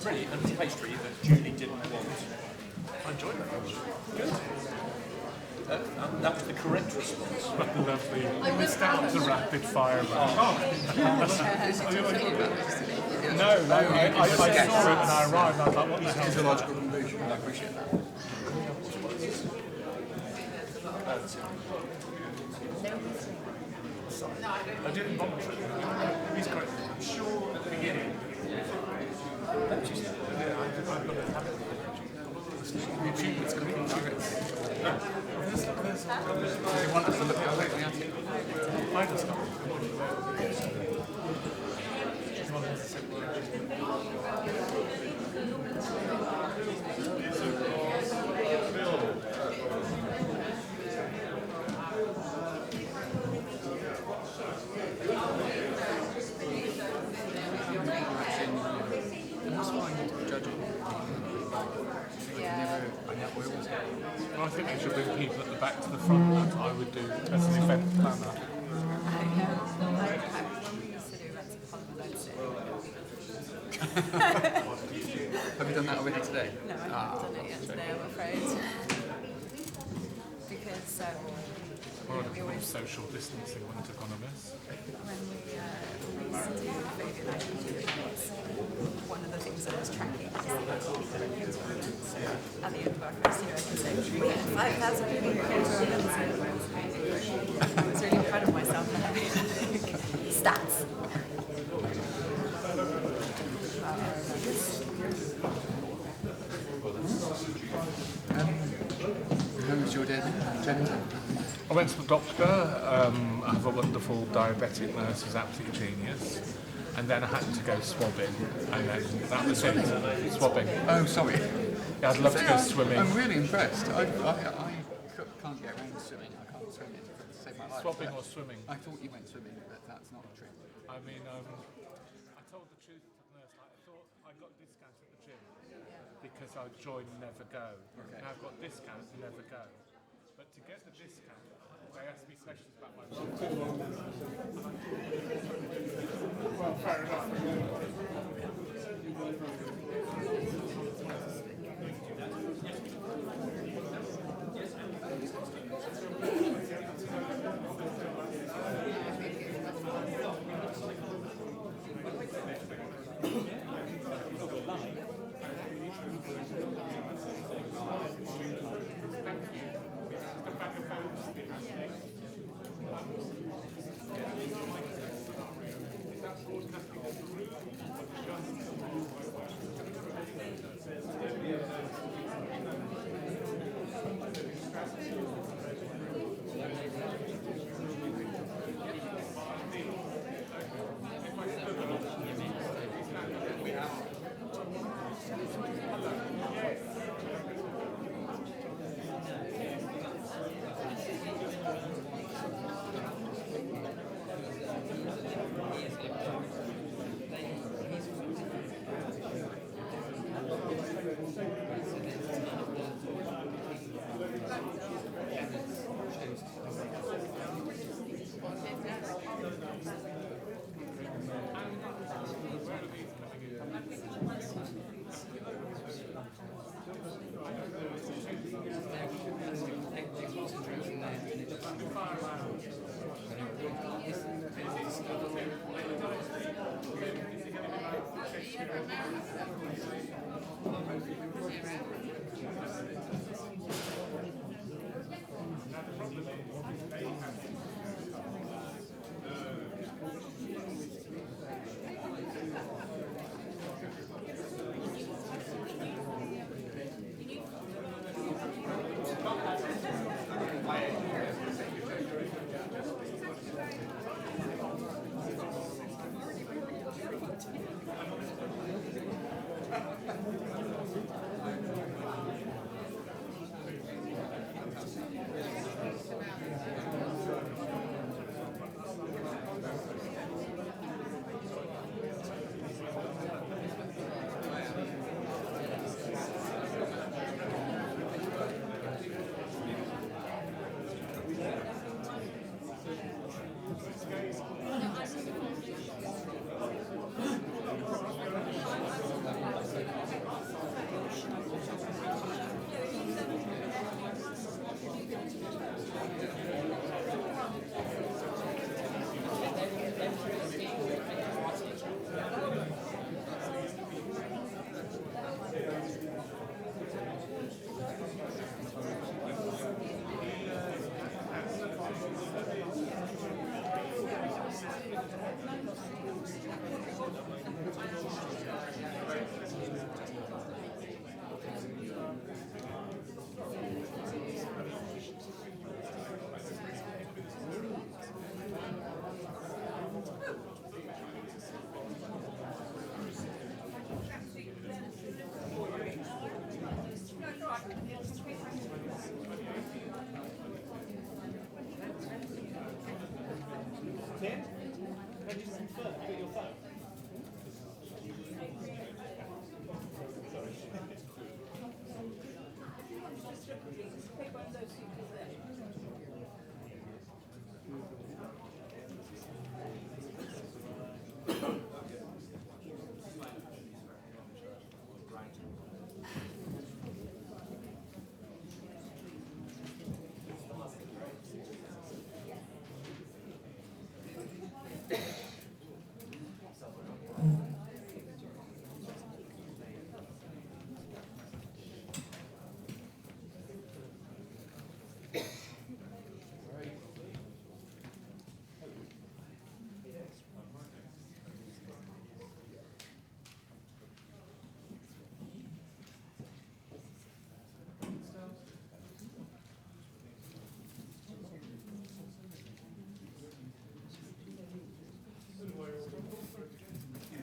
Brilliant. And pastry that Julie didn't want. I enjoyed that. Good. That was the correct response. Lovely. You missed out on the rapid fire. Oh. No, I saw it and I arrived and I thought, what the hell is that? Logical conclusion. I appreciate that. I did involuntary. He's great. I'm sure at the beginning. I've got a habit. It's cooking cigarettes. They want us to look at it. I just got I think we should bring people at the back to the front, as I would do as an event planner. Have you done that already today? No, I haven't done it yet today, I'm afraid. Because Or we always social distancing wouldn't have gone amiss. when we used to do food and activities, one of the things I was tracking was the attendance. At the end of our first year, I can say, we had 5,000 people who came to our events. I was really proud of myself for having stats. How was your day? I went to the doctor. I have a wonderful diabetic nurse who's absolutely genius. And then I had to go swabbing, and then that was it. Swabbing. Oh, sorry. Yeah, I'd love to go swimming. I'm really impressed. I can't get around swimming. I can't swim to save my life. Swabbing or swimming? I thought you went swimming, but that's not true. I mean, I told the truth to the nurse. I thought I got discounts at the gym because I joined Never Go. Okay. Now I've got discounts at Never Go. But to get the discount, they asked me questions about my well, fair enough.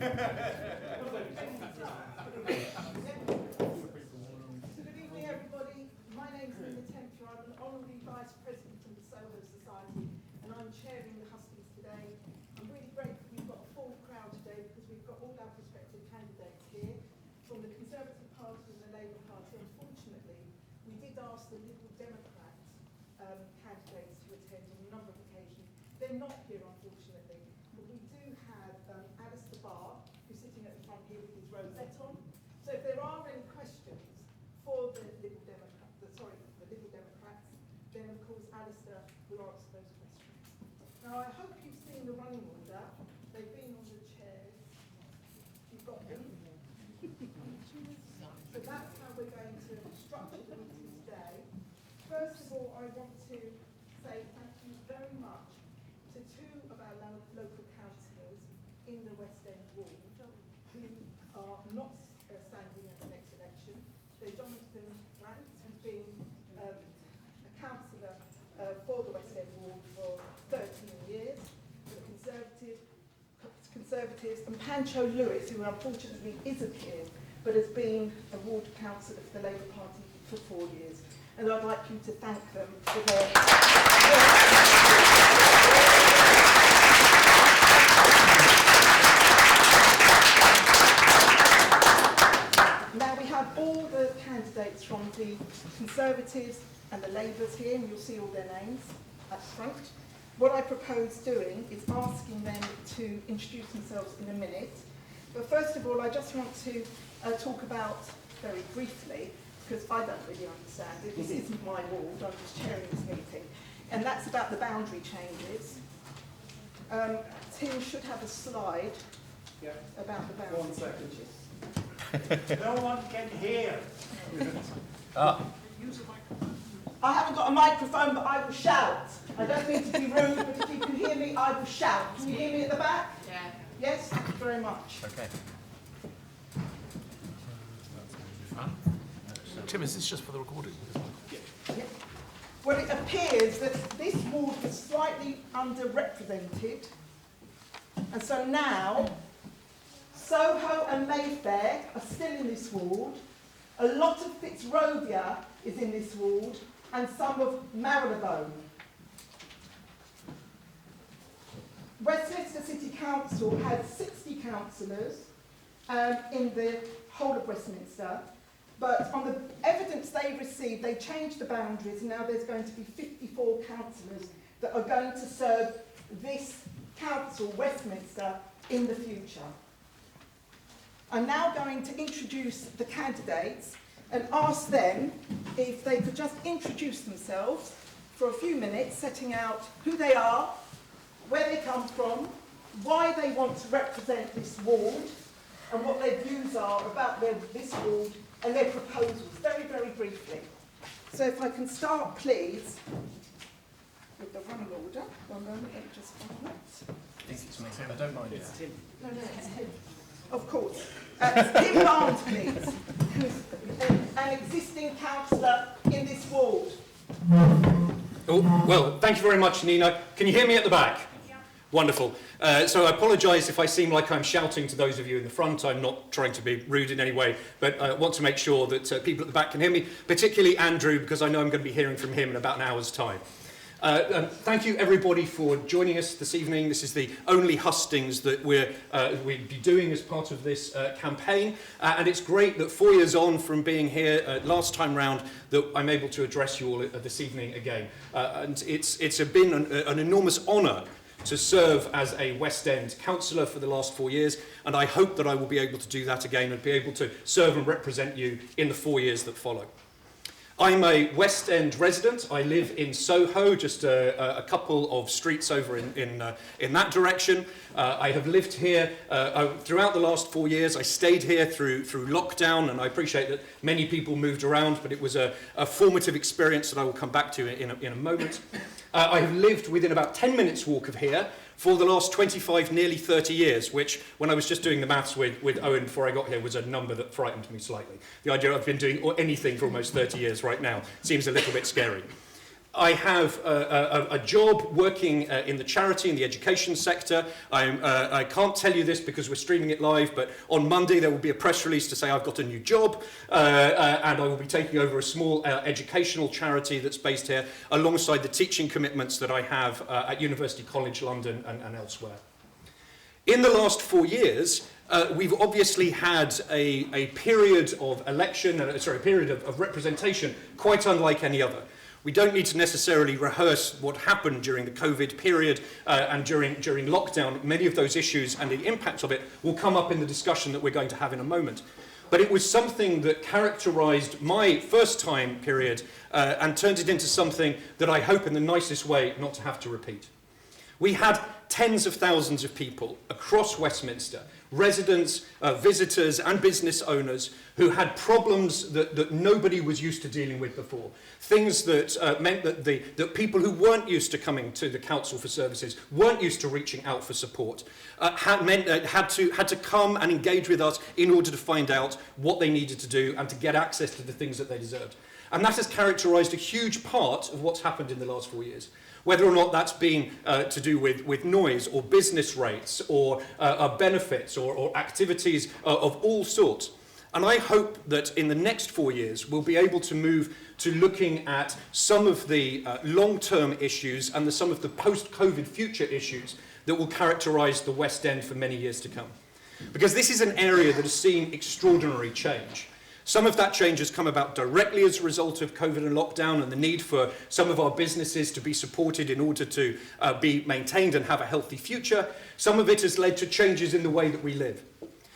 Good evening, everybody. My name is Lilley. I'm an honorary vice president of the Soho Society, and I'm chairing the hustings today. I'm really grateful we've got a full crowd today because we've got all our prospective candidates here from the Conservative Party and the Labour Party. Unfortunately, we did ask the Liberal Democrat candidates to attend on a number of occasions. They're not here, unfortunately, but we do have Alistair Barr, who's sitting at the front here with his rosette on. So if there are any questions for the Liberal Democrats, then of course Alistair will answer those questions. Now I hope you've seen the running order. They've been on the chairs. You've got them. So that's how we're going to structure the meeting today. First of all, I want to say thank you very much to two of our local councillors in the West End ward who are not standing at the next election. So Jonathan Grant has been a councillor for the West End ward for 13 years, for the Conservatives, and Pancho Lewis, who unfortunately isn't here, but has been a ward councillor for the Labour Party for 4 years. And I'd like you to thank them for their Now we have all the candidates from the Conservatives and the Labours here, and you'll see all their names up front. What I propose doing is asking them to introduce themselves in a minute. But first of all, I just want to talk about, very briefly, because I don't really understand it, this isn't my ward, I'm just chairing this meeting, and that's about the boundary changes. Tim should have a slide about the boundary 1 second. changes. No one can hear. I haven't got a microphone, but I will shout. I don't mean to be rude, but if you can hear me, I will shout. Can you hear me at the back? Yeah. Yes? Thank you very much. Okay. Tim, is this just for the recording? Yeah. Well, it appears that this ward was slightly underrepresented, and so now Soho and Mayfair are still in this ward, a lot of Fitzrovia is in this ward, and some of Marylebone. Westminster City Council had 60 councillors in the whole of Westminster, but on the evidence they received, they changed the boundaries, and now there's going to be 54 councillors that are going to serve this council, Westminster, in the future. I'm now going to introduce the candidates and ask them if they could just introduce themselves for a few minutes, setting out who they are, where they come from, why they want to represent this ward, and what their views are about this ward and their proposals, very, very briefly. So if I can start, please, with the running order. One moment, let me just find that. Tim, don't mind it. No, it's him. Of course. Tim Barnes, please, who's an existing councillor in this ward. Oh, well, thank you very much, Nina. Can you hear me at the back? Yeah. Wonderful. So I apologise if I seem like I'm shouting to those of you in the front. I'm not trying to be rude in any way, but I want to make sure that people at the back can hear me, particularly Andrew, because I know I'm going to be hearing from him in about an hour's time. Thank you, everybody, for joining us this evening. This is the only hustings that we'll be doing as part of this campaign. And it's great that 4 years on from being here last time round that I'm able to address you all this evening again. And it's been an enormous honour to serve as a West End councillor for the last 4 years. And I hope that I will be able to do that again and be able to serve and represent you in the 4 years that follow. I'm a West End resident. I live in Soho, just a couple of streets over in that direction. I have lived here throughout the last 4 years. I stayed here through lockdown, and I appreciate that many people moved around, but it was a formative experience that I will come back to in a moment. I have lived within about 10 minutes walk of here for the last 25, nearly 30 years, which, when I was just doing the maths with Owen before I got here, was a number that frightened me slightly. The idea I've been doing anything for almost 30 years right now seems a little bit scary. I have a job working in the charity and the education sector. I can't tell you this because we're streaming it live, but on Monday there will be a press release to say I've got a new job, and I will be taking over a small educational charity that's based here alongside the teaching commitments that I have at University College London and elsewhere. In the last 4 years, we've obviously had a period of election, a period of representation quite unlike any other. We don't need to necessarily rehearse what happened during the COVID period and during lockdown. Many of those issues and the impact of it will come up in the discussion that we're going to have in a moment. But it was something that characterised my first time period and turned it into something that I hope in the nicest way not to have to repeat. We had tens of thousands of people across Westminster, residents, visitors and business owners who had problems that nobody was used to dealing with before. Things that meant that people who weren't used to coming to the council for services, weren't used to reaching out for support, had to come and engage with us in order to find out what they needed to do and to get access to the things that they deserved. And that has characterised a huge part of what's happened in the last 4 years. Whether or not that's been to do with noise or business rates or benefits or activities of all sorts. And I hope that in the next 4 years we'll be able to move to looking at some of the long-term issues and some of the post-COVID future issues that will characterise the West End for many years to come. Because this is an area that has seen extraordinary change. Some of that change has come about directly as a result of COVID and lockdown and the need for some of our businesses to be supported in order to be maintained and have a healthy future. Some of it has led to changes in the way that we live.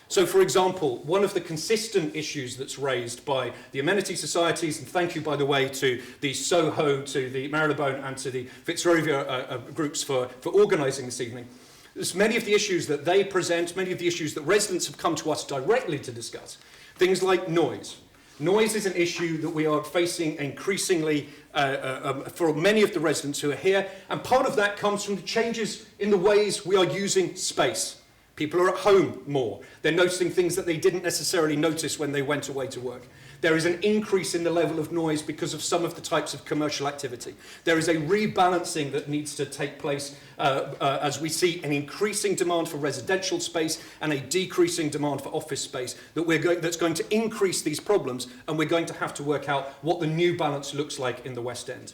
So, for example, one of the consistent issues that's raised by the amenity societies, and thank you, by the way, to the Soho, to the Marylebone and to the Fitzrovia groups for organising this evening, there's many of the issues that they present, many of the issues that residents have come to us directly to discuss. Things like noise. Noise is an issue that we are facing increasingly for many of the residents who are here, and part of that comes from the changes in the ways we are using space. People are at home more. They're noticing things that they didn't necessarily notice when they went away to work. There is an increase in the level of noise because of some of the types of commercial activity. There is a rebalancing that needs to take place as we see an increasing demand for residential space and a decreasing demand for office space that's going to increase these problems, and we're going to have to work out what the new balance looks like in the West End.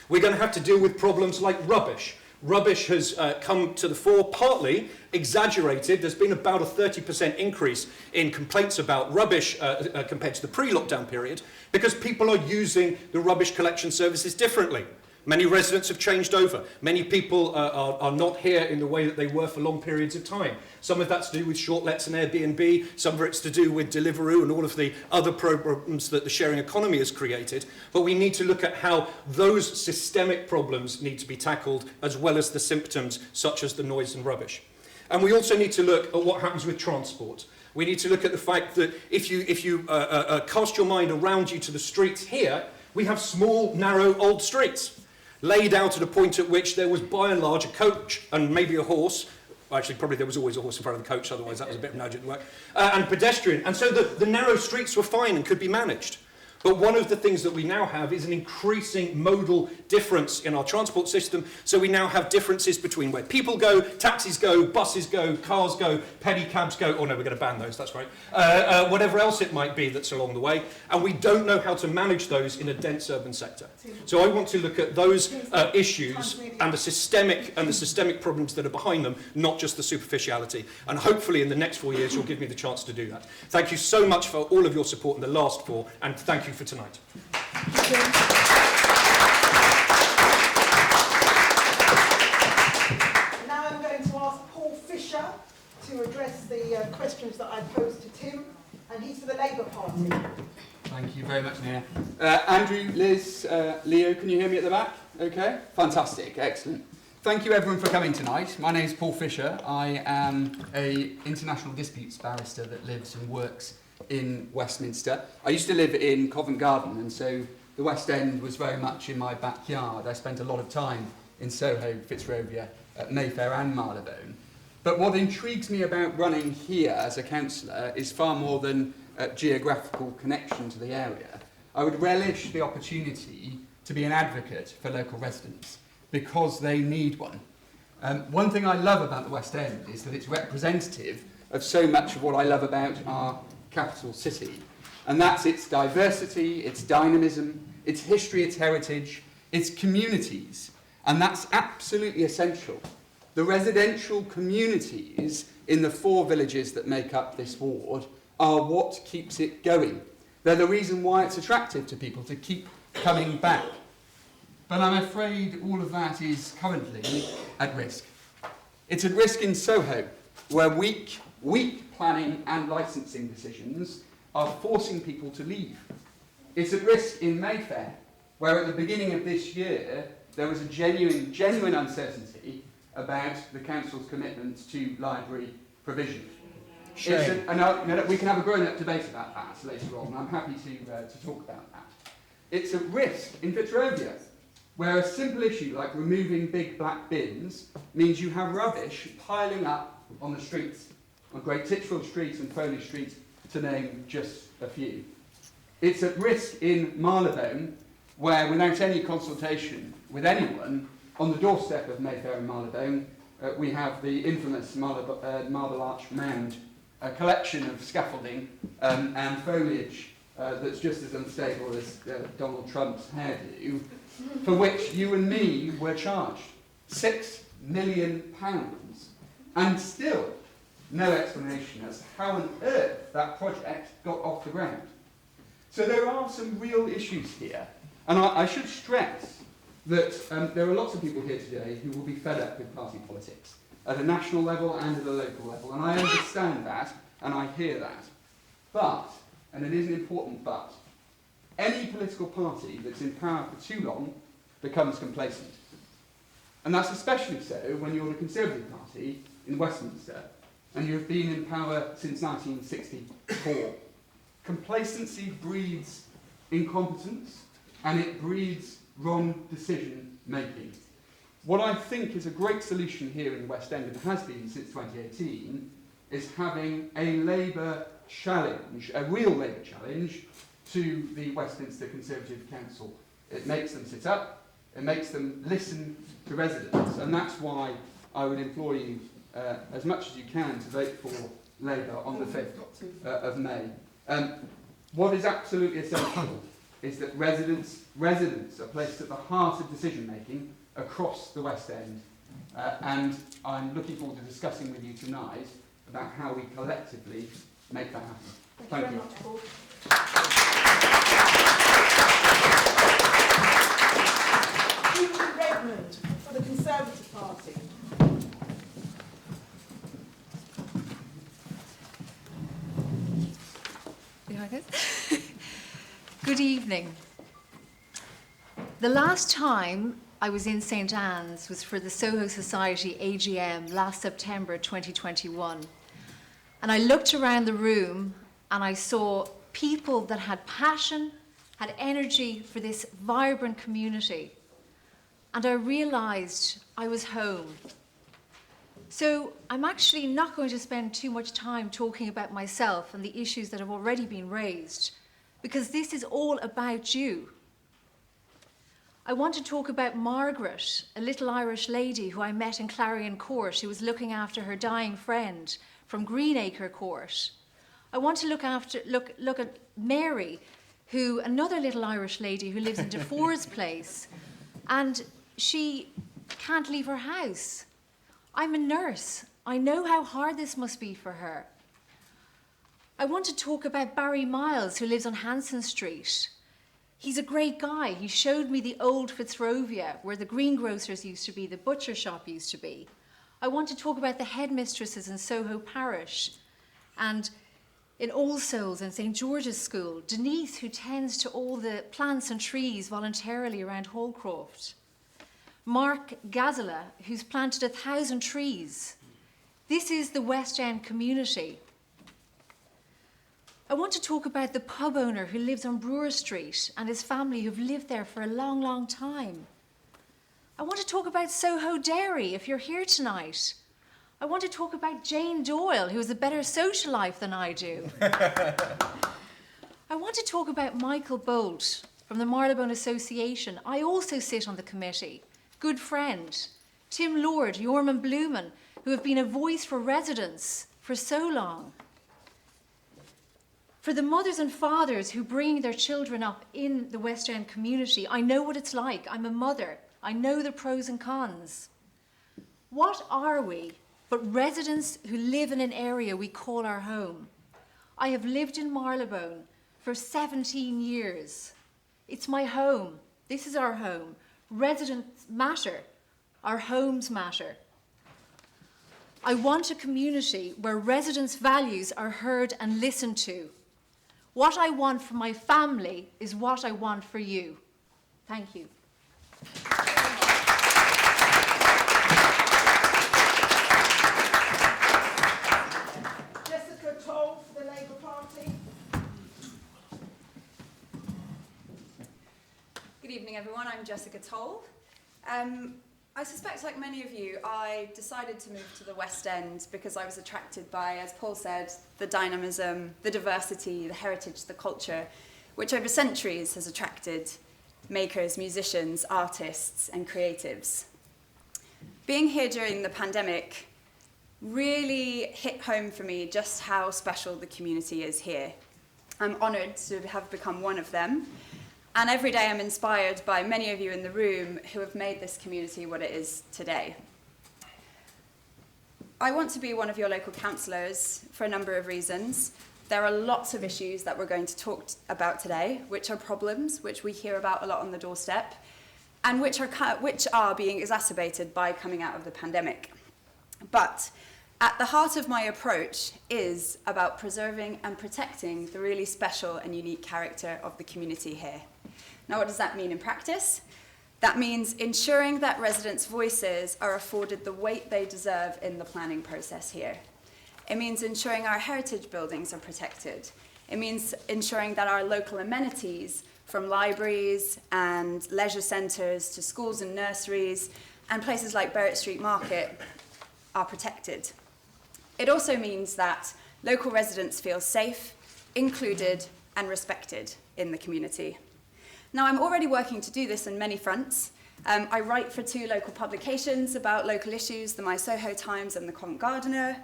We're going to have to deal with problems like rubbish. Rubbish has come to the fore, partly exaggerated. There's been about a 30% increase in complaints about rubbish compared to the pre-lockdown period because people are using the rubbish collection services differently. Many residents have changed over. Many people are not here in the way that they were for long periods of time. Some of that's to do with short lets and Airbnb. Some of it's to do with Deliveroo and all of the other programs that the sharing economy has created. But we need to look at how those systemic problems need to be tackled, as well as the symptoms such as the noise and rubbish. And we also need to look at what happens with transport. We need to look at the fact that if you cast your mind around you to the streets here, we have small, narrow, old streets, laid out at a point at which there was by and large a coach and maybe a horse Well, actually, probably there was always a horse in front of the coach, otherwise that was a bit of an urgent work. And pedestrian. And so the narrow streets were fine and could be managed. But one of the things that we now have is an increasing modal difference in our transport system. So we now have differences between where people go, taxis go, buses go, cars go, pedicabs go. Oh no, we're going to ban those, that's right. Whatever else it might be that's along the way. And we don't know how to manage those in a dense urban sector. So I want to look at those issues and the systemic problems that are behind them, not just the superficiality. And hopefully in the next 4 years you'll give me the chance to do that. Thank you so much for all of your support in the last 4, and thank you for tonight. Now I'm going to ask Paul Fisher to address the questions that I posed to Tim, and he's for the Labour Party. Thank you very much, Nina. Andrew, Liz, Leo, can you hear me at the back? Okay, fantastic, excellent. Thank you everyone for coming tonight. My name is Paul Fisher. I am an international disputes barrister that lives and works in Westminster. I used to live in Covent Garden, and so the West End was very much in my backyard. I spent a lot of time in Soho, Fitzrovia, Mayfair and Marylebone. But what intrigues me about running here as a councillor is far more than geographical connection to the area. I would relish the opportunity to be an advocate for local residents because they need one. One thing I love about the West End is that it's representative of so much of what I love about our capital city, and that's its diversity, its dynamism, its history, its heritage, its communities, and that's absolutely essential. The residential communities in the 4 villages that make up this ward are what keeps it going. They're the reason why it's attractive to people to keep coming back. But I'm afraid all of that is currently at risk. It's at risk in Soho, where weak planning and licensing decisions are forcing people to leave. It's at risk in Mayfair, where at the beginning of this year there was a genuine uncertainty about the council's commitment to library provision. Shame. We can have a grown-up debate about that later on, and I'm happy to talk about that. It's at risk in Fitzrovia, where a simple issue like removing big black bins means you have rubbish piling up on the streets, on Great Titchfield Street and Foley Street, to name just a few. It's at risk in Marylebone, where without any consultation with anyone, on the doorstep of Mayfair and Marylebone, we have the infamous Marble Arch Mound, a collection of scaffolding and foliage that's just as unstable as Donald Trump's hairdo, for which you and me were charged £6 million, and still no explanation as to how on earth that project got off the ground. So there are some real issues here, and I should stress that there are lots of people here today who will be fed up with party politics at a national level and at a local level, and I understand that and I hear that. But, and it is an important but, any political party that's in power for too long becomes complacent. And that's especially so when you're the Conservative Party in Westminster and you have been in power since 1964. Complacency breeds incompetence and it breeds wrong decision making. What I think is a great solution here in the West End, and has been since 2018, is having a Labour challenge, a real Labour challenge, to the Westminster Conservative Council. It makes them sit up, it makes them listen to residents, and that's why I would implore you, as much as you can, to vote for Labour on the 5th of May. What is absolutely essential is that residents are placed at the heart of decision making across the West End, and I'm looking forward to discussing with you tonight about how we collectively make that happen. Thank you. Very much, Paul. Julie Redmond for the Conservative Party. Good evening. The last time I was in St Anne's was for the Soho Society AGM last September 2021. And I looked around the room and I saw people that had passion, had energy for this vibrant community. And I realised I was home. So I'm actually not going to spend too much time talking about myself and the issues that have already been raised, because this is all about you. I want to talk about Margaret, a little Irish lady who I met in Clarion Court who was looking after her dying friend from Greenacre Court. I want to look at Mary, another little Irish lady who lives in Defore's Place, and she can't leave her house. I'm a nurse. I know how hard this must be for her. I want to talk about Barry Miles, who lives on Hanson Street. He's a great guy. He showed me the old Fitzrovia, where the greengrocers used to be, the butcher shop used to be. I want to talk about the headmistresses in Soho Parish and in All Souls and St. George's School, Denise, who tends to all the plants and trees voluntarily around Hallcroft. Mark Gazzola, who's planted 1,000 trees. This is the West End community. I want to talk about the pub owner who lives on Brewer Street and his family who've lived there for a long, long time. I want to talk about Soho Dairy, if you're here tonight. I want to talk about Jane Doyle, who has a better social life than I do. I want to talk about Michael Bolt from the Marylebone Association. I also sit on the committee. Good friend. Tim Lord, Yorman Blumen, who have been a voice for residents for so long. For the mothers and fathers who bring their children up in the West End community, I know what it's like. I'm a mother. I know the pros and cons. What are we but residents who live in an area we call our home? I have lived in Marylebone for 17 years. It's my home. This is our home. Residents matter. Our homes matter. I want a community where residents' values are heard and listened to. What I want for my family is what I want for you. Thank you. Jessica Toale for the Labour Party. Good evening, everyone. I'm Jessica Toale. I suspect, like many of you, I decided to move to the West End because I was attracted by, as Paul said, the dynamism, the diversity, the heritage, the culture, which over centuries has attracted makers, musicians, artists, and creatives. Being here during the pandemic really hit home for me just how special the community is here. I'm honoured to have become one of them. And every day I'm inspired by many of you in the room who have made this community what it is today. I want to be one of your local councillors for a number of reasons. There are lots of issues that we're going to talk about today, which are problems, which we hear about a lot on the doorstep, and which are being exacerbated by coming out of the pandemic. But at the heart of my approach is about preserving and protecting the really special and unique character of the community here. Now, what does that mean in practice? That means ensuring that residents' voices are afforded the weight they deserve in the planning process here. It means ensuring our heritage buildings are protected. It means ensuring that our local amenities, from libraries and leisure centres to schools and nurseries and places like Berwick Street Market, are protected. It also means that local residents feel safe, included, and respected in the community. Now, I'm already working to do this on many fronts. I write for 2 local publications about local issues, the My Soho Times and the Covent Gardener,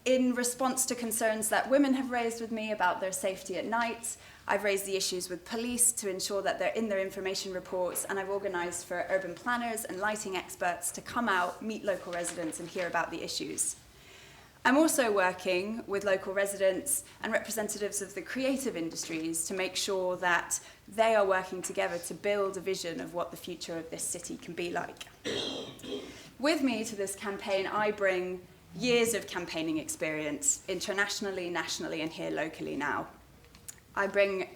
in response to concerns that women have raised with me about their safety at night. I've raised the issues with police to ensure that they're in their information reports, and I've organised for urban planners and lighting experts to come out, meet local residents, and hear about the issues. I'm also working with local residents and representatives of the creative industries to make sure that they are working together to build a vision of what the future of this city can be like. With me to this campaign, I bring years of campaigning experience internationally, nationally, and here locally now. I bring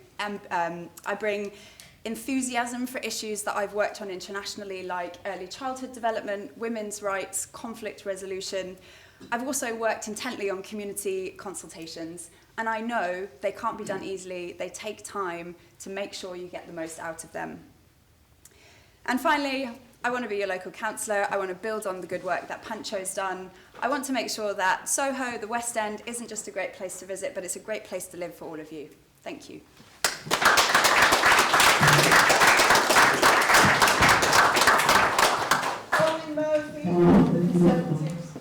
enthusiasm for issues that I've worked on internationally, like early childhood development, women's rights, conflict resolution. I've also worked intently on community consultations, and I know they can't be done easily. They take time to make sure you get the most out of them. And finally, I want to be your local councillor. I want to build on the good work that Pancho's done. I want to make sure that Soho, the West End, isn't just a great place to visit, but it's a great place to live for all of you. Thank you. Owen Murphy, from the Conservatives.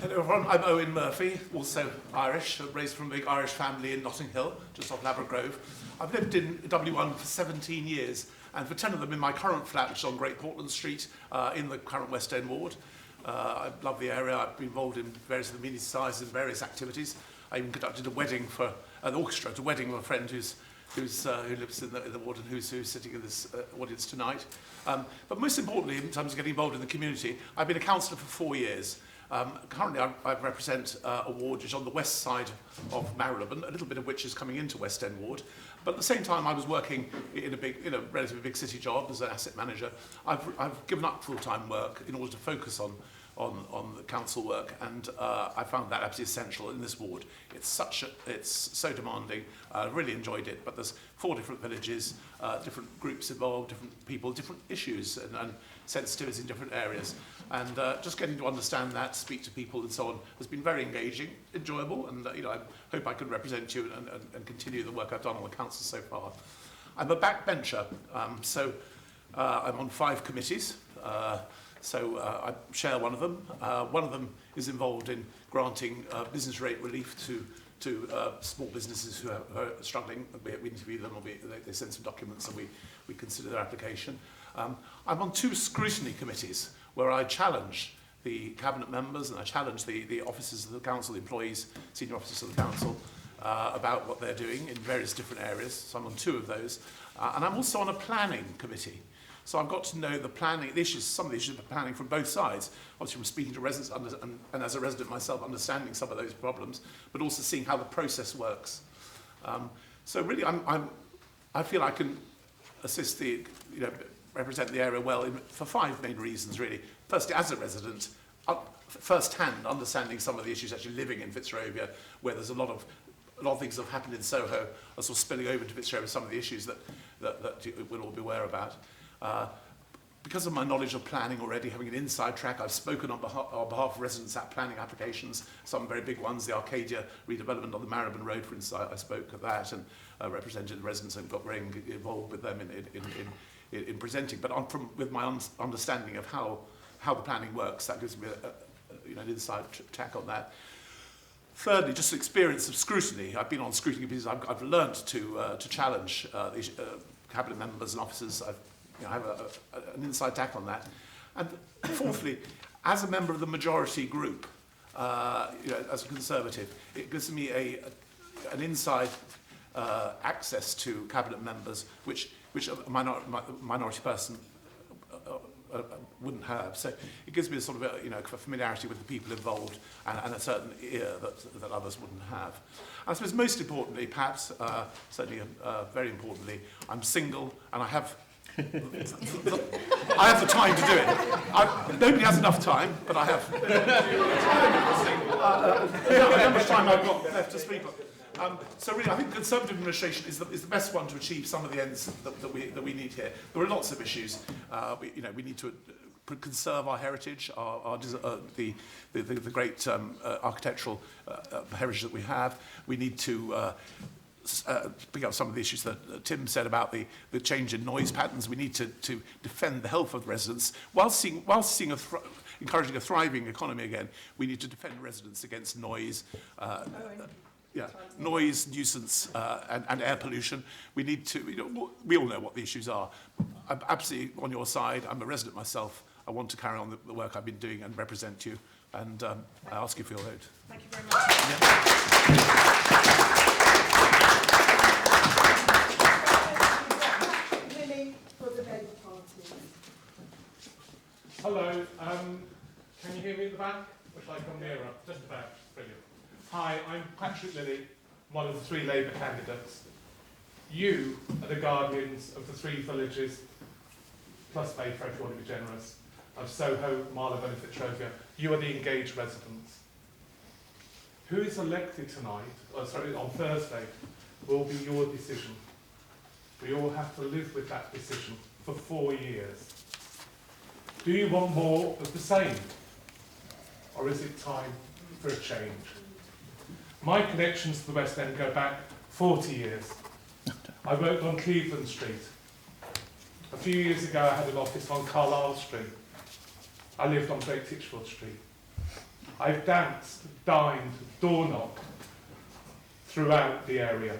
Hello everyone, I'm Owen Murphy, also Irish, raised from a big Irish family in Notting Hill, just off Laverick Grove. I've lived in W1 for 17 years, and for 10 of them in my current flat, which is on Great Portland Street, in the current West End ward. I love the area. I've been involved in various of the media societies and various activities. I even conducted a wedding for an orchestra at a wedding of a friend who lives in the ward and who's sitting in this audience tonight. But most importantly, in terms of getting involved in the community, I've been a councillor for 4 years. Currently, I represent a ward which is on the west side of Marylebone, a little bit of which is coming into West End ward. But at the same time, I was working in a relatively big city job as an asset manager. I've given up full-time work in order to focus on the council work, and I found that absolutely essential in this ward. It's so demanding. I really enjoyed it, but there's 4 different villages, different groups involved, different people, different issues and sensitivities in different areas. And just getting to understand that, speak to people and so on, has been very engaging, enjoyable, and I hope I can represent you and continue the work I've done on the council so far. I'm a backbencher, so I'm on 5 committees. I share one of them. One of them is involved in granting business rate relief to small businesses who are struggling. We interview them, or they send some documents and we consider their application. I'm on 2 scrutiny committees where I challenge the cabinet members and I challenge the officers of the council, the employees, senior officers of the council, about what they're doing in various different areas. So I'm on 2 of those. And I'm also on a planning committee. So I've got to know the planning, the issues, some of the issues of planning from both sides. Obviously from speaking to residents and as a resident myself, understanding some of those problems, but also seeing how the process works. So really I feel I can assist represent the area well for 5 main reasons really. Firstly, as a resident, first-hand understanding some of the issues actually living in Fitzrovia, where there's a lot of things that have happened in Soho are sort of spilling over to Fitzrovia, some of the issues that we'll all be aware about. Because of my knowledge of planning already, having an inside track, I've spoken on behalf of residents at planning applications, some very big ones, the Arcadia redevelopment on the Marylebone Road, for instance, I spoke at that and represented the residents and got very involved with them in presenting. But with my understanding of how the planning works, that gives me an inside track on that. Thirdly, just the experience of scrutiny. I've been on scrutiny because I've learned to challenge cabinet members and officers. I have an inside tack on that. And fourthly, as a member of the majority group, as a Conservative, it gives me an inside access to cabinet members, which a minority person wouldn't have. So it gives me a sort of a familiarity with the people involved and a certain ear that others wouldn't have. I suppose most importantly, perhaps, certainly very importantly, I'm single and I have I have the time to do it. Nobody has enough time, but I have. How much time I've got left to speak on. So really, I think Conservative administration is the best one to achieve some of the ends that we need here. There are lots of issues. We need to conserve our heritage, the great architectural heritage that we have. We need to pick up some of the issues that Tim said about the change in noise patterns. We need to defend the health of residents whilst encouraging a thriving economy again. We need to defend residents against noise, noise, nuisance, and air pollution. We need to. We all know what the issues are. I'm absolutely on your side. I'm a resident myself. I want to carry on the work I've been doing and represent you. And I ask you for your vote. Thank you very much. Lilley for the Labour Party. Hello, can you hear me at the back? Or shall I come nearer? Just about. Brilliant. Hi, I'm Patrick Lilley, one of the 3 Labour candidates. You are the guardians of the 3 villages, plus Mayfair if you want to be generous, of Soho, Marylebone and Fitzrovia. You are the engaged residents. Who is elected tonight, on Thursday, will be your decision. We all have to live with that decision for 4 years. Do you want more of the same? Or is it time for a change? My connections to the West End go back 40 years. I worked on Cleveland Street. A few years ago I had an office on Carlisle Street. I lived on Great Titchfield Street. I've danced, dined, door knocked throughout the area.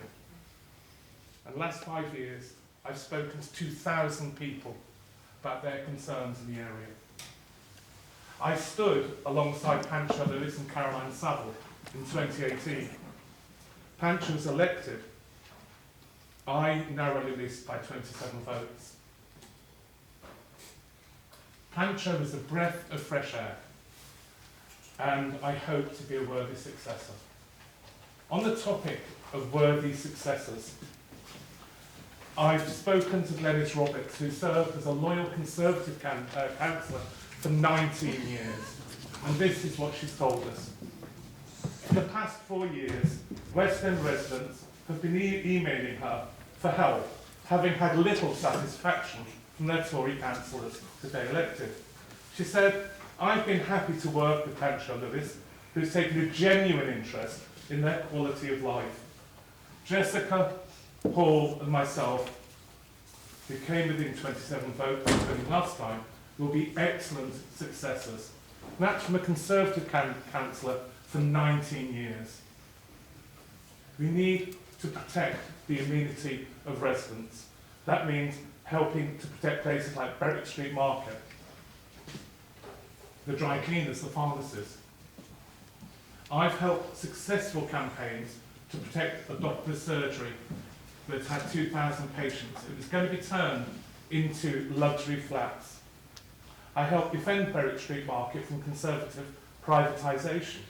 And the last 5 years I've spoken to 2,000 people about their concerns in the area. I stood alongside Pancho Lewis and Caroline Saville in 2018. Pancho was elected. I narrowly missed by 27 votes. Pancho was a breath of fresh air, and I hope to be a worthy successor. On the topic of worthy successors, I've spoken to Glenys Roberts, who served as a loyal Conservative councillor for 19 years, and this is what she's told us. In the past 4 years, West End residents have been emailing her for help, having had little satisfaction from their Tory councillors today elected. She said, I've been happy to work with Pancho Lewis, who's taken a genuine interest in their quality of life. Jessica, Paul and myself, who came within 27 votes last time, will be excellent successors. And that's from a Conservative councillor for 19 years. We need to protect the amenity of residents. That means helping to protect places like Berwick Street Market, the dry cleaners, the pharmacies. I've helped successful campaigns to protect a doctor's surgery that's had 2,000 patients. It was going to be turned into luxury flats. I helped defend Berwick Street Market from Conservative privatisation.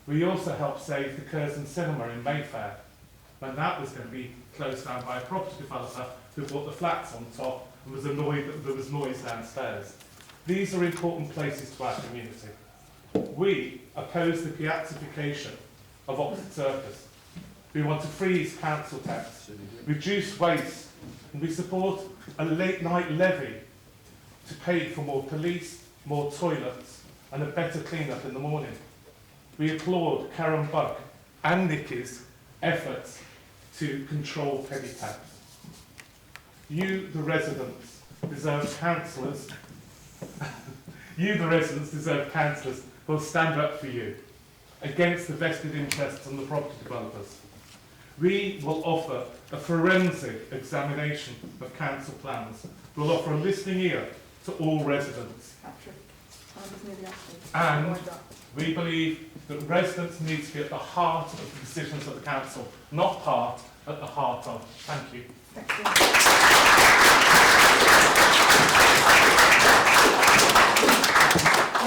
We also helped save the Curzon Cinema in Mayfair, when that was going to be closed down by a property developer who bought the flats on top and was annoyed that there was noise downstairs. These are important places to our community. We oppose the piazzification of Oxford Circus. We want to freeze council tax, reduce waste, and we support a late night levy to pay for more police, more toilets, and a better clean-up in the morning. We applaud Karen Buck and Nicky's efforts to control petty tax. You, the residents, deserve councillors. You, the residents, deserve councillors who will stand up for you against the vested interests and the property developers. We will offer a forensic examination of council plans. We'll offer a listening ear to all residents. And we believe that residents need to be at the heart of the decisions of the council, not part, at the heart of. Thank you.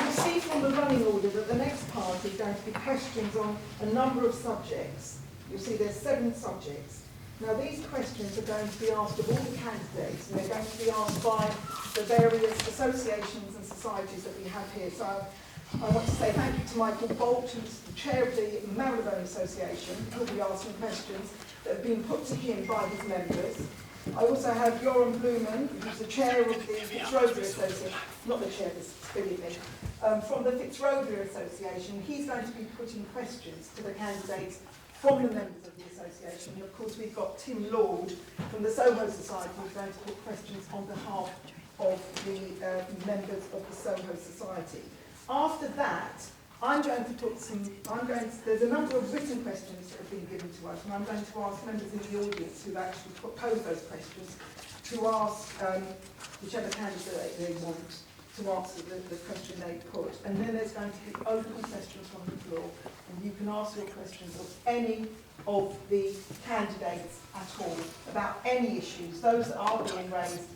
You see from the running order that the next part is going to be questions on a number of subjects. You'll see there's 7 subjects. Now these questions are going to be asked of all the candidates, and they're going to be asked by the various associations and societies that we have here. So I want to say thank you to Michael Bolt, who's the chair of the Marylebone Association, who'll be asking questions that have been put to him by his members. I also have Joran Blumen, who's the chair of the Fitzrovia Association, not the chair, forgive me, from the Fitzrovia Association. He's going to be putting questions to the candidates from the members of the association. And of course we've got Tim Lord from the Soho Society who's going to put questions on behalf of the members of the Soho Society. After that, there's a number of written questions that have been given to us, and I'm going to ask members in the audience who actually posed those questions to ask whichever candidate they want to answer the question they put. And then there's going to be open questions from the floor, and you can ask your questions of any of the candidates at all, about any issues, those that are being raised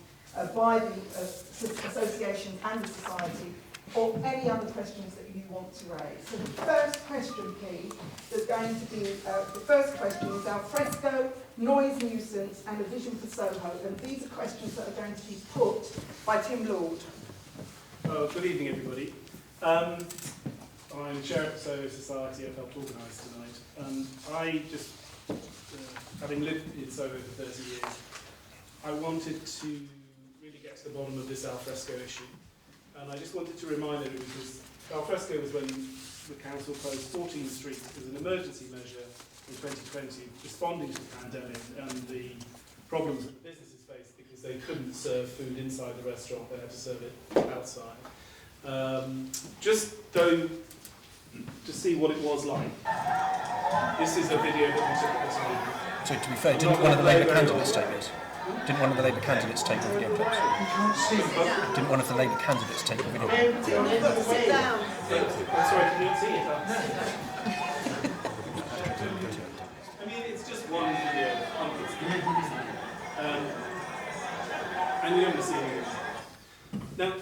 by the association and the society, or any other questions that you want to raise. So the first question, please, is going to be, the first question is al fresco, noise nuisance, and a vision for Soho. And these are questions that are going to be put by Tim Lord. Good evening, everybody. I'm chair of the Soho Society. I've helped organise tonight. I just, having lived in Soho for 30 years, I wanted to really get get to the bottom of this alfresco issue. And I just wanted to remind everyone, because alfresco was when the council closed 14 streets as an emergency measure in 2020, responding to the pandemic and the problems that the businesses faced because they couldn't serve food inside the restaurant, they had to serve it outside. Just though, to see what it was like. This is a video that we took at the time. So to be fair, didn't one of the Labour candidates take this? Didn't one of the Labour candidates take the video clips? Didn't one of the Labour candidates take the video clips? Sit down. Sorry, can you see it? I mean, it's just one video. And you don't see anything. Now,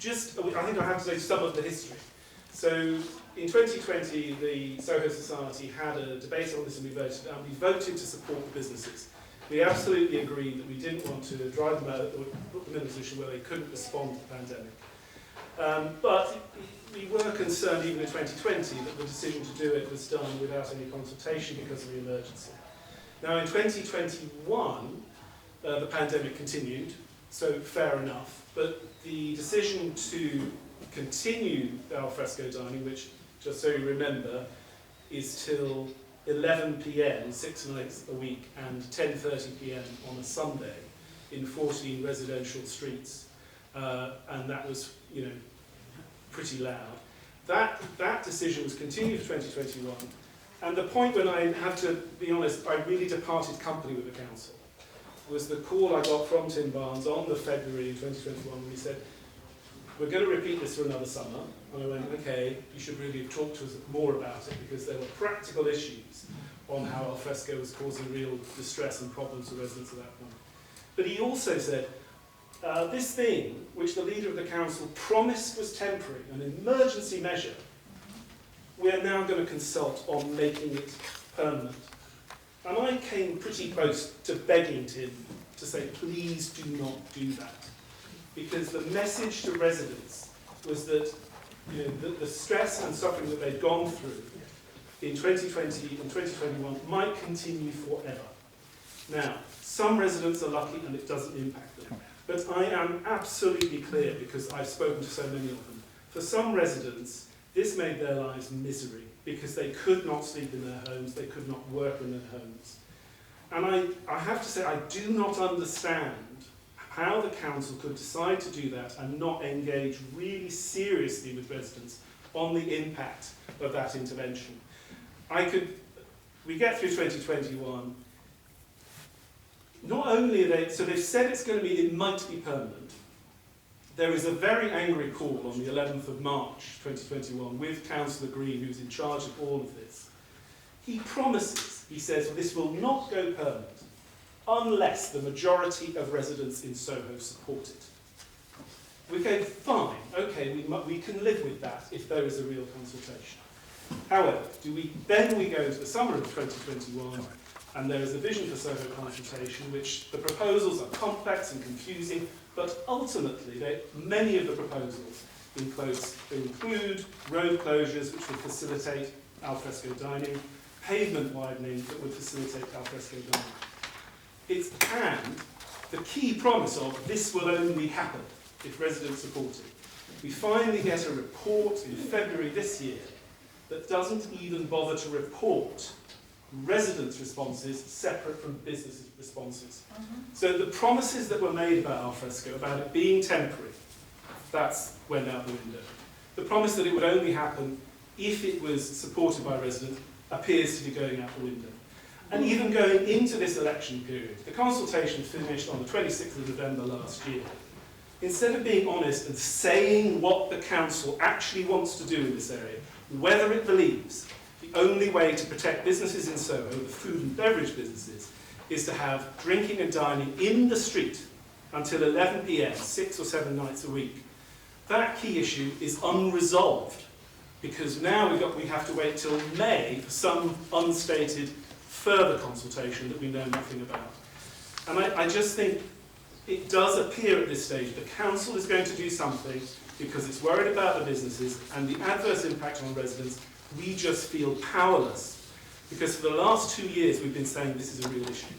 I think I have to say some of the history. So, in 2020, the Soho Society had a debate on this and we voted to support the businesses. We absolutely agreed that we didn't want to drive them out or put them in a position where they couldn't respond to the pandemic. But we were concerned even in 2020 that the decision to do it was done without any consultation because of the emergency. Now in 2021, the pandemic continued, so fair enough, but the decision to continue alfresco dining, which, just so you remember, is till 11 p.m, 6 nights a week, and 10:30 p.m. on a Sunday in 14 residential streets, and that was, pretty loud. That decision was continued for 2021, and the point when I have to be honest, I really departed company with the council, was the call I got from Tim Barnes on the February 2021 when he said, we're going to repeat this for another summer. And I went, okay, you should really have talked to us more about it because there were practical issues on how alfresco was causing real distress and problems for residents at that point. But he also said, this thing, which the leader of the council promised was temporary, an emergency measure, we're now going to consult on making it permanent. And I came pretty close to begging Tim to say, please do not do that. Because the message to residents was that the stress and suffering that they'd gone through in 2020 and 2021 might continue forever. Now, some residents are lucky and it doesn't impact them. But I am absolutely clear, because I've spoken to so many of them, for some residents, this made their lives misery because they could not sleep in their homes, they could not work in their homes. And I have to say, I do not understand how the council could decide to do that and not engage really seriously with residents on the impact of that intervention. We get through 2021, not only so they've said it might be permanent. There is a very angry call on the 11th of March 2021 with Councillor Green, who's in charge of all of this. He promises, he says, this will not go permanent unless the majority of residents in Soho support it. We go, fine, okay, we can live with that if there is a real consultation. However, then we go into the summer of 2021, and there is a vision for Soho consultation, which the proposals are complex and confusing, but ultimately, many of the proposals include road closures, which would facilitate alfresco dining, pavement widening that would facilitate alfresco dining. And the key promise of this will only happen if residents support it. We finally get a report in February this year that doesn't even bother to report residents' responses separate from business responses. So the promises that were made about alfresco, about it being temporary, that's went out the window. The promise that it would only happen if it was supported by residents appears to be going out the window. And even going into this election period, the consultation finished on the 26th of November last year. Instead of being honest and saying what the council actually wants to do in this area, whether it believes the only way to protect businesses in Soho, the food and beverage businesses, is to have drinking and dining in the street until 11 p.m, 6 or 7 nights a week. That key issue is unresolved because now we have to wait till May for some unstated further consultation that we know nothing about. And I just think it does appear at this stage the council is going to do something because it's worried about the businesses and the adverse impact on residents. We just feel powerless because for the last 2 years we've been saying this is a real issue.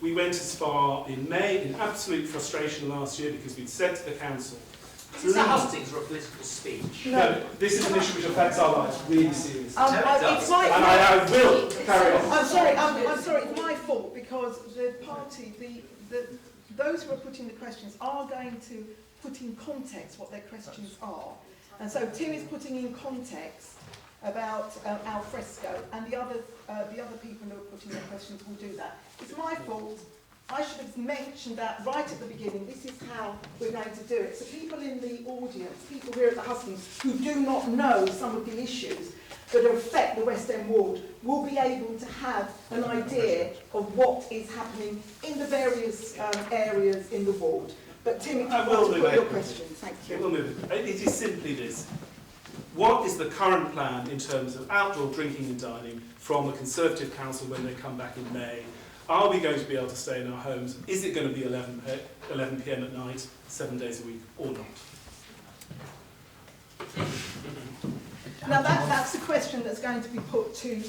We went as far in May, in absolute frustration last year, because we'd said to the council, Is that hustings or a political speech? no, this is an issue which affects our lives really seriously. It's my And I will carry on. I'm sorry, it's my fault, because the party, those who are putting the questions are going to put in context what their questions are. And so Tim is putting in context about al fresco, and the other people who are putting their questions will do that. It's my fault. I should have mentioned that right at the beginning. This is how we're going to do it. So people in the audience, people here at the Hustings, who do not know some of the issues that affect the West End ward, will be able to have an idea of what is happening in the various areas in the ward. But Tim, if you want to put your questions, thank you. We'll move it. It is simply this. What is the current plan in terms of outdoor drinking and dining from the Conservative Council when they come back in May? Are we going to be able to stay in our homes? Is it going to be 11 p.m. at night, 7 days a week, or not? Now that's a question that's going to be put to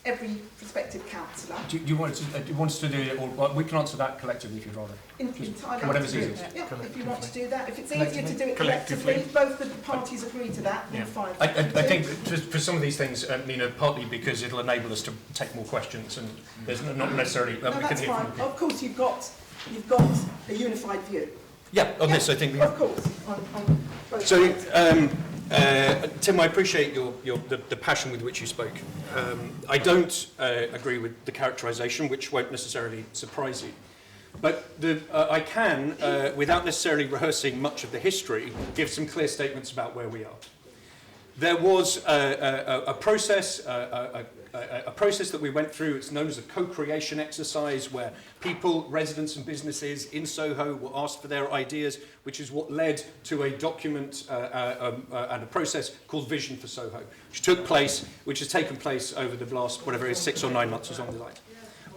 every prospective councillor. Do you want us to do it, or we can answer that collectively if you'd rather? Entirely Whatever's up to you. easiest. Yeah, if you want to do that. If it's easier to do it collectively, if both the parties agree to that, then fine. I think for some of these things, Nina, partly because it'll enable us to take more questions, and there's not necessarily... No, that's fine. Of course, you've got a unified view. Yeah, on this, I think... Of course, on both So, sides. Tim, I appreciate the passion with which you spoke. I don't agree with the characterisation, which won't necessarily surprise you. But I can, without necessarily rehearsing much of the history, give some clear statements about where we are. There was a process that we went through. It's known as a co-creation exercise, where people, residents and businesses in Soho were asked for their ideas, which is what led to a document and a process called Vision for Soho, which has taken place over the last, whatever it is, 6 or 9 months or something like that.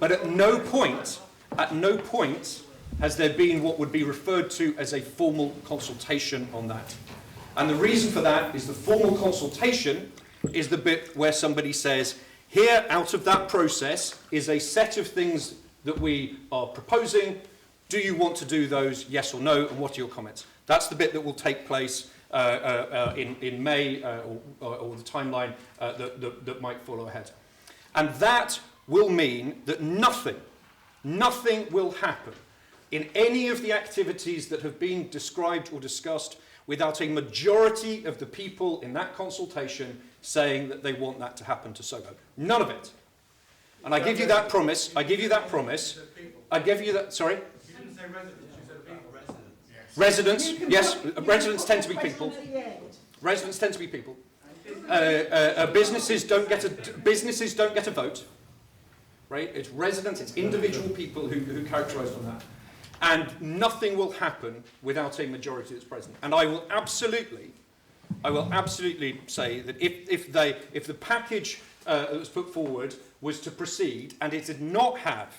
But at no point has there been what would be referred to as a formal consultation on that. And the reason for that is the formal consultation is the bit where somebody says, here, out of that process, is a set of things that we are proposing. Do you want to do those, yes or no, and what are your comments? That's the bit that will take place in May, or the timeline that might follow ahead. And that will mean that nothing will happen in any of the activities that have been described or discussed without a majority of the people in that consultation saying that they want that to happen to Soho. None of it. And I give you that promise. Sorry? You didn't say residents, you said people. Residents, yes. Residents tend to be people. Residents tend to be people. Businesses don't get a vote. Right? It's residents, it's individual people who characterise on that. And nothing will happen without a majority that's present. And I will absolutely say that if the package that was put forward was to proceed and it did not have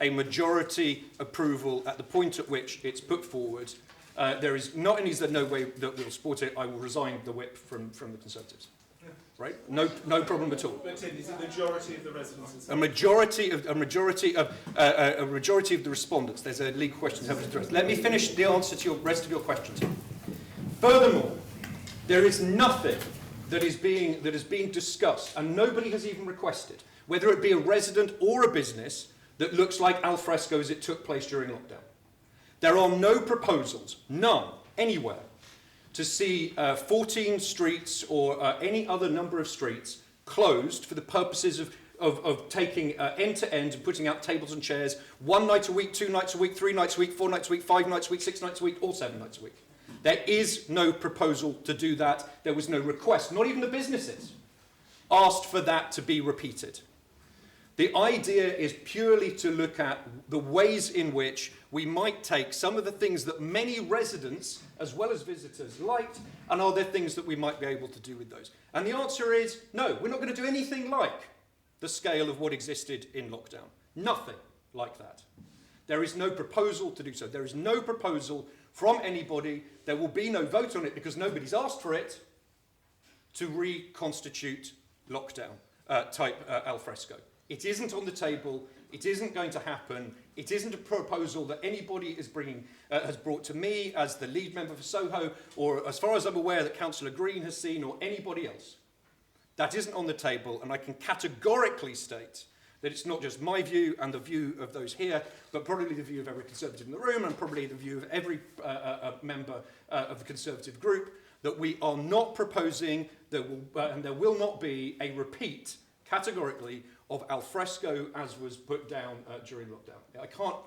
a majority approval at the point at which it's put forward, there is not only is there no way that we'll support it, I will resign the whip from the Conservatives. Right? No problem at all. But Tim, is it the majority of the residents? A majority of the respondents. There's a legal question to address. Let me finish the answer to the rest of your questions. Furthermore, there is nothing that is being discussed, and nobody has even requested, whether it be a resident or a business, that looks like al fresco as it took place during lockdown. There are no proposals, none, anywhere, to see 14 streets or any other number of streets closed for the purposes of taking end to end and putting out tables and chairs 1 night a week, 2 nights a week, 3 nights a week, 4 nights a week, 5 nights a week, 6 nights a week, or 7 nights a week. There is no proposal to do that. There was no request. Not even the businesses asked for that to be repeated. The idea is purely to look at the ways in which we might take some of the things that many residents, as well as visitors, liked, and are there things that we might be able to do with those? And the answer is, no, we're not going to do anything like the scale of what existed in lockdown. Nothing like that. There is no proposal to do so. There is no proposal from anybody. There will be no vote on it because nobody's asked for it to reconstitute lockdown type al fresco. It isn't on the table. It isn't going to happen. It isn't a proposal that anybody is has brought to me as the lead member for Soho, or as far as I'm aware that Councillor Green has seen, or anybody else. That isn't on the table, and I can categorically state that it's not just my view and the view of those here, but probably the view of every Conservative in the room, and probably the view of every member of the Conservative group, that we are not proposing, and there will not be a repeat, categorically, of alfresco as was put down during lockdown.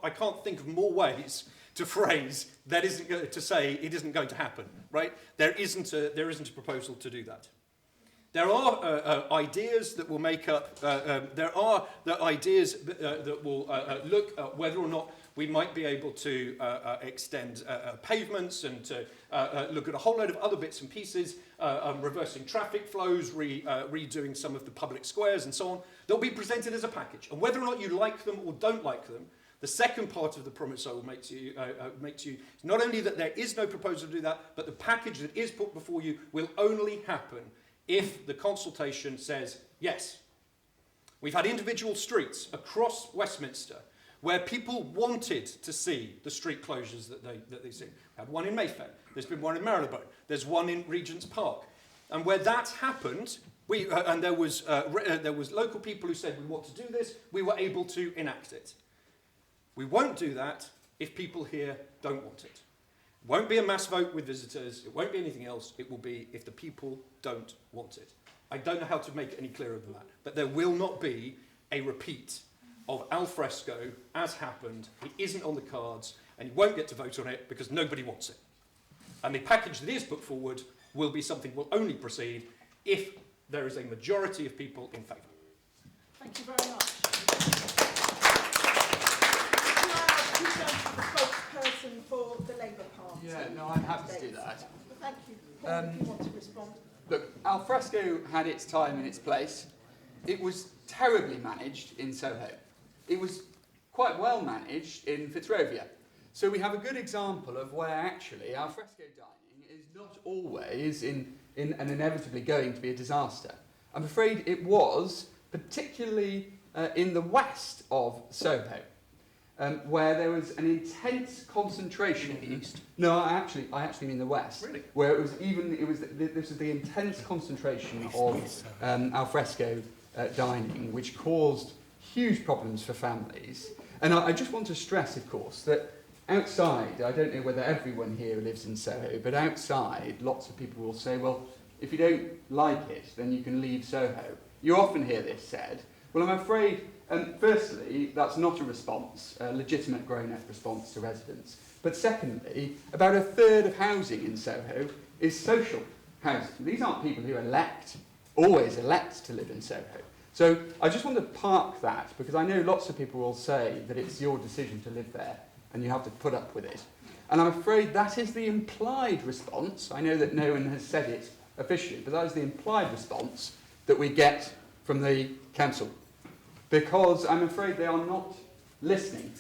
I can't think of more ways to phrase that to say it isn't going to happen, right? There isn't a proposal to do that. There are ideas that will make up, there are the ideas that will look at whether or not we might be able to extend pavements and to look at a whole load of other bits and pieces, reversing traffic flows, redoing some of the public squares and so on. They'll be presented as a package. And whether or not you like them or don't like them, the second part of the promise I will make to you is not only that there is no proposal to do that, but the package that is put before you will only happen if the consultation says yes. We've had individual streets across Westminster where people wanted to see the street closures that they see. We had one in Mayfair, there's been one in Marylebone, there's one in Regent's Park. And where that happened, and there was local people who said we want to do this, we were able to enact it. We won't do that if people here don't want it. It won't be a mass vote with visitors, it won't be anything else, it will be if the people don't want it. I don't know how to make it any clearer than that, but there will not be a repeat of al fresco as happened. It isn't on the cards, and you won't get to vote on it because nobody wants it. And the package that is put forward will be something will only proceed if there is a majority of people in favour. Thank you very much. Who's going to be the spokesperson for the Labour Party? Yeah, no, I'm happy to do that. Thank you. Paul, if you want to respond. Look, alfresco had its time and its place. It was terribly managed in Soho. It was quite well managed in Fitzrovia. So we have a good example of where actually alfresco dining is not always and inevitably going to be a disaster. I'm afraid it was, particularly in the west of Soho, where there was an intense concentration. In the east? No, I actually mean the west. Really? Where this was the intense concentration of alfresco dining, which caused huge problems for families. And I just want to stress, of course, that outside, I don't know whether everyone here lives in Soho, but outside, lots of people will say, well, if you don't like it, then you can leave Soho. You often hear this said. Well, I'm afraid, firstly, that's not a response, a legitimate grown-up response to residents. But secondly, about a third of housing in Soho is social housing. These aren't people who always elect to live in Soho. So I just want to park that, because I know lots of people will say that it's your decision to live there and you have to put up with it. And I'm afraid that is the implied response. I know that no one has said it officially, but that is the implied response that we get from the council, because I'm afraid they are not listening.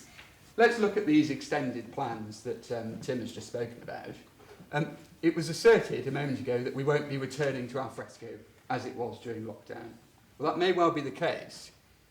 Let's look at these extended plans that Tim has just spoken about. It was asserted a moment ago that we won't be returning to alfresco as it was during lockdown. Well, that may well be the case,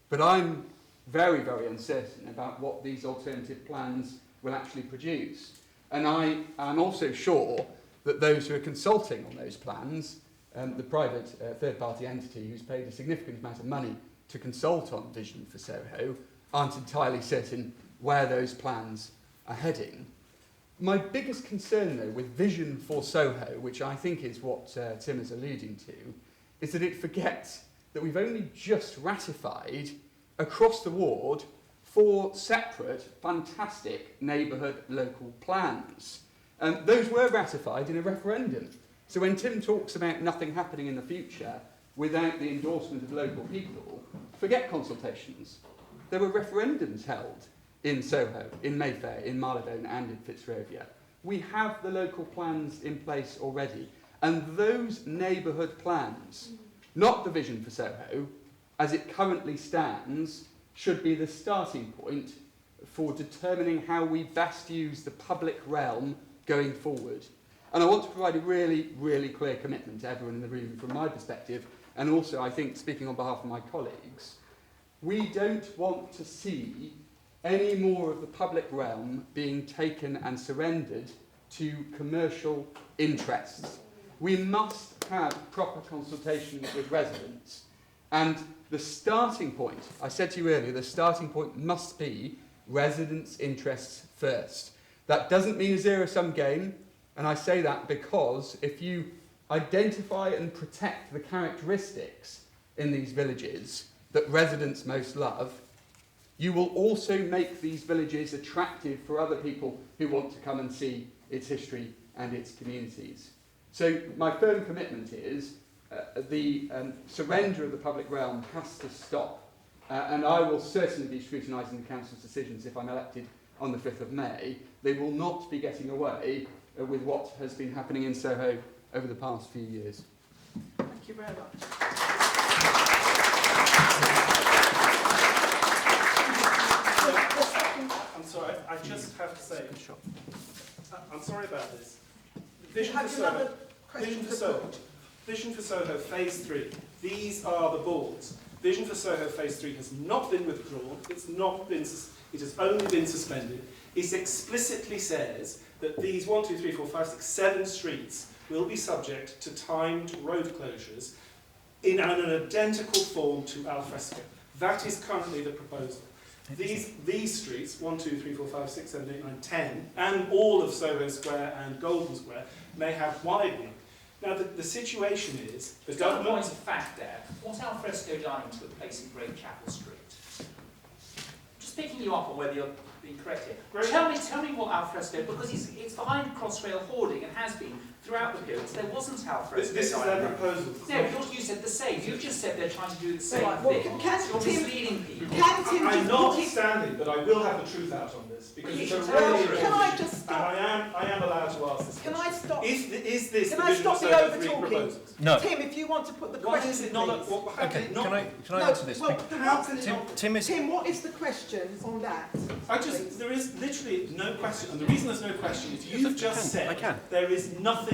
but I'm very, very uncertain about what these alternative plans will actually produce. And I'm also sure that those who are consulting on those plans, the private third-party entity who's paid a significant amount of money to consult on Vision for Soho, aren't entirely certain where those plans are heading. My biggest concern, though, with Vision for Soho, which I think is what Tim is alluding to, is that it forgets that we've only just ratified across the ward 4 separate, fantastic neighbourhood local plans. Those were ratified in a referendum. So when Tim talks about nothing happening in the future without the endorsement of local people, forget consultations. There were referendums held in Soho, in Mayfair, in Marylebone and in Fitzrovia. We have the local plans in place already. And those neighbourhood plans, not the Vision for Soho, as it currently stands, should be the starting point for determining how we best use the public realm going forward. And I want to provide a really, really clear commitment to everyone in the room from my perspective, and also, I think, speaking on behalf of my colleagues. We don't want to see any more of the public realm being taken and surrendered to commercial interests. We must have proper consultation with residents, and the starting point, I said to you earlier, the starting point must be residents' interests first. That doesn't mean a zero-sum game, and I say that because if you identify and protect the characteristics in these villages that residents most love, you will also make these villages attractive for other people who want to come and see its history and its communities. So my firm commitment is the surrender of the public realm has to stop, and I will certainly be scrutinising the Council's decisions if I'm elected on the 5th of May. They will not be getting away with what has been happening in Soho over the past few years. Thank you very much. I'm sorry, I just have to say, I'm sorry about this. Vision for Soho, Vision for Soho Phase 3. These are the boards. Vision for Soho Phase 3 has not been withdrawn. It has only been suspended. It explicitly says that these 1, 2, 3, 4, 5, 6, 7 streets will be subject to timed road closures in an identical form to al fresco. That is currently the proposal. These streets, 1, 2, 3, 4, 5, 6, 7, 8, 9, 10, and all of Soho Square and Golden Square may have widening. Now, the situation is the government... point of fact there. What al fresco dining took place in Great Chapel Street? Just picking you up on whether you're being correct here. Tell me what al fresco, because it's behind Crossrail hoarding and has been throughout the period. So there wasn't al fresco. This is their proposal. No, you said the same. You've just said they're trying to do the same Right, well, thing. can You're misleading people. I'm not standing, but I will have the truth out on this because it's a really can I just stop? and I am allowed to ask this Can question. I stop? Is this Can the I Vision stop for the Soho over 3 talking? proposals? No. Tim, if you want to put the Why question, is it not? please. How Okay, can it not? can I answer this? Well, How can it Tim, not? Tim, what is the question on that? There is literally no question, and the reason there's no question is you've just said there is nothing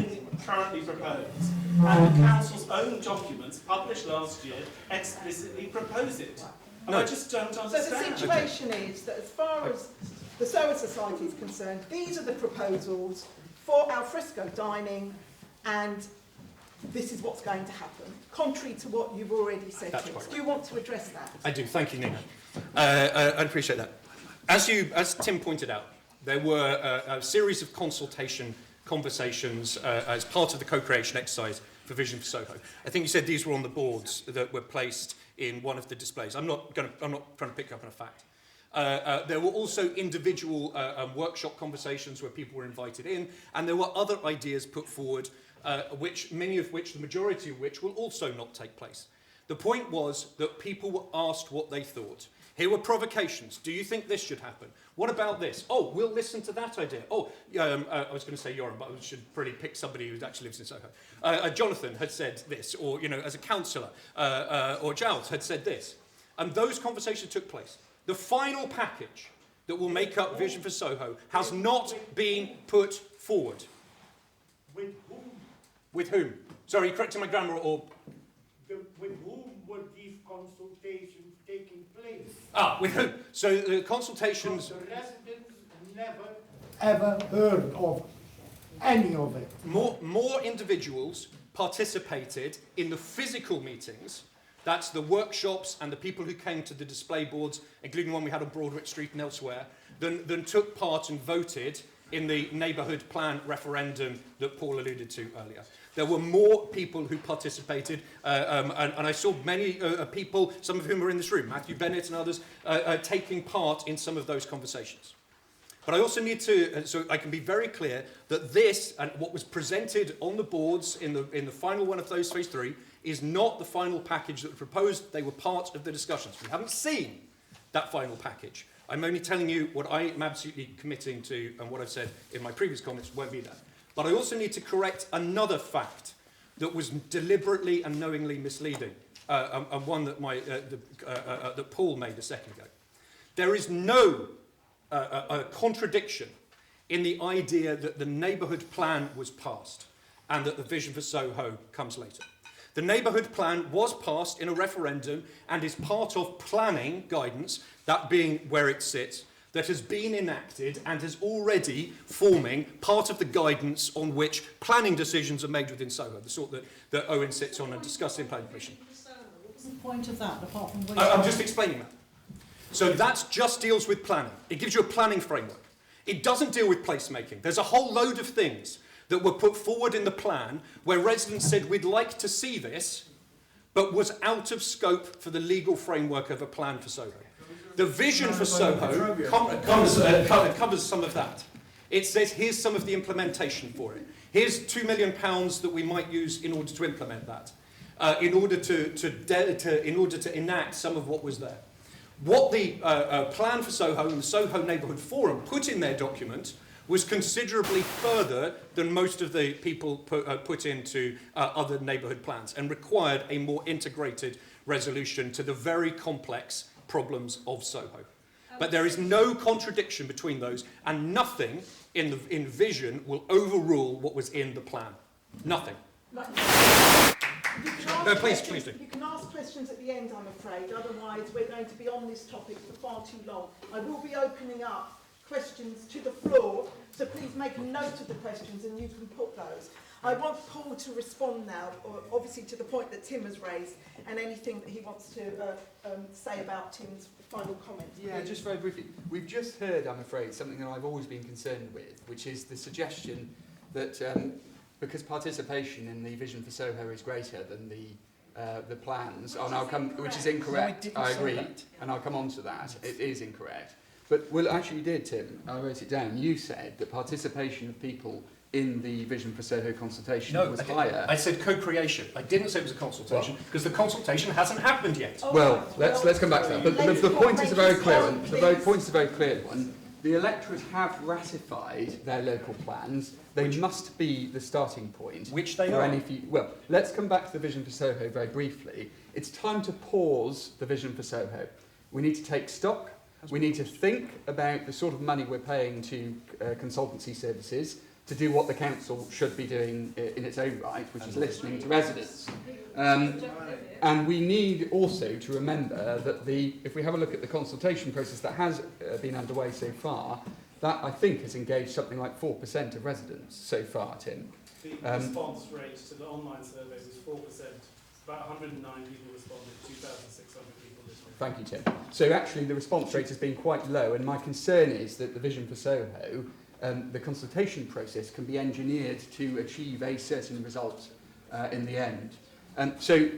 currently proposed, and the council's own documents published last year explicitly propose it. And I just don't understand. So the situation is that as far as the Soho Society is concerned, these are the proposals for al fresco dining, and this is what's going to happen, contrary to what you've already said. Do you want to address that? I do. Thank you, Nina. I appreciate that. As Tim pointed out, there were a series of conversations as part of the co-creation exercise for Vision for Soho. I think you said these were on the boards that were placed in one of the displays. I'm not trying to pick up on a fact. There were also individual workshop conversations where people were invited in, and there were other ideas put forward, the majority of which will also not take place. The point was that people were asked what they thought. Here were provocations. Do you think this should happen? What about this? Oh, we'll listen to that idea. Oh, I was going to say Yoram, but I should probably pick somebody who actually lives in Soho. Jonathan had said this, or, as a councillor, or Giles had said this. And those conversations took place. The final package that will make up Vision for Soho has not been put forward. With whom? With whom? Sorry, correcting my grammar, or... With whom were these consultations taking place? With whom? So the consultations... The residents never ever heard of any of it. More individuals participated in the physical meetings. That's the workshops and the people who came to the display boards, including one we had on Broadwick Street and elsewhere, than took part and voted in the neighbourhood plan referendum that Paul alluded to earlier. There were more people who participated, and I saw many people, some of whom are in this room, Matthew Bennett and others, taking part in some of those conversations. But I also need to, so I can be very clear that this, and what was presented on the boards in the final one of those Phase 3, is not the final package that was proposed. They were part of the discussions. We haven't seen that final package. I'm only telling you what I am absolutely committing to, and what I've said in my previous comments won't be there. But I also need to correct another fact that was deliberately and knowingly misleading, and one that that Paul made a second ago. There is no contradiction in the idea that the neighbourhood plan was passed and that the Vision for Soho comes later. The neighbourhood plan was passed in a referendum and is part of planning guidance, that being where it sits, that has been enacted and is already forming part of the guidance on which planning decisions are made within Soho, the sort that Owen sits on and discusses in planning commission. What's the point of that, apart from... I'm just explaining that. So that just deals with planning. It gives you a planning framework. It doesn't deal with placemaking. There's a whole load of things that were put forward in the plan where residents said we'd like to see this, but was out of scope for the legal framework of a plan for Soho. The vision for Soho covers some of that. It says here's some of the implementation for it. Here's £2 million that we might use in order to implement that, in order to enact some of what was there. What the plan for Soho and the Soho Neighbourhood Forum put in their document was considerably further than most of the people put into other neighbourhood plans, and required a more integrated resolution to the very complex problems of Soho. But there is no contradiction between those, and nothing in vision will overrule what was in the plan. Nothing. No, please do. You can ask questions at the end, I'm afraid, otherwise we're going to be on this topic for far too long. I will be opening up questions to the floor, so please make a note of the questions and you can put those. I want Paul to respond now, obviously to the point that Tim has raised, and anything that he wants to say about Tim's final comments. Yeah, just very briefly. We've just heard, I'm afraid, something that I've always been concerned with, which is the suggestion that because participation in the vision for Soho is greater than the plans, which is incorrect. No, I agree, that. and I'll come on to that. It is incorrect. But, well, actually you did, Tim. I wrote it down. You said that participation of people in the Vision for Soho consultation was higher. I said co-creation. I didn't say it was a consultation, because the consultation hasn't happened yet. Well, let's come back to that. But the point is a very clear one. The point is a very clear one. The electorate have ratified their local plans. They must be the starting point. Which they for are. Any well, let's come back to the Vision for Soho very briefly. It's time to pause the Vision for Soho. We need to take stock. We need to think about the sort of money we're paying to consultancy services to do what the council should be doing in its own right, which is listening to residents. And we need also to remember that if we have a look at the consultation process that has been underway so far, that I think has engaged something like 4% of residents so far, Tim. The response rate to the online survey was 4%. About 109 people responded, 2,600 people this week. Thank you, Tim. So actually the response rate has been quite low, and my concern is that the Vision for Soho, the consultation process can be engineered to achieve a certain result in the end. So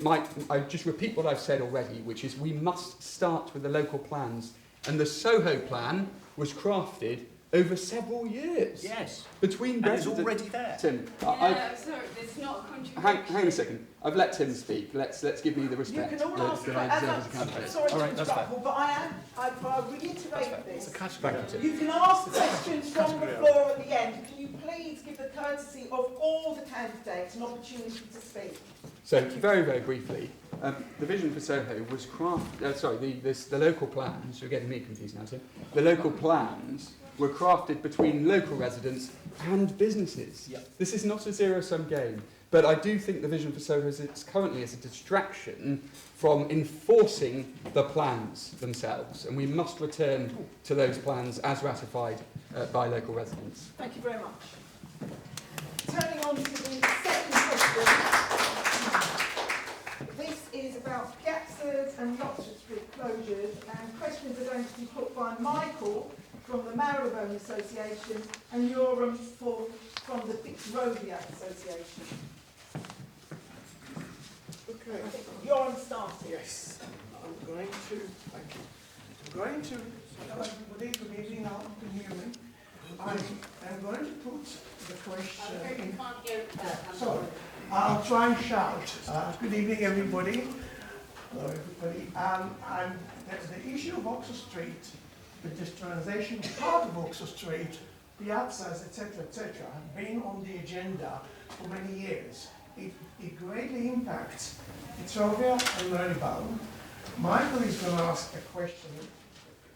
I just repeat what I've said already, which is we must start with the local plans. And the Soho plan was crafted over several years. Yes. Between and it's already there. Tim, yeah, sorry, there's not a contribution. hang on a second. I've let Tim speak. Let's give me the respect. You can all ask questions. Sorry to interrupt, but I reiterate this. Thank you, Tim. You can ask questions from the floor at the end. Can you please give the courtesy of all the candidates an opportunity to speak? So, very, very briefly, the Vision for Soho was crafted... the local plans, you're getting me confused now, Tim. The local plans were crafted between local residents and businesses. Yep. This is not a zero-sum game. But I do think the Vision for Soho currently is a distraction from enforcing the plans themselves. And we must return to those plans as ratified by local residents. Thank you very much. Turning on to the second question. This is about Gatsers and Loxford Street closures, and questions are going to be put by Michael from the Marylebone Association and Yoram from the Fitzrovia Association. Okay. Yoram starting. Yes, I'm going to, hello everybody, good evening, now you can hear me. I am going to put the question in. Can't hear that. Sorry, I'll try and shout. Good evening everybody. Hello everybody. The issue of Oxford Street, the digitalisation of part of Oxford Street, piazzas, etc., have been on the agenda for many years. It greatly impacts Fitzrovia and Marylebone. Michael is going to ask a question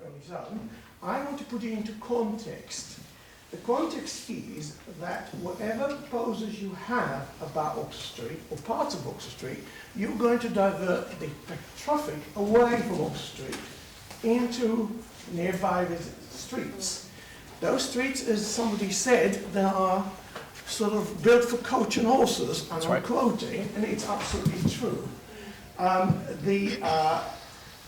on his own. I want to put it into context. The context is that whatever proposals you have about Oxford Street, or parts of Oxford Street, you're going to divert the traffic away from Oxford Street into nearby streets. Those streets, as somebody said, they are sort of built for coach and horses, and I'm quoting, and it's absolutely true.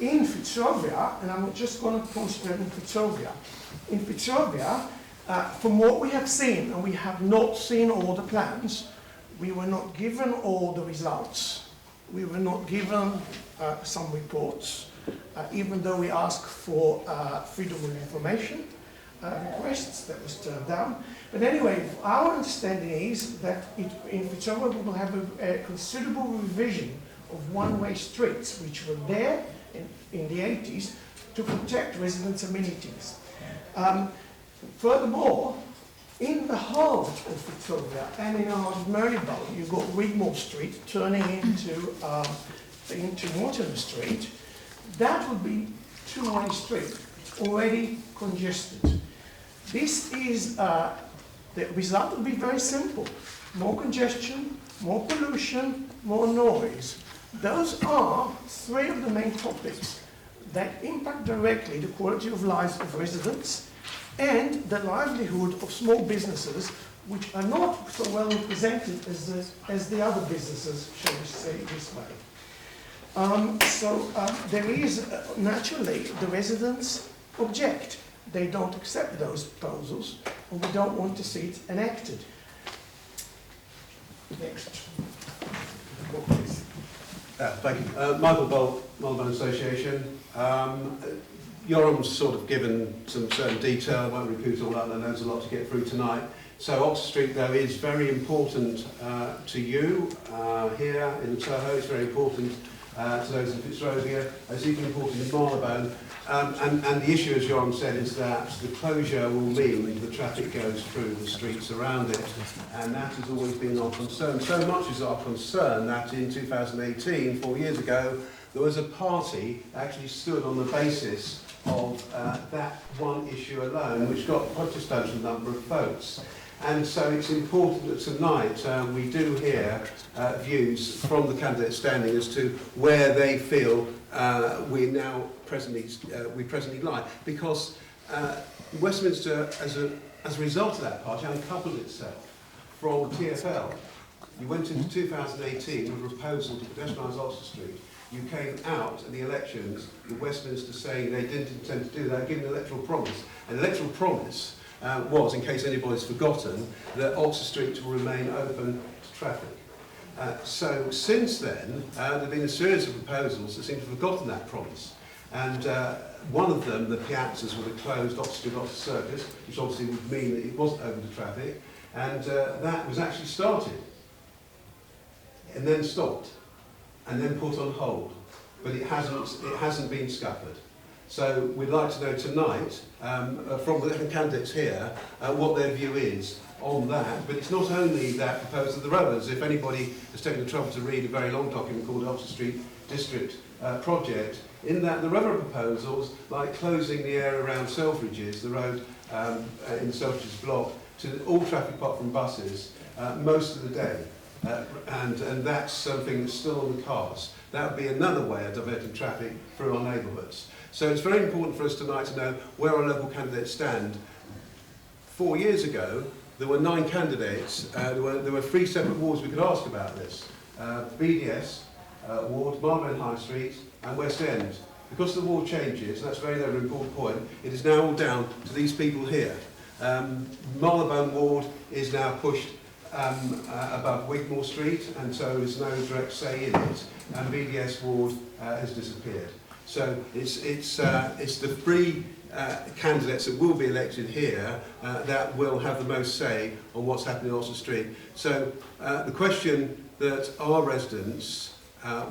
In Fitzrovia, and I'm just going to concentrate in Fitzrovia. In Fitzrovia, from what we have seen, and we have not seen all the plans, we were not given all the results. We were not given some reports, even though we asked for freedom of information requests. That was turned down. But anyway, our understanding is that in Fitzrovia we will have a considerable revision of one-way streets, which were there in the 80s to protect residents' amenities. Furthermore, in the heart of Fitzrovia and in the heart of Marylebone, you've got Redmond Street turning into Mortimer Street. That would be two-way street, already congested. This is, the result will be very simple. More congestion, more pollution, more noise. Those are three of the main topics that impact directly the quality of life of residents and the livelihood of small businesses, which are not so well represented as the other businesses, shall we say this way. There is, naturally, the residents object. They don't accept those proposals, and we don't want to see it enacted. Next. Thank you. Michael Bolt, Marylebone Association. Yoram's sort of given some certain detail. I won't repeat all that, and there's a lot to get through tonight. So Oxford Street, though, is very important to you here in Soho. It's very important to those in Fitzrovia. It's even important in Marylebone. And the issue, as Yoram said, is that the closure will mean the traffic goes through the streets around it. And that has always been our concern. So much is our concern that in 2018, 4 years ago, there was a party that actually stood on the basis of that one issue alone, which got quite a substantial number of votes. And so it's important that tonight we do hear views from the candidates standing as to where they feel we presently lie. Because Westminster, as a result of that party, uncoupled itself from TfL. You went into 2018 with a proposal to pedestrianise Oxford Street. You came out at the elections with Westminster saying they didn't intend to do that, giving an electoral promise. An electoral promise was, in case anybody's forgotten, that Oxford Street will remain open to traffic. So since then, there have been a series of proposals that seem to have forgotten that promise. And one of them, the piazzas with a closed Oxford Street Oxford Circus, which obviously would mean that it wasn't open to traffic, and that was actually started, and then stopped, and then put on hold. But it hasn't been scuppered. So we'd like to know tonight, from the different candidates here, what their view is on that. But it's not only that proposal of the others. If anybody has taken the trouble to read a very long document called the Oxford Street District Project, in that there are other proposals, like closing the area around Selfridges, the road in the Selfridges block, to all traffic apart from buses, most of the day. And that's something that's still on the cards. That would be another way of diverting traffic through our neighbourhoods. So it's very important for us tonight to know where our local candidates stand. 4 years ago, there were 9 candidates. There were 3 separate wards we could ask about this. BDS, ward, Marylebone High Street and West End. Because the ward changes, and that's a very important point, it is now all down to these people here. Marylebone ward is now pushed above Wigmore Street, and so there's no direct say in it, and BDS ward has disappeared. So it's the 3 candidates that will be elected here that will have the most say on what's happening on Oxford Street. So the question that our residents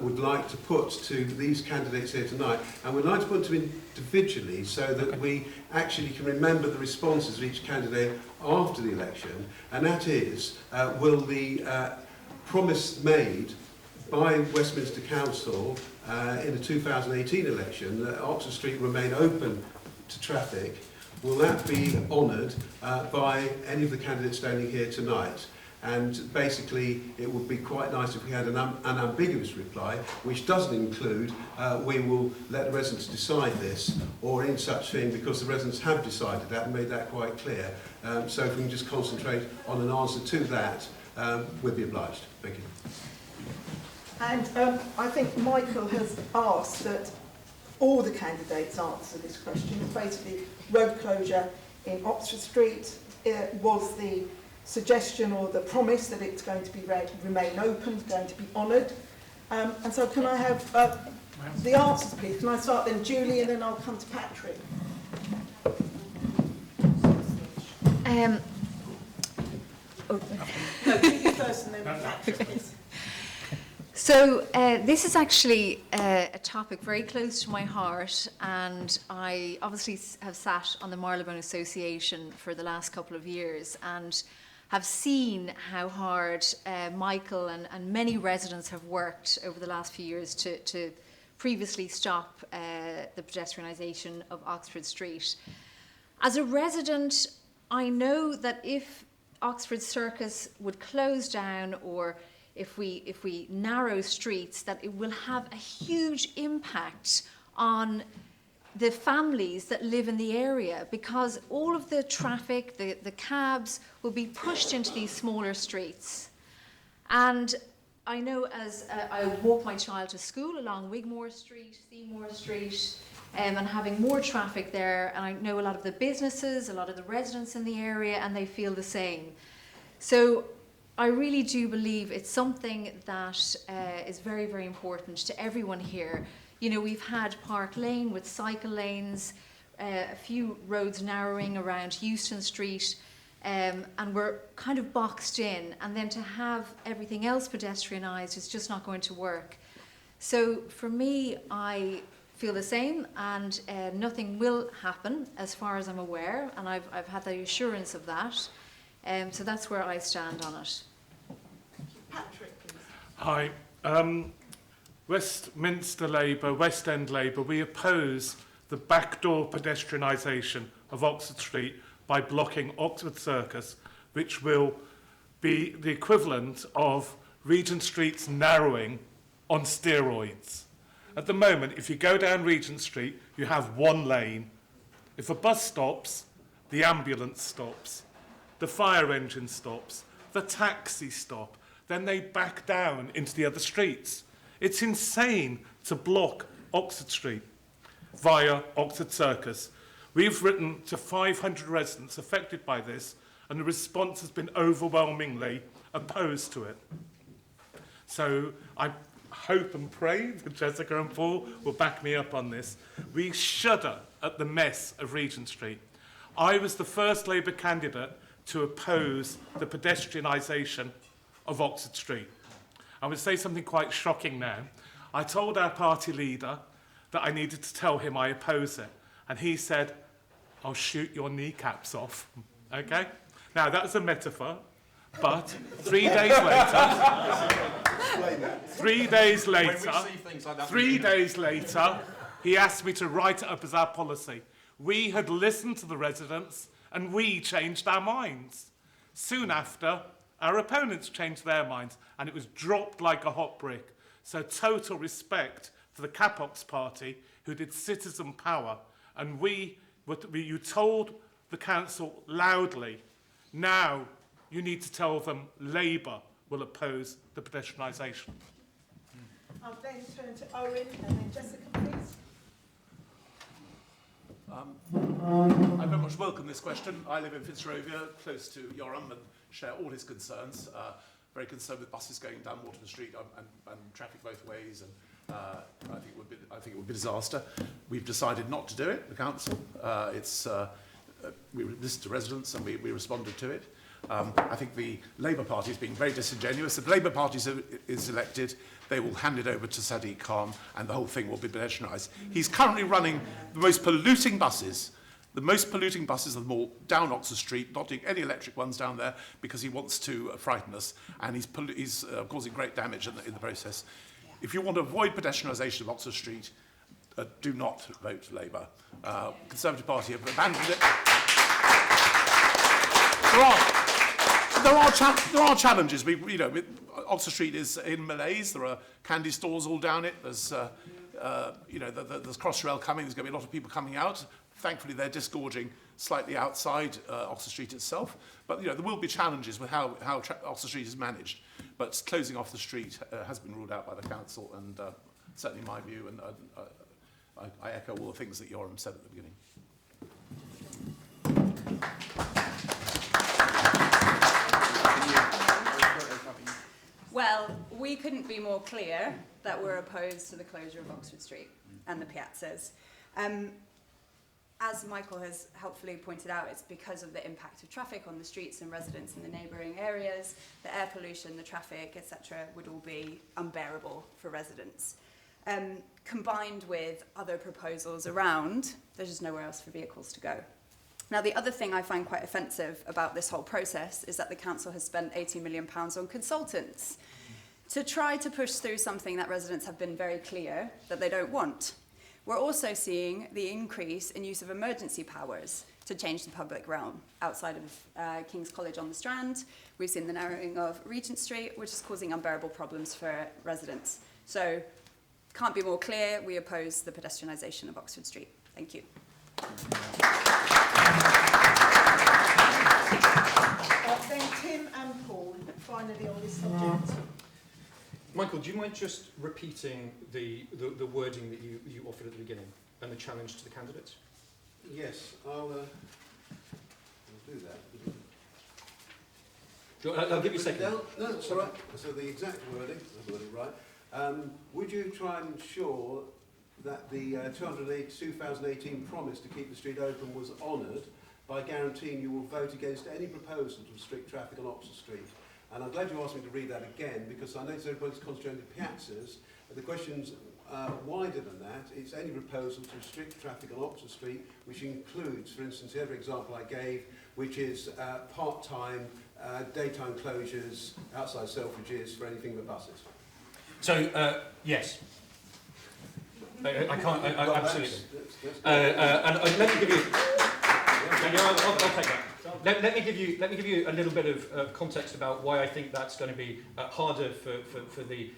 would like to put to these candidates here tonight, and we'd like to put them individually so that we actually can remember the responses of each candidate after the election, and that is, will the promise made by Westminster Council in the 2018 election that Oxford Street remain open to traffic, will that be honoured by any of the candidates standing here tonight? And basically, it would be quite nice if we had an ambiguous reply, which doesn't include, we will let the residents decide this, or in such thing, because the residents have decided that and made that quite clear. So if we can just concentrate on an answer to that, we'd be obliged. Thank you. And I think Michael has asked that all the candidates answer this question. Basically, road closure in Oxford Street was the suggestion or the promise that it's going to be remain open, going to be honoured. And so can I have the answers, please? Can I start then, Julie, and then I'll come to Patrick? No, Julie first and then Patrick, please. So this is actually a topic very close to my heart, and I obviously have sat on the Marylebone Association for the last couple of years and have seen how hard Michael and many residents have worked over the last few years to previously stop the pedestrianisation of Oxford Street. As a resident, I know that if Oxford Circus would close down, or if we narrow streets, that it will have a huge impact on the families that live in the area, because all of the traffic, the cabs, will be pushed into these smaller streets. And I know, as I walk my child to school along Wigmore Street, Seymour Street, and having more traffic there, and I know a lot of the businesses, a lot of the residents in the area, and they feel the same. So I really do believe it's something that is very, very important to everyone here. You know, we've had Park Lane with cycle lanes, a few roads narrowing around Euston Street, and we're kind of boxed in. And then to have everything else pedestrianised is just not going to work. So for me, I feel the same, and nothing will happen as far as I'm aware, and I've had the assurance of that. So that's where I stand on it. Patrick, please. Hi. Westminster Labour, West End Labour, we oppose the backdoor pedestrianisation of Oxford Street by blocking Oxford Circus, which will be the equivalent of Regent Street's narrowing on steroids. At the moment, if you go down Regent Street, you have one lane. If a bus stops, the ambulance stops, the fire engine stops, the taxi stop, then they back down into the other streets. It's insane to block Oxford Street via Oxford Circus. We've written to 500 residents affected by this, and the response has been overwhelmingly opposed to it. So I hope and pray that Jessica and Paul will back me up on this. We shudder at the mess of Regent Street. I was the first Labour candidate to oppose the pedestrianisation of Oxford Street. I would say something quite shocking now. I told our party leader that I needed to tell him I oppose it, and he said, "I'll shoot your kneecaps off." Okay? Now, that's a metaphor, but 3 days later, he asked me to write it up as our policy. We had listened to the residents, and we changed our minds. Soon after, our opponents changed their minds, and it was dropped like a hot brick. So total respect for the Capox party, who did citizen power, and you told the council loudly. Now you need to tell them Labour will oppose the pedestrianisation. I'll then turn to Owen and then Jessica, please. I very much welcome this question. I live in Fitzrovia, close to Eoghain, and share all his concerns. Very concerned with buses going down Waterman Street and traffic both ways, and I think it would be a disaster. We've decided not to do it, the council. We listened to residents and we responded to it. I think the Labour Party is being very disingenuous. If the Labour Party is elected, they will hand it over to Sadiq Khan and the whole thing will be pedestrianised. He's currently running the most polluting buses of them all down Oxford Street, not doing any electric ones down there because he wants to frighten us, and he's causing great damage in the process. If you want to avoid pedestrianisation of Oxford Street, do not vote Labour. Conservative Party have abandoned it. there are challenges. Oxford Street is in malaise. There are candy stores all down it. There's there's Crossrail coming. There's going to be a lot of people coming out. Thankfully, they're disgorging slightly outside Oxford Street itself. But there will be challenges with how Oxford Street is managed. But closing off the street has been ruled out by the council, and certainly my view. And I echo all the things that Yoram said at the beginning. Well, we couldn't be more clear that we're opposed to the closure of Oxford Street and the piazzas. As Michael has helpfully pointed out, it's because of the impact of traffic on the streets and residents in the neighbouring areas. The air pollution, the traffic, etc. would all be unbearable for residents. Combined with other proposals around, there's just nowhere else for vehicles to go. Now, the other thing I find quite offensive about this whole process is that the council has spent £80 million on consultants to try to push through something that residents have been very clear that they don't want. We're also seeing the increase in use of emergency powers to change the public realm outside of King's College on the Strand. We've seen the narrowing of Regent Street, which is causing unbearable problems for residents. So, can't be more clear, we oppose the pedestrianisation of Oxford Street. Thank you. Then Tim and Paul, finally on this subject. Michael, do you mind just repeating the wording that you offered at the beginning and the challenge to the candidates? Yes, I'll do that. I'll give you a second. No, that's all right. So the exact wording, I've got it right. Would you try and ensure that the 2018 promise to keep the street open was honoured by guaranteeing you will vote against any proposal to restrict traffic on Oxford Street? And I'm glad you asked me to read that again, because I notice everybody's concentrating on piazzas. The question's wider than that. It's any proposal to restrict traffic on Oxford Street, which includes, for instance, the other example I gave, which is part-time, daytime closures, outside Selfridges for anything but buses. So, yes. I can't, absolutely. And let me give you... I'll take that. Let me give you a little bit of context about why I think that's going to be harder for the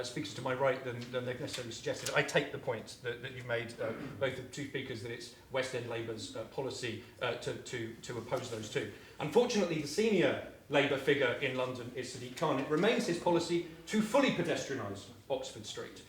speakers to my right than they've necessarily suggested. I take the point that you've made, both the two speakers, that it's West End Labour's policy to oppose those two. Unfortunately, the senior Labour figure in London is Sadiq Khan. It remains his policy to fully pedestrianise Oxford Street.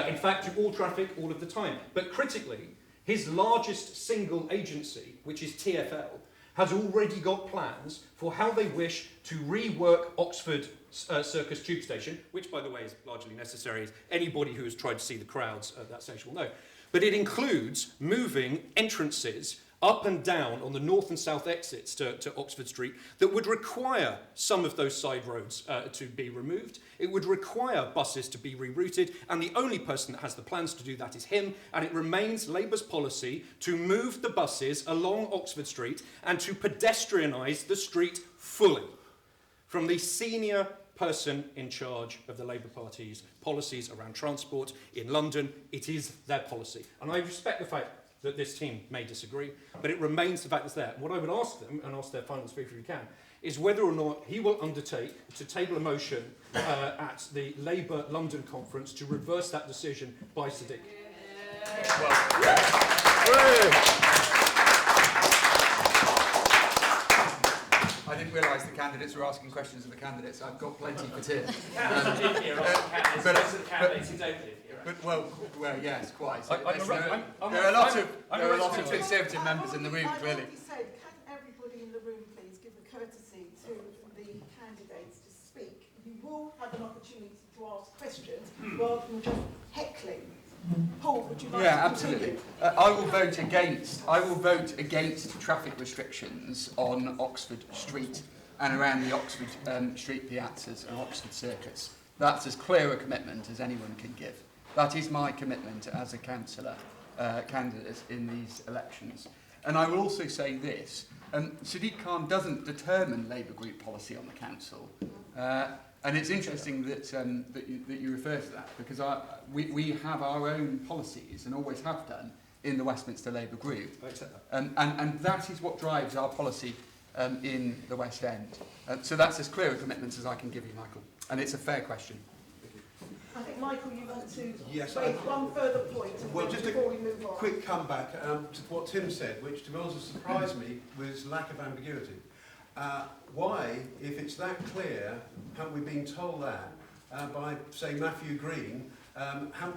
In fact, to all traffic all of the time. But critically, his largest single agency, which is TfL, has already got plans for how they wish to rework Oxford Circus Tube Station, which, by the way, is largely necessary, as anybody who has tried to see the crowds at that station will know. But it includes moving entrances up and down on the north and south exits to Oxford Street that would require some of those side roads to be removed. It would require buses to be rerouted, and the only person that has the plans to do that is him, and it remains Labour's policy to move the buses along Oxford Street and to pedestrianise the street fully. From the senior person in charge of the Labour Party's policies around transport in London, it is their policy. And I respect the fact that this team may disagree, but it remains the fact that's there. What I would ask them, and ask their final speaker if you can, is whether or not he will undertake to table a motion at the Labour London conference to reverse that decision by Sadiq. I didn't realise the candidates were asking questions of the candidates. I've got plenty for Tim. Well, yes, quite. So there are a lot of Conservative members in the room, clearly. Can everybody in the room please give a courtesy to the candidates to speak? You will have an opportunity to ask questions rather than just heckling. Paul, would you like to absolutely. I will vote against traffic restrictions on Oxford Street and around the Oxford Street piazzas and Oxford Circus. That's as clear a commitment as anyone can give. That is my commitment as a councillor candidate in these elections. And I will also say this, Sadiq Khan doesn't determine Labour group policy on the council. And it's interesting that you refer to that, because we have our own policies, and always have done, in the Westminster Labour group. I accept that. And that is what drives our policy in the West End. So that's as clear a commitment as I can give you, Michael. And it's a fair question. I think, Michael, you want to Yes, make one further point before we move on. Quick comeback to what Tim said, which to be honest surprised me, was lack of ambiguity. Why, if it's that clear, haven't we been told that by, say, Matthew Green?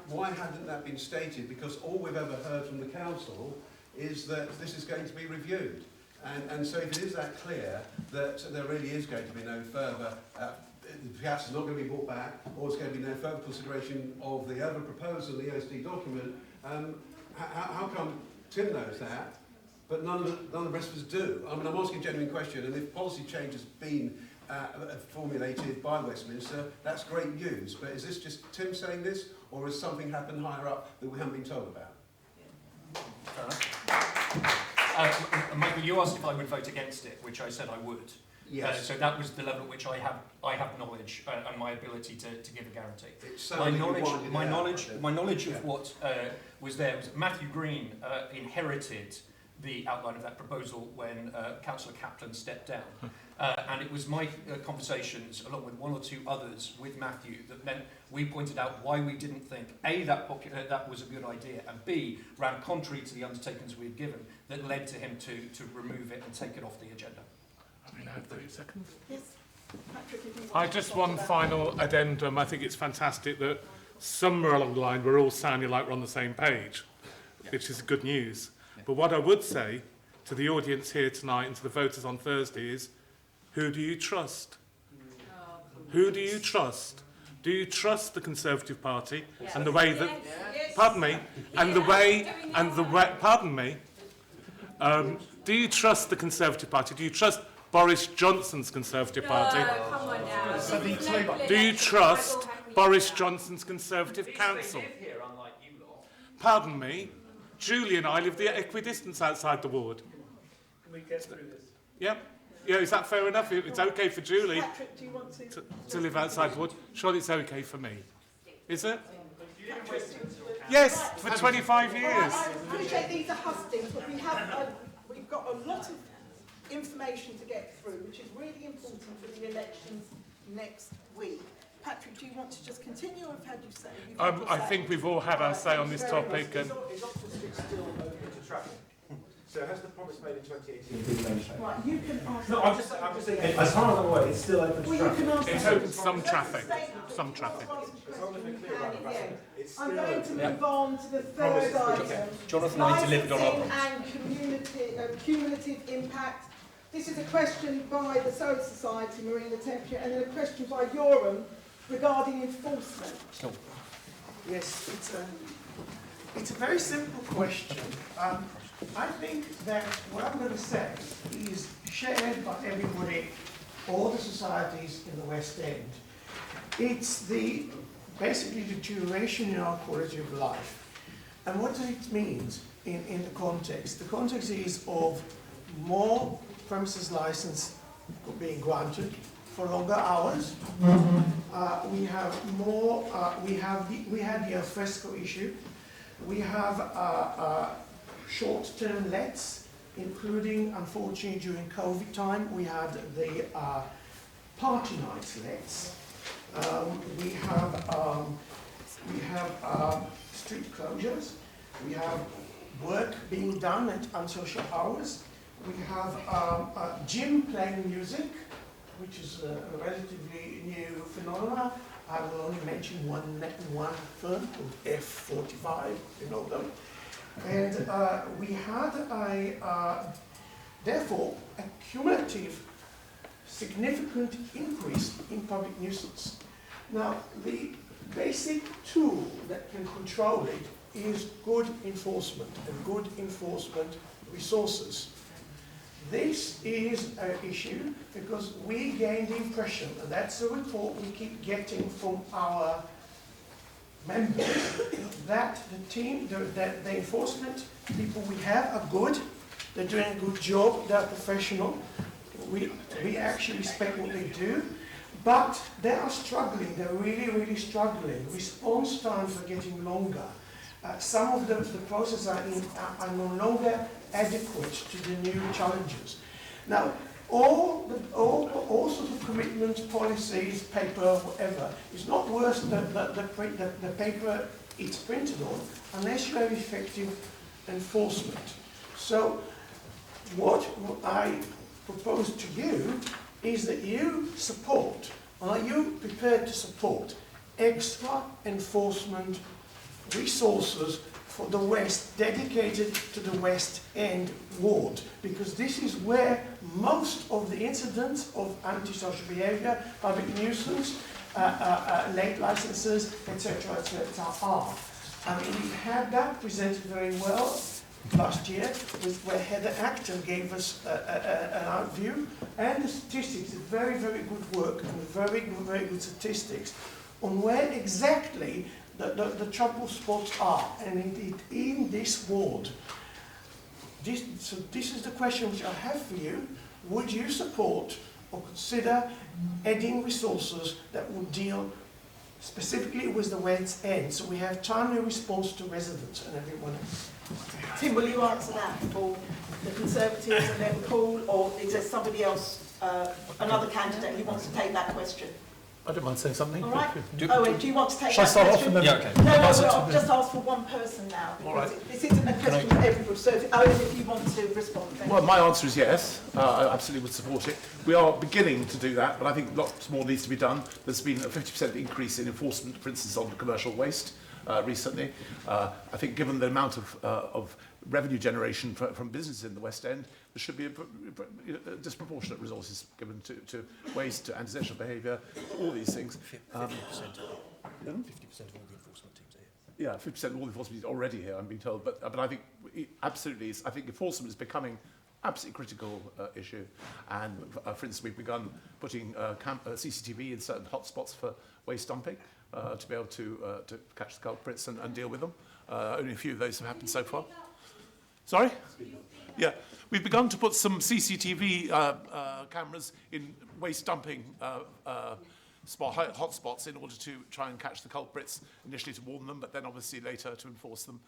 Why hadn't that been stated? Because all we've ever heard from the council is that this is going to be reviewed. And so if it is that clear that there really is going to be no further, the gas is not going to be brought back, or there's going to be no further consideration of the other proposal, the ESD document, how come Tim knows that, but none of the rest of us do? I mean, I'm asking a genuine question, and if policy change has been formulated by Westminster, that's great news. But is this just Tim saying this, or has something happened higher up that we haven't been told about? Michael, you asked if I would vote against it, which I said I would. Yes. So that was the level at which I have knowledge and my ability to give a guarantee. My knowledge of what was there was Matthew Green inherited the outline of that proposal when Councillor Kaplan stepped down. And it was my conversations, along with one or two others with Matthew, that meant we pointed out why we didn't think, A, that was a good idea, and B, ran contrary to the undertakings we had given, that led to him to remove it and take it off the agenda. I mean, I have 30 seconds. Yes. Patrick, if you want I to just talk one about final addendum. I think it's fantastic that somewhere along the line we're all sounding like we're on the same page, which is good news. But what I would say to the audience here tonight and to the voters on Thursday is, who do you trust? Who do you trust? Do you trust the Conservative Party and the way that, pardon me, and the way, pardon me, do you trust the Conservative Party? Do you trust Boris Johnson's Conservative Party? Come on now. Do you trust Boris Johnson's Conservative Council? Pardon me, Julie and I live the equidistance outside the ward. Can we get through this? Yep. Yeah, is that fair enough? It's okay for Julie Patrick, do you want to live outside the wood. Surely it's okay for me. Is it? Yes, for 25 years. I appreciate these are hustings, but we've got a lot of information to get through, which is really important for the elections next week. Patrick, do you want to just continue, or have had you say? I think we've all had our say on this topic. And Is Oxford Street still open to traffic? So has the promise made in 2018 been maintained? Right, you can ask. No, I'm just saying, as far as I'm aware, it's still open to traffic. It's open to some traffic. Some traffic. I'm going to move on to the third item. Jonathan, I delivered on our licensing and cumulative impact. This is a question by the Soho Society, Marine the Temperature, and then a question by Eoghain regarding enforcement. Yes, it's a very simple question. I think that what I'm going to say is shared by everybody, all the societies in the West End. It's basically the duration in our quality of life. And what it means in the context. The context is of more premises license being granted for longer hours. We have more. We had the alfresco issue. We have short-term lets, including, unfortunately, during COVID time, we had the party nights lets. We have street closures. We have work being done at unsocial hours. We have gym playing music, which is a relatively new phenomenon. I will only mention one firm called F45, you know them. And we had therefore a cumulative significant increase in public nuisance. Now, the basic tool that can control it is good enforcement and good enforcement resources. This is an issue because we gain the impression, and that's a report we keep getting from our members, that the enforcement people we have are good, they're doing a good job, they're professional, we actually respect what they do, but they are struggling, they're really, really struggling. Response times are getting longer. Some of the processes are no longer adequate to the new challenges. Now, all sorts of commitments, policies, paper, whatever. It's not worse than the paper it's printed on unless you have effective enforcement. So what I propose to you is that you support, are you prepared to support extra enforcement resources for the West, dedicated to the West End Ward? Because this is where most of the incidents of antisocial behaviour, public nuisance, late licences, etc., are. I mean, we had that presented very well last year, where Heather Acton gave us an outview, and the statistics, very, very good work, and very good statistics on where exactly the trouble spots are, and indeed in this ward. So this is the question which I have for you. Would you support or consider adding resources that would deal specifically with the West End, so we have timely response to residents and everyone else? Tim, will you answer that for the Conservatives and then Paul, or is there somebody else, another candidate who wants to take that question? I don't mind saying something. All right. Owen, do you want to take Shall I that start question? off and then... Yeah, okay. No, I'll just ask for one person now. All right. This isn't a question for everybody. So, Owen, if you want to respond. Well, my answer is yes. I absolutely would support it. We are beginning to do that, but I think lots more needs to be done. There's been a 50% increase in enforcement, for instance, on commercial waste recently. I think given the amount of revenue generation from businesses in the West End, there should be a disproportionate resources given to waste, to antisocial behaviour, all these things. 50% of all the enforcement teams are here. Yeah, 50% of all the enforcement teams are already here, I'm being told. But I think absolutely, I think enforcement is becoming absolutely critical issue. And for instance, we've begun putting CCTV in certain hotspots for waste dumping to be able to catch the culprits and deal with them. Only a few of those have happened so far. Sorry? Yeah, we've begun to put some CCTV cameras in waste dumping hotspots in order to try and catch the culprits, initially to warn them, but then obviously later to enforce them.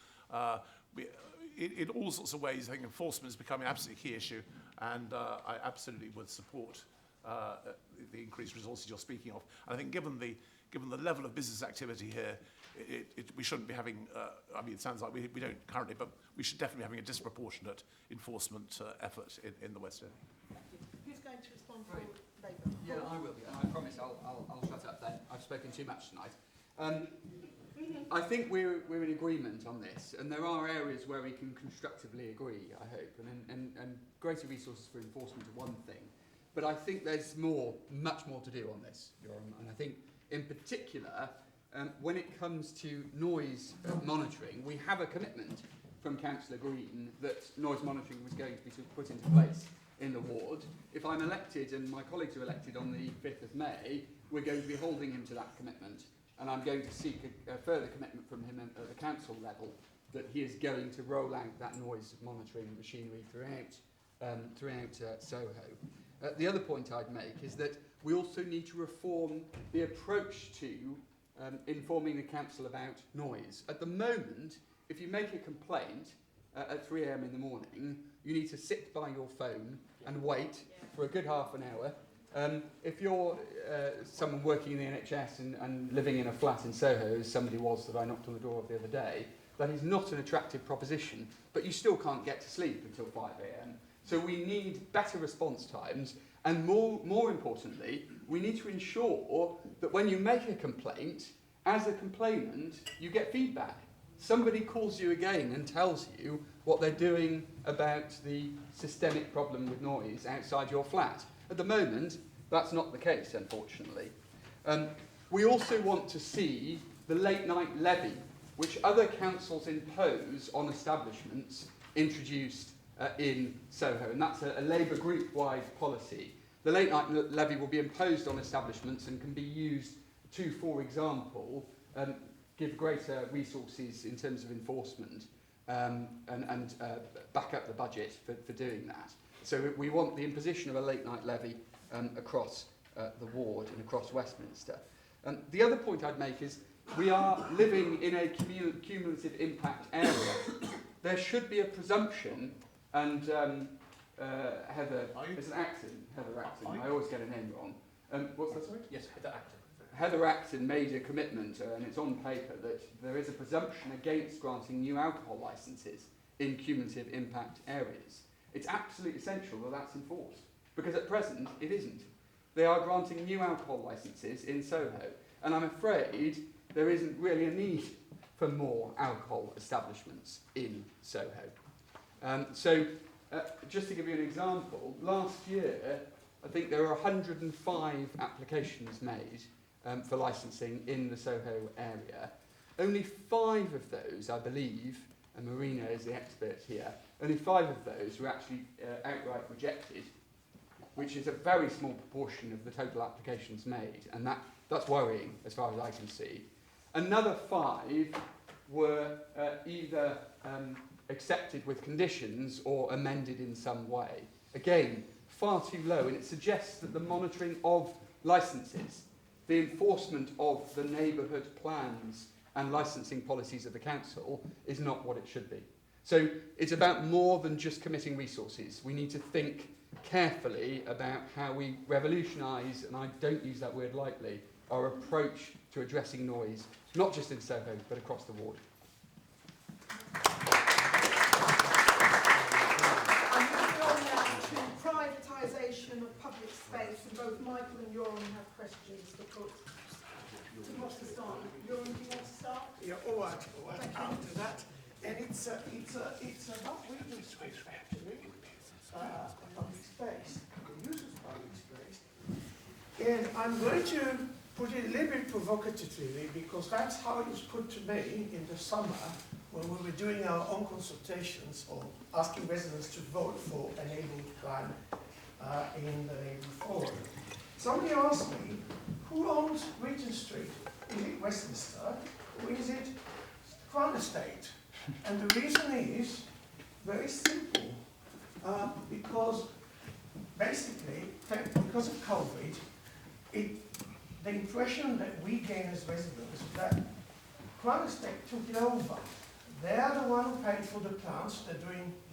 In all sorts of ways, I think enforcement is becoming an absolutely key issue, and I absolutely would support the increased resources you're speaking of. And I think given the level of business activity here, we shouldn't be having, I mean, it sounds like we don't currently, but we should definitely be having a disproportionate enforcement effort in the West End. Who's going to respond for Labour? Yeah, I will be, and I promise I'll shut up then. I've spoken too much tonight. I think we're in agreement on this, and there are areas where we can constructively agree, I hope, and greater resources for enforcement are one thing. But I think there's much more to do on this, Yoram, and I think in particular, when it comes to noise monitoring, we have a commitment from Councillor Green that noise monitoring was going to be put into place in the ward. If I'm elected and my colleagues are elected on the 5th of May, we're going to be holding him to that commitment, and I'm going to seek a further commitment from him at the council level that he is going to roll out that noise monitoring machinery throughout Soho. The other point I'd make is that we also need to reform the approach to informing the council about noise. At the moment, if you make a complaint at 3 a.m. in the morning, you need to sit by your phone and wait for a good half an hour. If you're someone working in the NHS and living in a flat in Soho, as somebody was that I knocked on the door of the other day, that is not an attractive proposition, but you still can't get to sleep until 5 a.m. So we need better response times, and more importantly, we need to ensure that when you make a complaint, as a complainant, you get feedback. Somebody calls you again and tells you what they're doing about the systemic problem with noise outside your flat. At the moment, that's not the case, unfortunately. We also want to see the late night levy, which other councils impose on establishments, introduced in Soho, and that's a Labour group-wide policy. The late night levy will be imposed on establishments and can be used to, for example, give greater resources in terms of enforcement and back up the budget for doing that. So we want the imposition of a late night levy across the ward and across Westminster. The other point I'd make is we are living in a cumulative impact area. There should be a presumption and Heather, it's an Acton, Heather Acton, I always get a name wrong. What's that, sorry? Yes, Heather Acton. Heather Acton made a commitment, and it's on paper, that there is a presumption against granting new alcohol licences in cumulative impact areas. It's absolutely essential that that's enforced, because at present it isn't. They are granting new alcohol licences in Soho, and I'm afraid there isn't really a need for more alcohol establishments in Soho. Just to give you an example, last year I think there were 105 applications made for licensing in the Soho area. Only 5 of those, I believe, and Marina is the expert here, only 5 of those were actually outright rejected, which is a very small proportion of the total applications made, and that's worrying as far as I can see. Another 5 were either accepted with conditions or amended in some way. Again, far too low, and it suggests that the monitoring of licences, the enforcement of the neighbourhood plans and licensing policies of the council is not what it should be. So it's about more than just committing resources. We need to think carefully about how we revolutionise, and I don't use that word lightly, our approach to addressing noise, not just in Soho, but across the ward. Privatisation of public space, and both Michael and Yoram have questions to put. Who wants to start? Yoram, do you want to start? Yeah, all right. After that, and it's about Regent Street actually, public space, the use of public space, and I'm going to put it a little bit provocatively because that's how it was put to me in the summer when we were doing our own consultations or asking residents to vote for a neighbourhood plan in the neighbourhood forum. Somebody asked me, who owns Regent Street? Is it Westminster or is it Crown Estate? And the reason is very simple, because basically, because of COVID, the impression that we gain as residents that Crown Estate took it over. They're the one who paid for the plants. The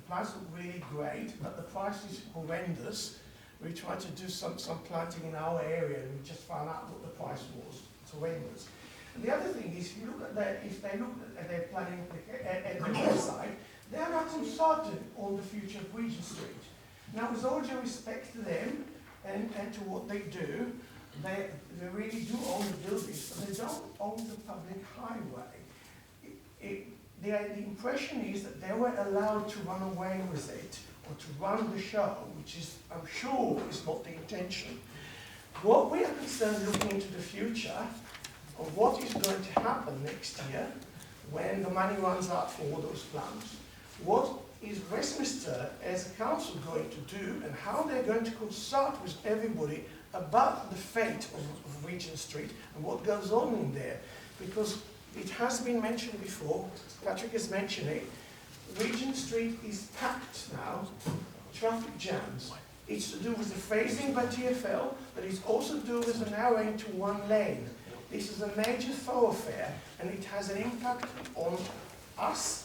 plants look really great, but the price is horrendous. We tried to do some planting in our area, and we just found out what the price was. It's horrendous. And the other thing is, if they look at their planning at the website, they are not consulted on the future of Regent Street. Now, with all due respect to them and to what they do, they really do own the buildings, but they don't own the public highway. The impression is that they were allowed to run away with it, or to run the show, which is, I'm sure, is not the intention. What we are concerned looking into the future, of what is going to happen next year, when the money runs out for all those plans, what is Westminster as a council going to do, and how they're going to consult with everybody about the fate of Regent Street and what goes on in there. Because it has been mentioned before, Patrick has mentioned it, Regent Street is packed now, traffic jams. It's to do with the phasing by TfL, but it's also to do with the narrowing to one lane. This is a major thoroughfare, and it has an impact on us,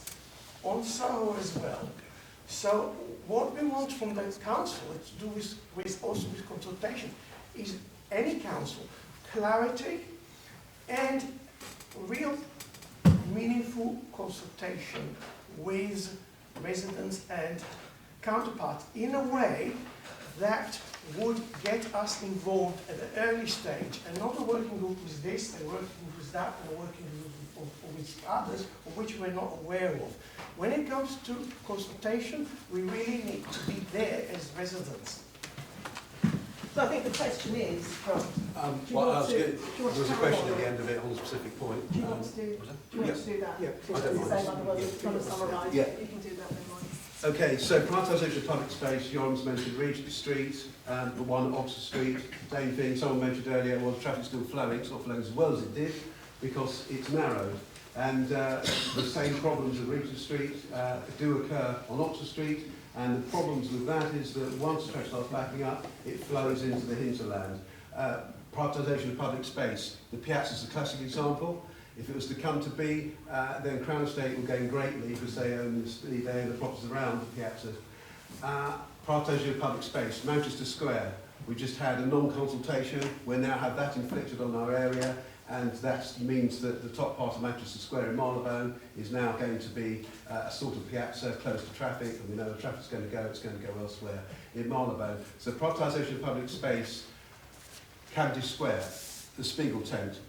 on Soho as well. So what we want from the council, to do with also with consultation, is any council, clarity and real meaningful consultation with residents and counterparts in a way that would get us involved at an early stage, and not a working group with this and working group with that and a working group with others of which we're not aware of. When it comes to consultation, we really need to be there as residents. So I think the question is, there was a question at the end of it on a specific point. Do you want to do that? Yeah, I don't mind. You can do that then, Mike. Okay, so privatisation of public space, Yoram's mentioned Regent Street, the one Oxford Street, same thing, someone mentioned earlier, well, the traffic's still flowing, it's not flowing as well as it did, because it's narrowed. And the same problems with Regent Street do occur on Oxford Street, and the problems with that is that once the traffic starts backing up, it flows into the hinterland. Privatisation of public space, the Piazza is a classic example. If it was to come to be, then Crown Estate will gain greatly because they own the properties around the Piazza. Prioritisation of public space, Manchester Square. We just had a non-consultation. We now have that inflicted on our area, and that means that the top part of Manchester Square in Marylebone is now going to be a sort of piazza close to traffic, and we know the traffic's going to go, it's going to go elsewhere in Marylebone. So prioritisation of public space, Cavendish Square, the Spiegel tent.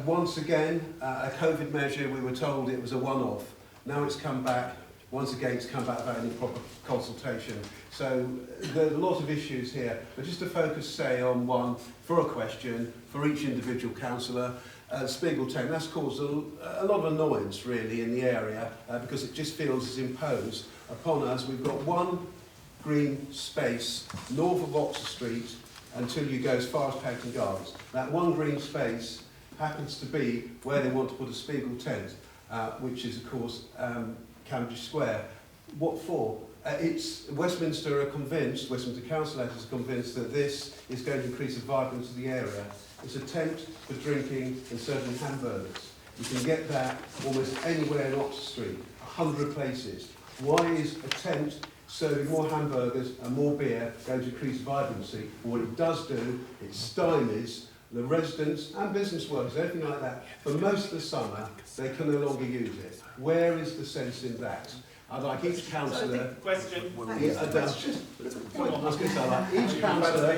Once again, a COVID measure, we were told it was a one-off. Now it's come back. Once again, it's come back without any proper consultation. So there are a lot of issues here, but just to focus, say, on one for a question for each individual councillor. Spiegel tent, that's caused a lot of annoyance, really, in the area because it just feels as imposed upon us. We've got one green space north of Oxford Street until you go as far as Peckham Gardens. That one green space happens to be where they want to put a Spiegel tent, which is, of course, Cavendish Square. What for? It's Westminster are convinced, Westminster council letters are convinced that this is going to increase the vibrance of the area. It's a tent for drinking and serving hamburgers. You can get that almost anywhere in Oxford Street, 100 places. Why is a tent serving more hamburgers and more beer going to increase vibrancy? What it does do, it stymies the residents and business workers, anything like that. For most of the summer, they can no longer use it. Where is the sense in that? I'd like each councillor... Question. Each councillor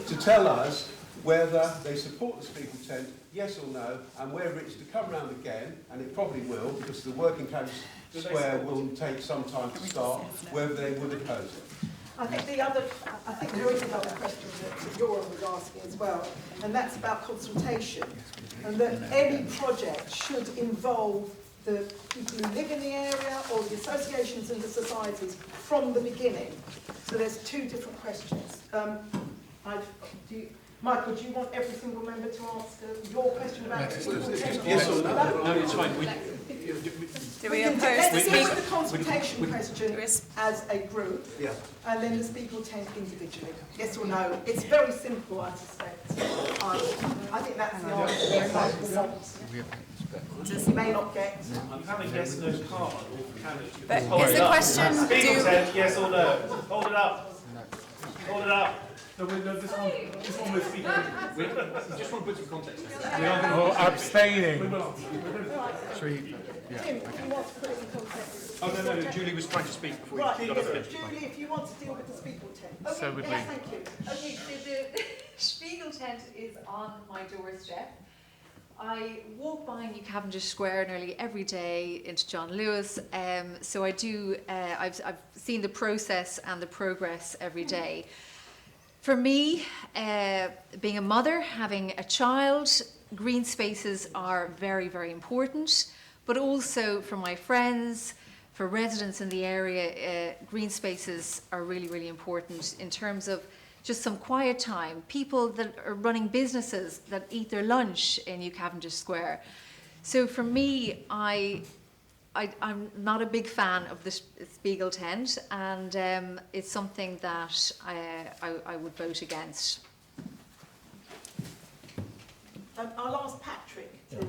to tell us whether they support the Spiegel tent, yes or no, and whether it's to come round again, and it probably will, because the working Cavendish Square will take some time to start, whether they would oppose it. I think there is another question that Yoram was asking as well, and that's about consultation, and that any project should involve the people who live in the area or the associations and the societies from the beginning. So there's two different questions. Michael, do you want every single member to answer your question about yes or no? No, it's fine. Do we oppose let's deal with the consultation question as a group, and then the Spiegel tent individually. Yes or no? It's very simple, I suspect. I think that's the answer. Just you may not get. You have a yes no card or candidate. But is the question Spiegel tent, yes or no? Hold it up. Hold it up. No, this one was speaking. We just want to put some context. Abstaining. Tim, if you want to put it in context. Oh, no, Julie was trying to speak before you got up there. Julie, if you want to deal with the Spiegel tent. Okay, So would yes, thank you. Okay, so the Spiegel tent is on my doorstep. I walk by New Cavendish Square nearly every day into John Lewis, so I do. I've seen the process and the progress every day. For me, being a mother, having a child, green spaces are very, very important. But also for my friends, for residents in the area, green spaces are really, really important in terms of just some quiet time. People that are running businesses that eat their lunch in New Cavendish Square. So for me, I'm not a big fan of the Spiegel tent, and it's something that I would vote against. I'll ask Patrick to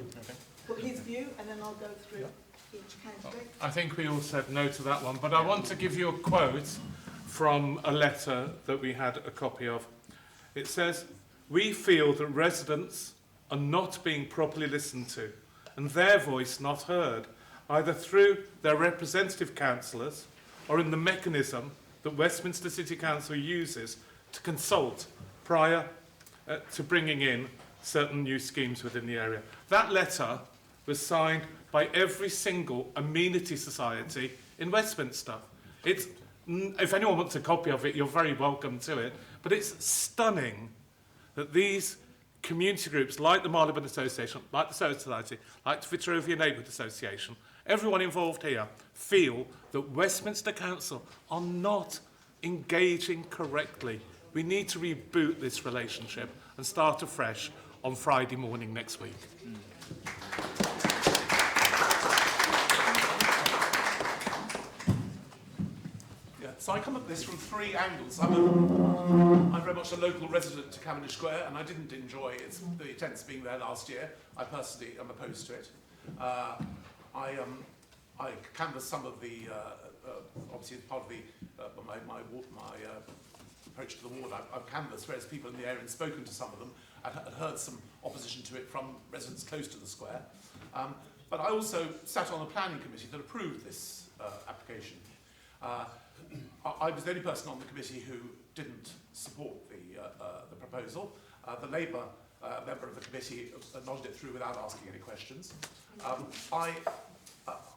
put his view, and then I'll go through each candidate. I think we all said no to that one, but I want to give you a quote from a letter that we had a copy of. It says, "We feel that residents are not being properly listened to and their voice not heard, either through their representative councillors or in the mechanism that Westminster City Council uses to consult prior to bringing in certain new schemes within the area." That letter was signed by every single amenity society in Westminster. It's, if anyone wants a copy of it, you're very welcome to it. But it's stunning that these community groups, like the Marylebone Association, like the Soho Society, like the Fitzrovia Neighbourhood Association, everyone involved here, feel that Westminster Council are not engaging correctly. We need to reboot this relationship and start afresh on Friday morning next week. So I come at this from three angles. I'm very much a local resident to Cavendish Square, and I didn't enjoy the tents being there last year. I personally am opposed to it. I I canvassed some of the, obviously as part of the, my approach to the ward, I've canvassed various people in the area and spoken to some of them. I've heard some opposition to it from residents close to the square. But I also sat on the planning committee that approved this application. I was the only person on the committee who didn't support the proposal. The Labour member of the committee nodded it through without asking any questions.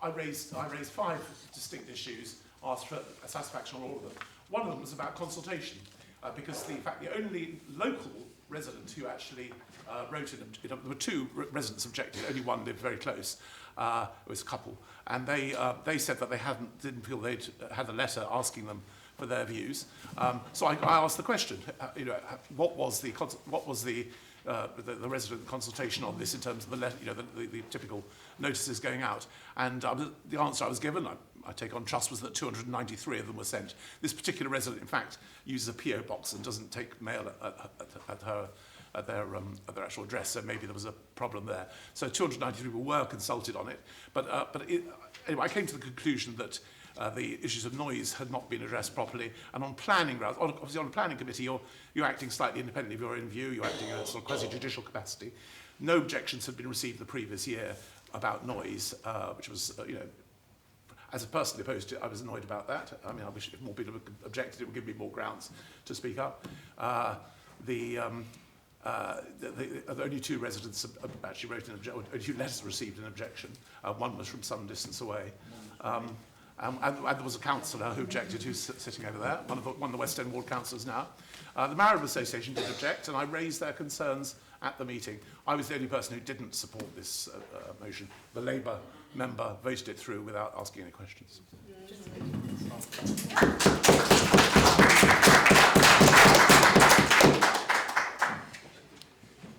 I raised 5 distinct issues, asked for a satisfaction on all of them. One of them was about consultation, because the only local resident who actually wrote in, there were 2 residents objected, only one lived very close. It was a couple, and they said that they didn't feel they'd had a letter asking them for their views. So I asked the question, what was the resident consultation on this in terms of the typical notices going out? And the answer I was given, I take on trust, was that 293 of them were sent. This particular resident, in fact, uses a PO box and doesn't take mail at their actual address, so maybe there was a problem there. So 293 people were consulted on it, anyway, I came to the conclusion that the issues of noise had not been addressed properly, and on planning grounds, obviously on a planning committee, you're acting slightly independently of your own view, you're acting in a sort of quasi-judicial capacity. No objections had been received the previous year about noise, which was, as a person opposed to it, I was annoyed about that. I mean, I wish if more people objected, it would give me more grounds to speak up. Only 2 residents actually wrote an objection, only 2 letters received an objection. One was from some distance away. And there was a councillor who objected, who's sitting over there, one of the West End Ward councillors now. The Marylebone Association did object, and I raised their concerns at the meeting. I was the only person who didn't support this motion. The Labour member voted it through without asking any questions.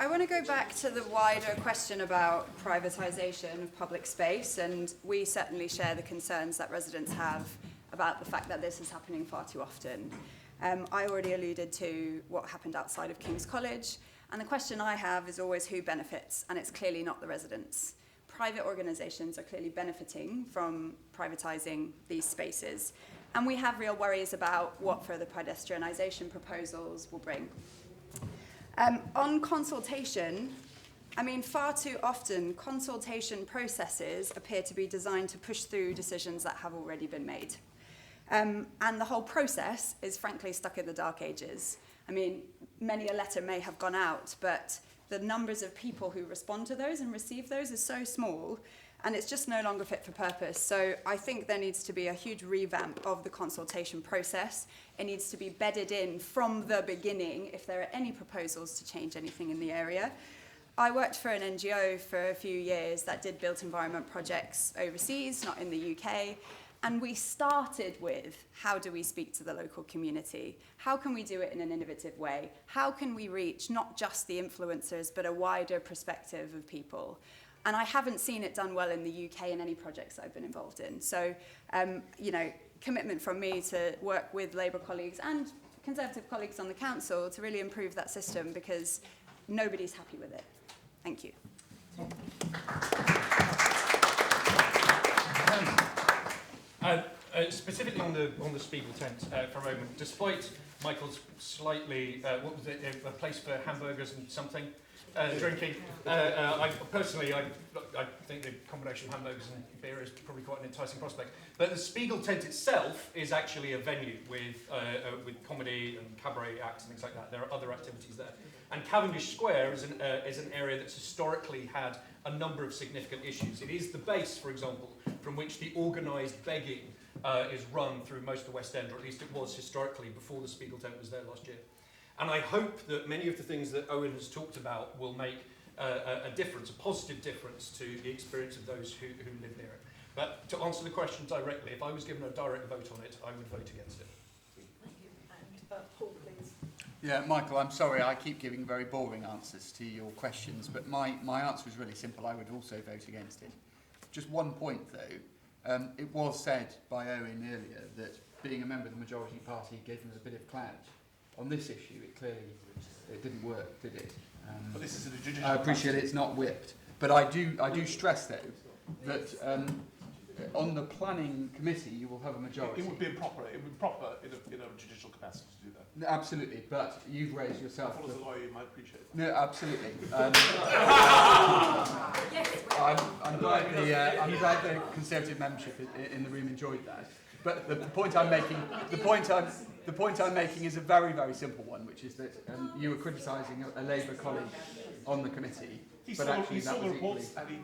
I want to go back to the wider question about privatisation of public space, and we certainly share the concerns that residents have about the fact that this is happening far too often. I already alluded to what happened outside of King's College, and the question I have is always who benefits, and it's clearly not the residents. Private organisations are clearly benefiting from privatising these spaces, and we have real worries about what further pedestrianisation proposals will bring. On consultation, I mean, far too often, consultation processes appear to be designed to push through decisions that have already been made. And the whole process is frankly stuck in the dark ages. I mean, many a letter may have gone out, but the numbers of people who respond to those and receive those is so small, and it's just no longer fit for purpose. So I think there needs to be a huge revamp of the consultation process. It needs to be bedded in from the beginning if there are any proposals to change anything in the area. I worked for an NGO for a few years that did built environment projects overseas, not in the UK, and we started with how do we speak to the local community? How can we do it in an innovative way? How can we reach not just the influencers, but a wider perspective of people? And I haven't seen it done well in the UK in any projects I've been involved in. So, commitment from me to work with Labour colleagues and Conservative colleagues on the council to really improve that system, because nobody's happy with it. Thank you. Specifically on the Spiegel tent for a moment, despite Michael's slightly, what was it, a place for hamburgers and something, drinking. I think the combination of hamburgers and beer is probably quite an enticing prospect. But the Spiegel tent itself is actually a venue with comedy and cabaret acts and things like that. There are other activities there. And Cavendish Square is an area that's historically had a number of significant issues. It is the base, for example, from which the organised begging is run through most of the West End, or at least it was historically before the Spiegel tent was there last year. And I hope that many of the things that Owen has talked about will make a difference, a positive difference to the experience of those who live near it. But to answer the question directly, if I was given a direct vote on it, I would vote against it. And Paul, please. Yeah, Michael, I'm sorry, I keep giving very boring answers to your questions, but my answer is really simple. I would also vote against it. Just one point, though. It was said by Owen earlier that being a member of the majority party gave us a bit of clout. On this issue, it didn't work, did it? But this is a judicial I appreciate it's not whipped, but I do stress though that on the planning committee, you will have a majority. It would be improper. It would be proper in a judicial capacity to do that. No, absolutely, but you've raised yourself. As a lawyer, you might appreciate that. No, absolutely. I'm glad the Conservative membership in the room enjoyed that. But the point I'm making, the point I'm making is a very, very simple one, which is that you were criticising a Labour colleague on the committee, He but saw actually the that was reports equally. and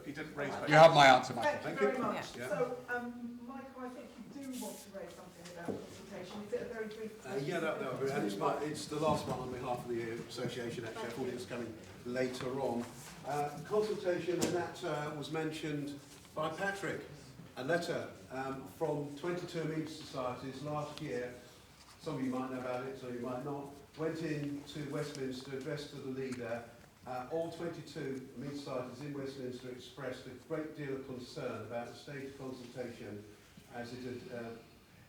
he didn't raise that. You have my answer, Michael. Thank you very much. Yeah. So, Michael, I think you do want to raise something about consultation. Is it a very brief question? Yeah, and it's the last one on behalf of the Association at Sheffield. It's coming later on. Consultation, and that was mentioned by Patrick. A letter from 22 amenity societies last year, some of you might know about it, some of you might not, went into Westminster, addressed to the leader. All 22 amenity societies in Westminster expressed a great deal of concern about the state of consultation as it had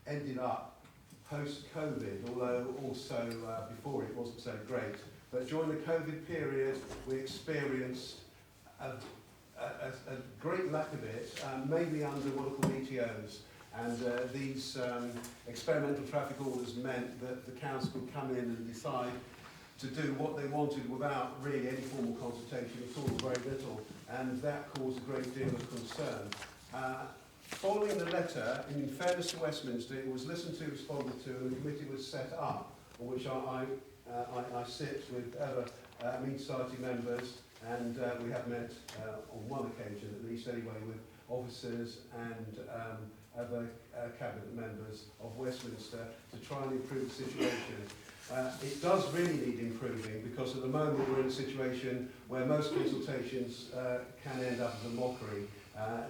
ended up post-COVID, although also before it wasn't so great. But during the COVID period, we experienced a great lack of it, mainly under what are called ETOs. And these experimental traffic orders meant that the council could come in and decide to do what they wanted without really any formal consultation at all, very little. And that caused a great deal of concern. Following the letter, in fairness to Westminster, it was listened to, responded to, and a committee was set up, on which I sit with other amenity society members, and we have met on one occasion, at least anyway, with officers and other cabinet members of Westminster to try and improve the situation. It does really need improving, because at the moment we're in a situation where most consultations can end up as a mockery.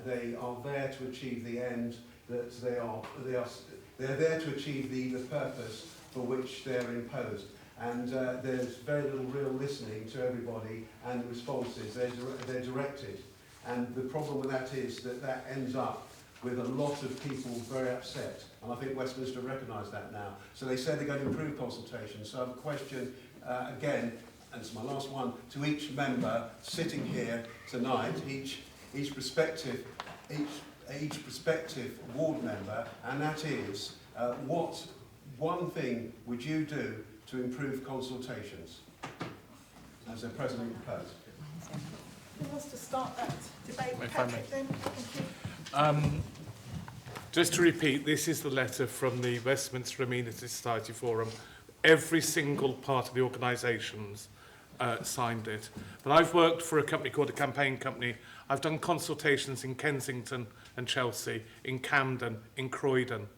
They are there to achieve the end that they're there to achieve the purpose for which they're imposed. And there's very little real listening to everybody and responses. They're directed. And the problem with that is that ends up with a lot of people very upset. And I think Westminster recognise that now. So they say they're going to improve consultation. So I have a question, again, and it's my last one, to each member sitting here tonight, each prospective ward member, and that is, what one thing would you do to improve consultations as a president proposed? Who wants to start that debate? If I may. Patrick, then. Thank you. Just to repeat, this is the letter from the Westminster Amenity Society Forum. Every single part of the organisations signed it. But I've worked for a company called a campaign company. I've done consultations in Kensington and Chelsea, in Camden, in Croydon.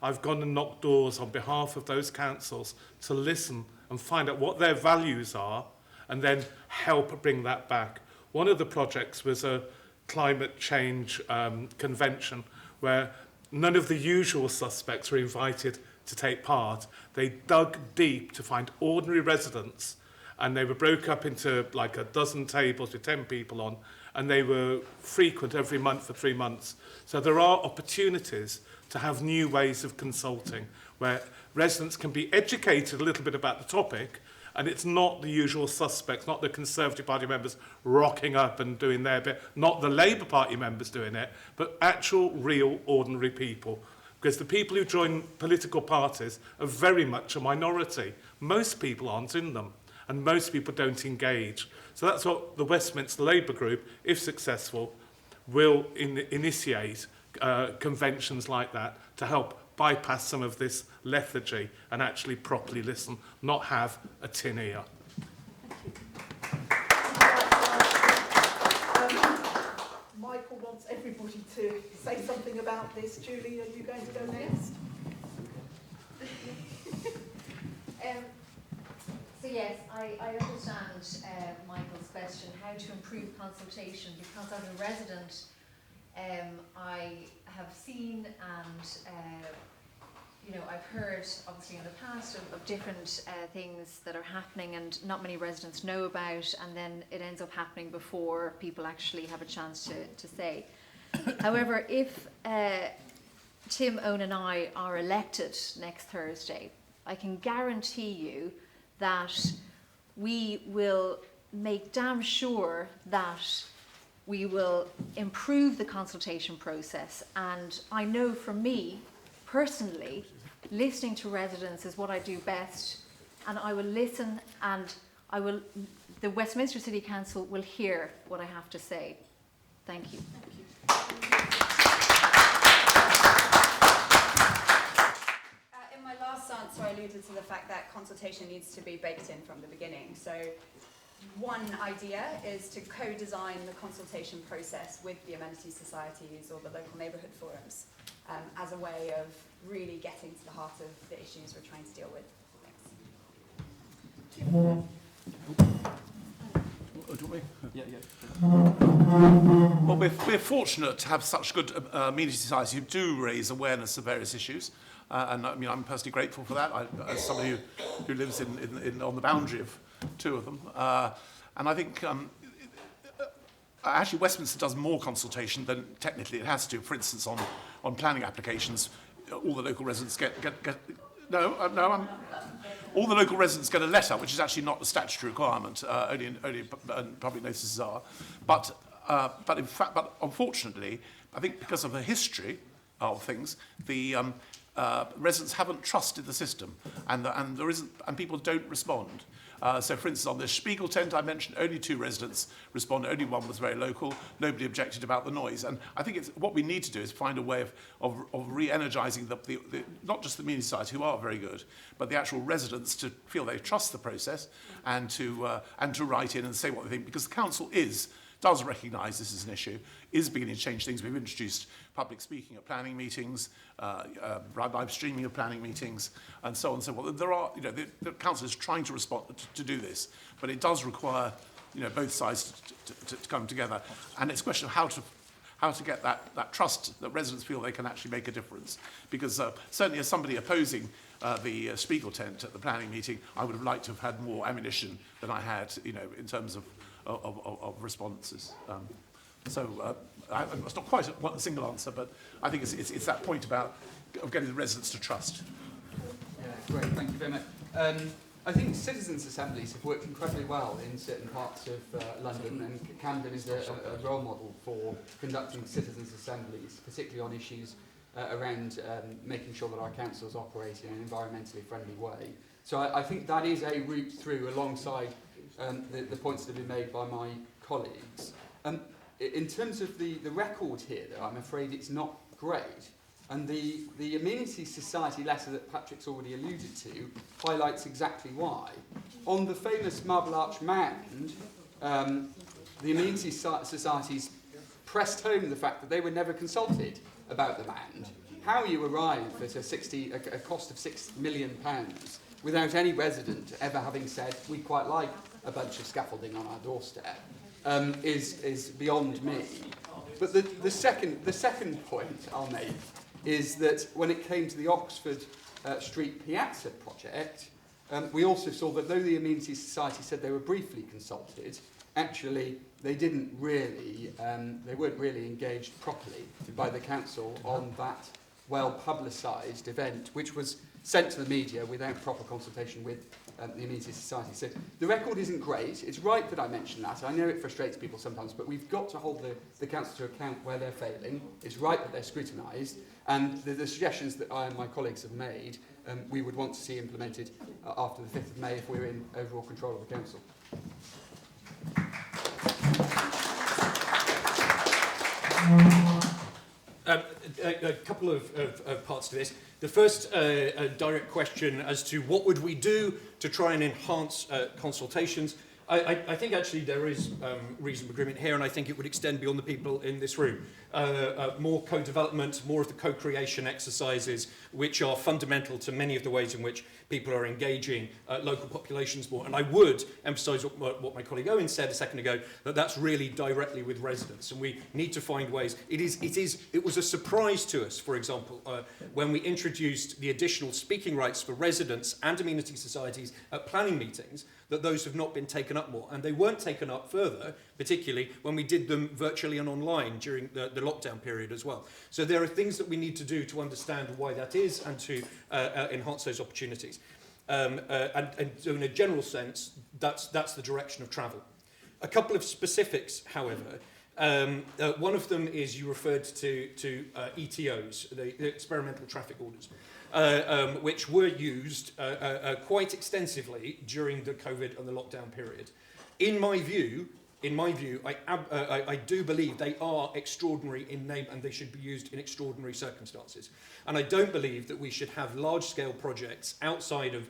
I've gone and knocked doors on behalf of those councils to listen and find out what their values are and then help bring that back. One of the projects was a climate change convention where none of the usual suspects were invited to take part. They dug deep to find ordinary residents, and they were broke up into like a dozen tables with 10 people on, and they were frequent every month for 3 months. So there are opportunities to have new ways of consulting where residents can be educated a little bit about the topic, and it's not the usual suspects, not the Conservative Party members rocking up and doing their bit, not the Labour Party members doing it, but actual, real, ordinary people. Because the people who join political parties are very much a minority. Most people aren't in them, and most people don't engage. So that's what the Westminster Labour Group, if successful, will initiate conventions like that to help bypass some of this lethargy and actually properly listen, not have a tin ear. Michael wants everybody to say something about this. Julie, are you going to go next? So yes, I understand Michael's question, how to improve consultation, because as a resident, I have seen and I've heard obviously in the past of different things that are happening and not many residents know about, and then it ends up happening before people actually have a chance to say. However, if Tim, Owen and I are elected next Thursday, I can guarantee you that we will make damn sure that We will improve the consultation process, and I know for me, personally, listening to residents is what I do best, and I will listen, and the Westminster City Council will hear what I have to say. Thank you. In my last answer, I alluded to the fact that consultation needs to be baked in from the beginning. So one idea is to co-design the consultation process with the amenity societies or the local neighbourhood forums as a way of really getting to the heart of the issues we're trying to deal with. Well, we're fortunate to have such good amenity societies who do raise awareness of various issues. And I mean, I'm personally grateful for that, as somebody who lives on the boundary of two of them. And I think actually Westminster does more consultation than technically it has to. For instance, on planning applications, all the local residents all the local residents get a letter, which is actually not a statutory requirement. Only public notices are. But unfortunately, I think because of the history of things, the residents haven't trusted the system, and people don't respond. So, for instance, on the Spiegel tent I mentioned, only 2 residents responded. Only one was very local. Nobody objected about the noise. And I think what we need to do is find a way of re-energising not just the amenity society, who are very good, but the actual residents to feel they trust the process and to write in and say what they think, because the council does recognise this is an issue, is beginning to change things. We've introduced public speaking at planning meetings, live streaming of planning meetings, and so on and so forth. There are, the council is trying to respond to do this, but it does require, both sides to come together. And it's a question of how to get that trust that residents feel they can actually make a difference. Because certainly as somebody opposing the Spiegel tent at the planning meeting, I would have liked to have had more ammunition than I had, in terms of responses. It's not quite a single answer, but I think it's that point of getting the residents to trust. Yeah, great, thank you very much. I think citizens' assemblies have worked incredibly well in certain parts of London, and Camden is a role model for conducting citizens' assemblies, particularly on issues around making sure that our councils operate in an environmentally friendly way. So I think that is a route through alongside the points that have been made by my colleagues. In terms of the record here, though, I'm afraid it's not great. And the Amenity Society letter that Patrick's already alluded to highlights exactly why. On the famous Marble Arch Mound, the Amenity Societies pressed home the fact that they were never consulted about the mound. How you arrive at a cost of £6 million without any resident ever having said, we quite like a bunch of scaffolding on our doorstep, is beyond me. But the second point I'll make is that when it came to the Oxford Street Piazza project, we also saw that though the Amenity Society said they were briefly consulted, actually they weren't really engaged properly by the council on that well-publicised event, which was sent to the media without proper consultation with the Amenity Society. So the record isn't great. It's right that I mention that. I know it frustrates people sometimes, but we've got to hold the council to account where they're failing. It's right that they're scrutinised, and the suggestions that I and my colleagues have made, we would want to see implemented after the 5th of May if we're in overall control of the council. A couple of parts to this. The first direct question as to what would we do to try and enhance consultations. I think actually there is reasonable agreement here, and I think it would extend beyond the people in this room. More co-development, more of the co-creation exercises, which are fundamental to many of the ways in which people are engaging local populations more. And I would emphasise what my colleague Owen said a second ago, that that's really directly with residents, and we need to find ways. It was a surprise to us, for example, when we introduced the additional speaking rights for residents and amenity societies at planning meetings, that those have not been taken up more. And they weren't taken up further, particularly when we did them virtually and online during the lockdown period as well. So there are things that we need to do to understand why that is and to enhance those opportunities. And so in a general sense, that's the direction of travel. A couple of specifics, however. One of them is you referred to ETOs, the experimental traffic orders, which were used quite extensively during the COVID and the lockdown period. In my view, I do believe they are extraordinary in name and they should be used in extraordinary circumstances. And I don't believe that we should have large-scale projects outside of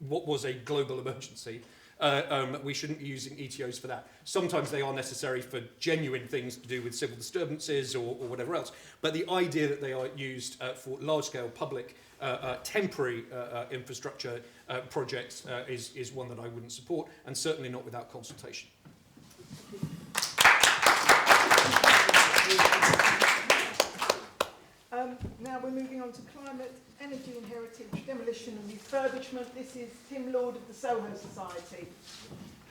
what was a global emergency. We shouldn't be using ETOs for that. Sometimes they are necessary for genuine things to do with civil disturbances or whatever else. But the idea that they are used for large-scale public temporary infrastructure projects is one that I wouldn't support, and certainly not without consultation. Now we're moving on to climate, energy and heritage, demolition and refurbishment. This is Tim Lord of the Soho Society.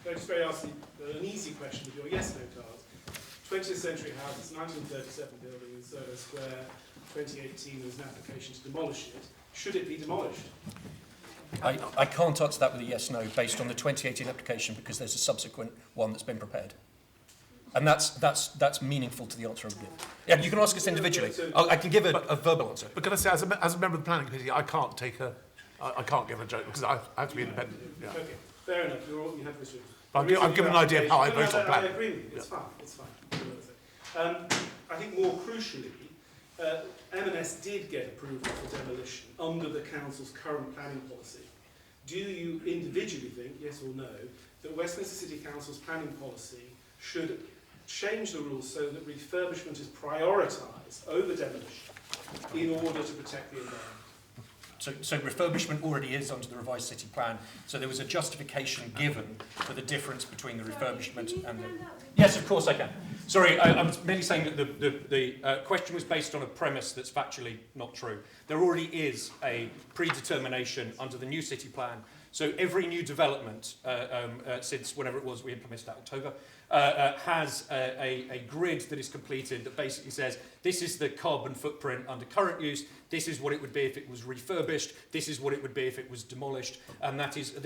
Can I just very ask you an easy question with your yes-no cards? 20th century house, 1937 building in Soho Square, 2018 there was an application to demolish it. Should it be demolished? I can't answer that with a yes-no based on the 2018 application because there's a subsequent one that's been prepared. And that's meaningful to the answer of it. Yeah, you can ask us individually. I can give a verbal answer. But can I say, as a member of the planning committee, I can't give a joke because I have to be independent. Yeah. Okay, fair enough. You have this. I've given an idea of how I vote on planning. I agree with you. It's fine. It's fine. I think more crucially, M&S did get approval for demolition under the council's current planning policy. Do you individually think, yes or no, that Westminster City Council's planning policy should change the rules so that refurbishment is prioritised over demolition in order to protect the environment? So refurbishment already is under the revised city plan. So there was a justification given for the difference between the refurbishment and the... Yes, of course I can. Sorry, I'm merely saying that the question was based on a premise that's factually not true. There already is a predetermination under the new city plan. So every new development, since whenever it was we implemented that October, has a grid that is completed that basically says this is the carbon footprint under current use, this is what it would be if it was refurbished, this is what it would be if it was demolished, and that is a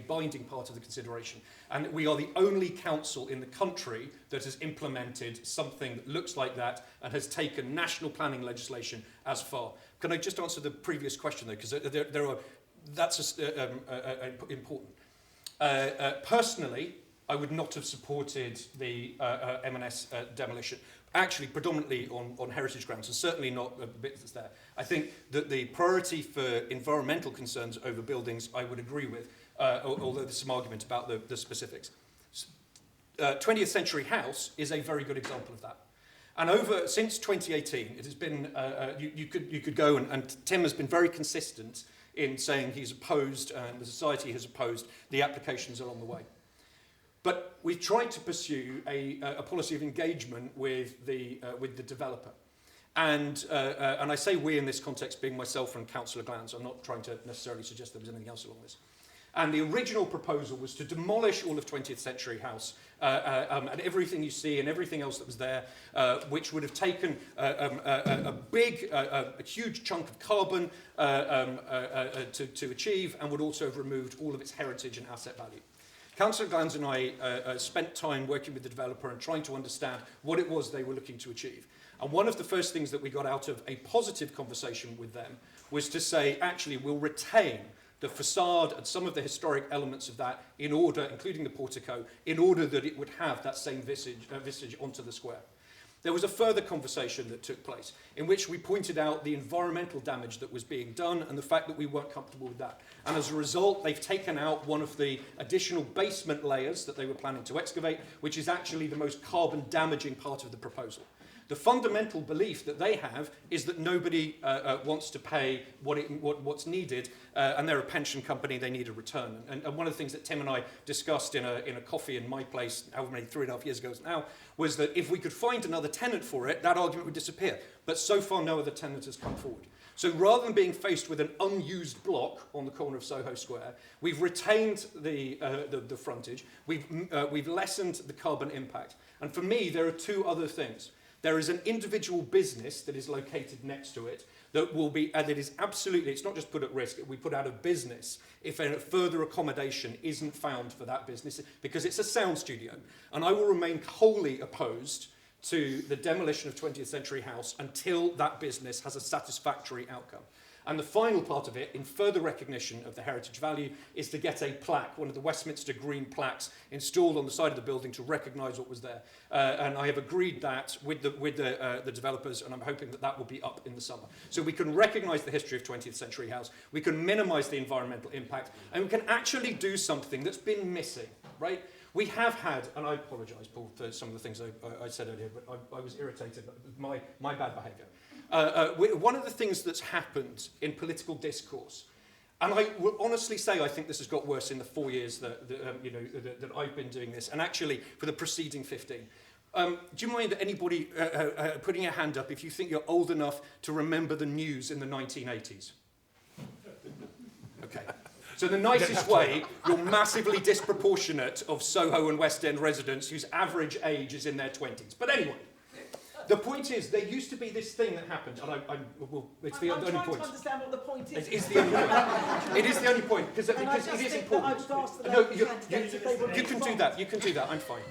binding part of the consideration. And we are the only council in the country that has implemented something that looks like that and has taken national planning legislation as far. Can I just answer the previous question though, because that's important. Personally, I would not have supported the M&S demolition, actually predominantly on heritage grounds, and certainly not the bit that's there. I think that the priority for environmental concerns over buildings I would agree with, although there's some argument about the specifics. 20th Century House is a very good example of that. And since 2018, it has been, you could go, and Tim has been very consistent in saying he's opposed, and the society has opposed, the applications along the way. But we've tried to pursue a policy of engagement with the developer. And I say we in this context being myself and Councillor Glans. I'm not trying to necessarily suggest there was anything else along this. And the original proposal was to demolish all of 20th Century House and everything you see and everything else that was there, which would have taken a huge chunk of carbon to achieve, and would also have removed all of its heritage and asset value. Councillor Glans and I spent time working with the developer and trying to understand what it was they were looking to achieve. And one of the first things that we got out of a positive conversation with them was to say, actually, we'll retain the facade and some of the historic elements of that in order, including the portico, in order that it would have that same visage onto the square. There was a further conversation that took place in which we pointed out the environmental damage that was being done and the fact that we weren't comfortable with that. And as a result, they've taken out one of the additional basement layers that they were planning to excavate, which is actually the most carbon damaging part of the proposal. The fundamental belief that they have is that nobody wants to pay what's needed, and they're a pension company, they need a return. And one of the things that Tim and I discussed in a coffee in my place, however many, 3.5 years ago now, was that if we could find another tenant for it, that argument would disappear. But so far, no other tenant has come forward. So rather than being faced with an unused block on the corner of Soho Square, we've retained the frontage, we've lessened the carbon impact. And for me, there are two other things. There is an individual business that is located next to it that will be, and it is absolutely, it's not just put at risk, it will be put out of business if a further accommodation isn't found for that business, because it's a sound studio. And I will remain wholly opposed to the demolition of 20th Century House until that business has a satisfactory outcome. And the final part of it, in further recognition of the heritage value, is to get a plaque, one of the Westminster green plaques, installed on the side of the building to recognise what was there. And I have agreed that with the developers, and I'm hoping that that will be up in the summer. So we can recognise the history of 20th Century House, we can minimise the environmental impact, and we can actually do something that's been missing, right? We have had, and I apologise, Paul, for some of the things I said earlier, but I was irritated by my bad behaviour. One of the things that's happened in political discourse, and I will honestly say I think this has got worse in the 4 years that I've been doing this, and actually for the preceding 15. Do you mind anybody putting your hand up if you think you're old enough to remember the news in the 1980s? Okay. So the nicest way, you're massively disproportionate of Soho and West End residents whose average age is in their 20s. But anyway, the point is, there used to be this thing that happened, and it's the only point. I'm trying to understand what the point is. It is the only point. It is the only point, because it is important. No, you can do that. You can do that. I'm fine.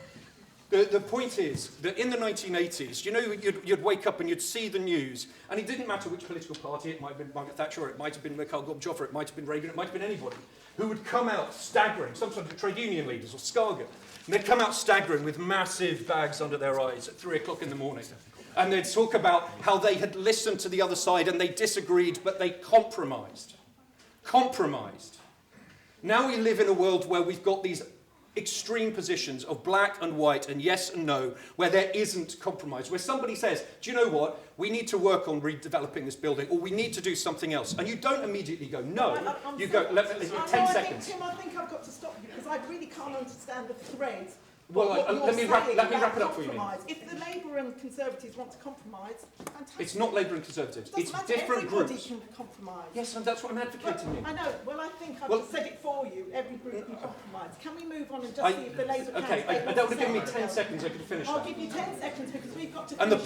The point is that in the 1980s, you know, you'd wake up and you'd see the news, and it didn't matter which political party, it might have been Margaret Thatcher, or it might have been Mikhail Gorbachev, or it might have been Reagan, it might have been anybody, who would come out staggering, some sort of trade union leaders or Skagen, and they'd come out staggering with massive bags under their eyes at 3 o'clock in the morning. And they'd talk about how they had listened to the other side and they disagreed, but they compromised. Compromised. Now we live in a world where we've got these extreme positions of black and white and yes and no, where there isn't compromise, where somebody says, do you know what, we need to work on redeveloping this building, or we need to do something else. And you don't immediately go, no, you go, 10 seconds. Tim, I think I've got to stop you, because I really can't understand the thread. Well, let me wrap it up for you. If the Labour and Conservatives want to compromise, fantastic. It's not Labour and Conservatives. It's different groups. Everybody can compromise. Yes, and that's what I'm advocating here. I know. Well, I think I've just said it for you. Every group can compromise. Can we move on and just see if the Labour candidate... Okay, that would give me 10 seconds. I could finish that. I'll give you 10 seconds because we've got to... And the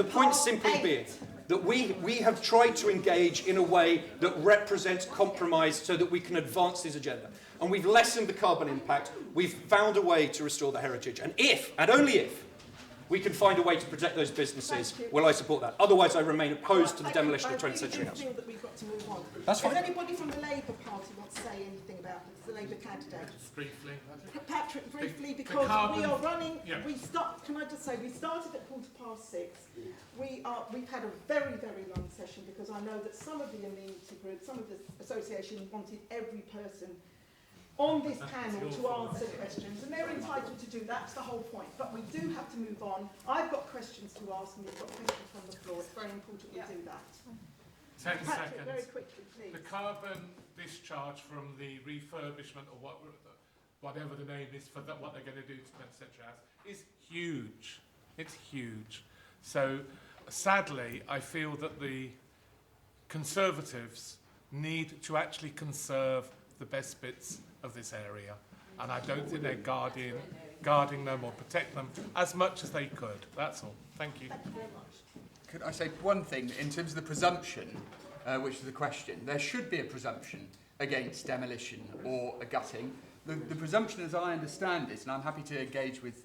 point simply being that we have tried to engage in a way that represents compromise so that we can advance this agenda. And we've lessened the carbon impact. We've found a way to restore the heritage. And if, and only if, we can find a way to protect those businesses, will I support that. Otherwise, I remain opposed to the demolition of 20th Century House. I feel that we've got to move on. That's fine. Does anybody from the Labour Party want to say anything about the Labour candidates? Briefly. Patrick, briefly, because we are running... Yeah. Can I just say, we started at 6:15. We've had a very, very long session because I know that some of the amenity groups, some of the association wanted every person on this panel to answer questions, and they're entitled to do that. That's the whole point. But we do have to move on. I've got questions to ask, and we've got questions from the floor. It's very important we do that. 10 Patrick, seconds. very quickly, please. The carbon discharge from the refurbishment, or whatever the name is for what they're going to do to 20th Century House, is huge. It's huge. So, sadly, I feel that the Conservatives need to actually conserve the best bits of this area, and I don't think they're guarding them or protect them as much as they could. That's all. Thank you. Thank you very much. Could I say one thing in terms of the presumption, which is the question? There should be a presumption against demolition or a gutting. The presumption, as I understand it, and I'm happy to engage with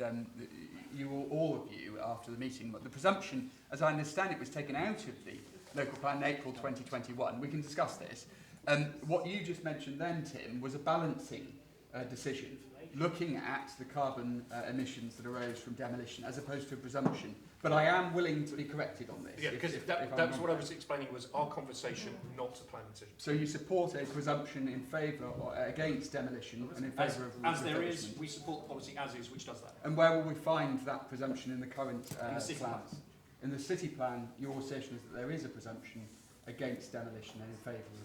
you all of you after the meeting, but the presumption, as I understand it, was taken out of the local plan in April 2021. We can discuss this. What you just mentioned then, Tim, was a balancing decision, looking at the carbon emissions that arose from demolition as opposed to a presumption. But I am willing to be corrected on this. Yeah, because that's what I was explaining was our conversation, not a planning decision. So you support a presumption in favour or against demolition and in favour of... As there is, we support the policy as is, which does that. And where will we find that presumption in the current in the city plan? In the city plan, your assertion is that there is a presumption against demolition and in favour of...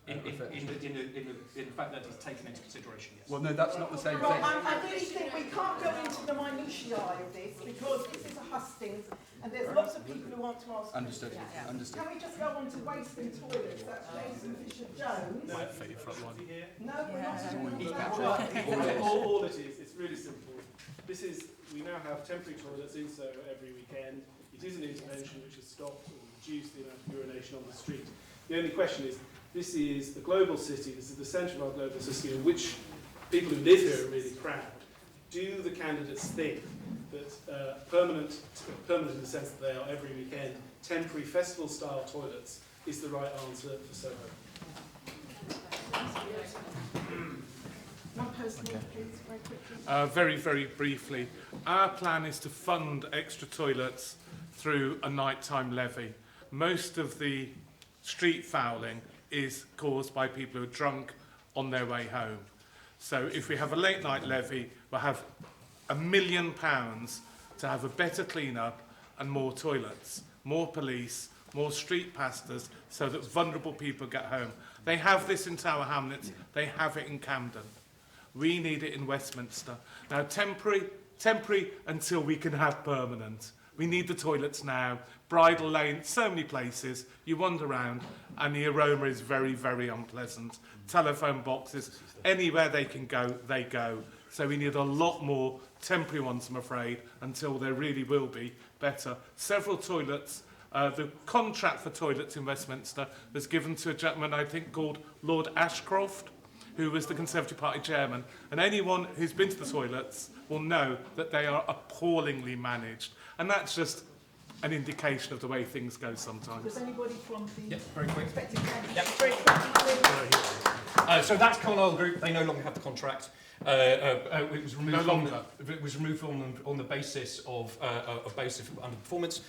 In the fact that it's taken into consideration, yes. Well, no, that's not the same thing. I really think we can't go into the minutiae of this because this is a hustings and there's lots of people who want to ask. Understood. Yeah. Understood. Can we just go on to waste and toilets? That's Jason Fisher-Jones. Might fit your front one. No, we're not. All it is, it's really simple. We now have temporary toilets in Soho every weekend. It is an intervention which has stopped or reduced the amount of urination on the street. The only question is, this is a global city, this is the centre of our global city, in which people who live here are really proud. Do the candidates think that permanent in the sense that they are every weekend, temporary festival-style toilets is the right answer for Soho? One person, please, very quickly. Very, very briefly. Our plan is to fund extra toilets through a nighttime levy. Most of the street fouling is caused by people who are drunk on their way home. So if we have a late night levy, we'll have £1 million to have a better clean-up and more toilets, more police, more street pastors, so that vulnerable people get home. They have this in Tower Hamlets, they have it in Camden. We need it in Westminster. Now, temporary until we can have permanent. We need the toilets now. Bridle Lane, so many places. You wander around and the aroma is very, very unpleasant. Telephone boxes, anywhere they can go, they go. So we need a lot more temporary ones, I'm afraid, until there really will be better. Several toilets. The contract for toilets in Westminster was given to a gentleman, I think, called Lord Ashcroft, who was the Conservative Party chairman. And anyone who's been to the toilets will know that they are appallingly managed. And that's just an indication of the way things go sometimes. Does anybody from the very quick. expected candidate? Yep. Very quickly. So that's Carlisle Group. They no longer have the contract. It was removed on the basis of underperformance.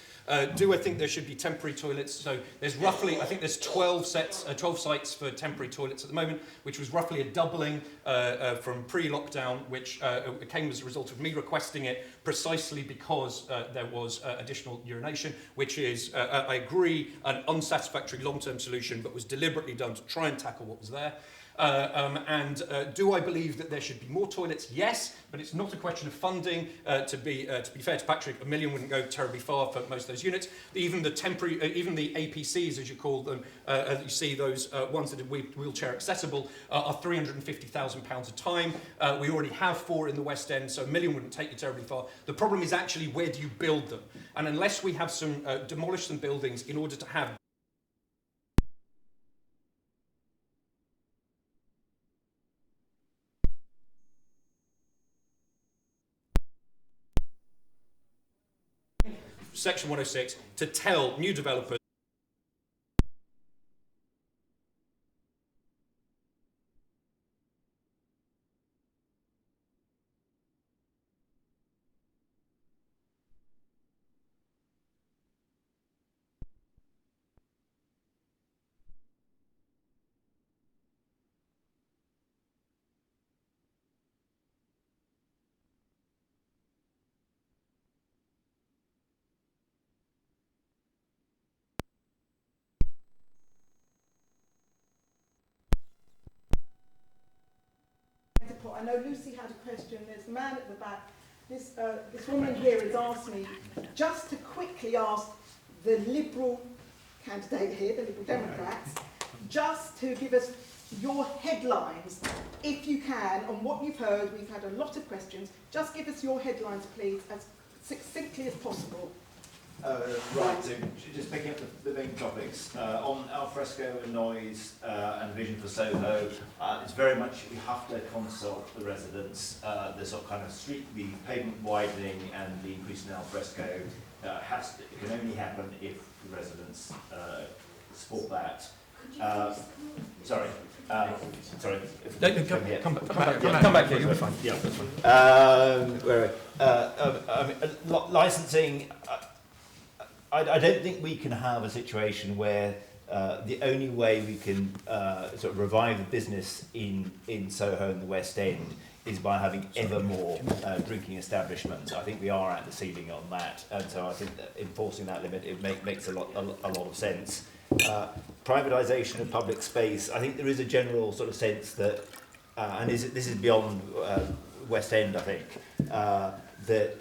Do I think there should be temporary toilets? So there's roughly, I think there's 12 sites for temporary toilets at the moment, which was roughly a doubling from pre-lockdown, which came as a result of me requesting it precisely because there was additional urination, which is, I agree, an unsatisfactory long-term solution, but was deliberately done to try and tackle what was there. Do I believe that there should be more toilets? Yes, but it's not a question of funding. To be fair to Patrick, £1 million wouldn't go terribly far for most of those units. Even the temporary, even the APCs, as you call them, as you see those ones that are wheelchair accessible, are £350,000 a time. We already have 4 in the West End, so £1 million wouldn't take you terribly far. The problem is actually where do you build them? And unless we have some demolish some buildings in order to have Section 106 to tell new developers I know Lucy had a question. There's a man at the back. This woman here has asked me just to quickly ask the Liberal candidate here, the Liberal Democrats, just to give us your headlines, if you can, on what you've heard. We've had a lot of questions. Just give us your headlines, please, as succinctly as possible. Right, so just picking up the main topics. On alfresco and noise and vision for Soho, it's very much we have to consult the residents. The sort of kind of the pavement widening and the increase in alfresco it can only happen if the residents support that. Sorry. Come back here. You'll be fine. Yeah, that's fine. Licensing. I don't think we can have a situation where the only way we can sort of revive the business in Soho and the West End is by having ever more drinking establishments. I think we are at the ceiling on that, and so I think that enforcing that limit makes a lot of sense. Privatisation of public space. I think there is a general sort of sense that, and this is beyond West End. I think that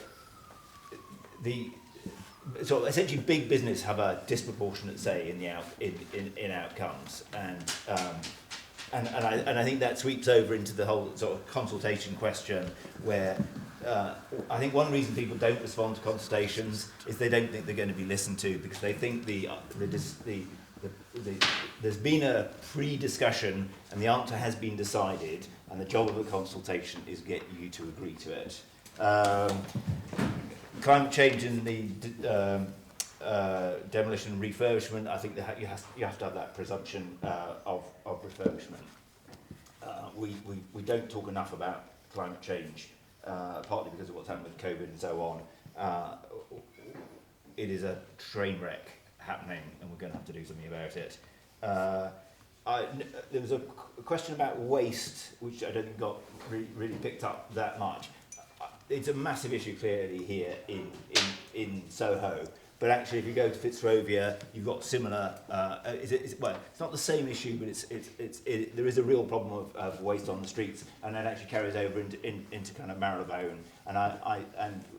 so essentially big business have a disproportionate say in outcomes, and I think that sweeps over into the whole sort of consultation question, where I think one reason people don't respond to consultations is they don't think they're going to be listened to, because they think there's been a pre-discussion and the answer has been decided, and the job of a consultation is get you to agree to it. Climate change in the demolition and refurbishment, I think that you have to have that presumption of refurbishment. We don't talk enough about climate change, partly because of what's happened with COVID and so on. It is a train wreck happening, and we're going to have to do something about it. There was a question about waste, which I don't think got really picked up that much. It's a massive issue clearly here in Soho, but actually if you go to Fitzrovia, you've got similar. Well, it's not the same issue, but there is a real problem of waste on the streets, and that actually carries over into kind of Marylebone. And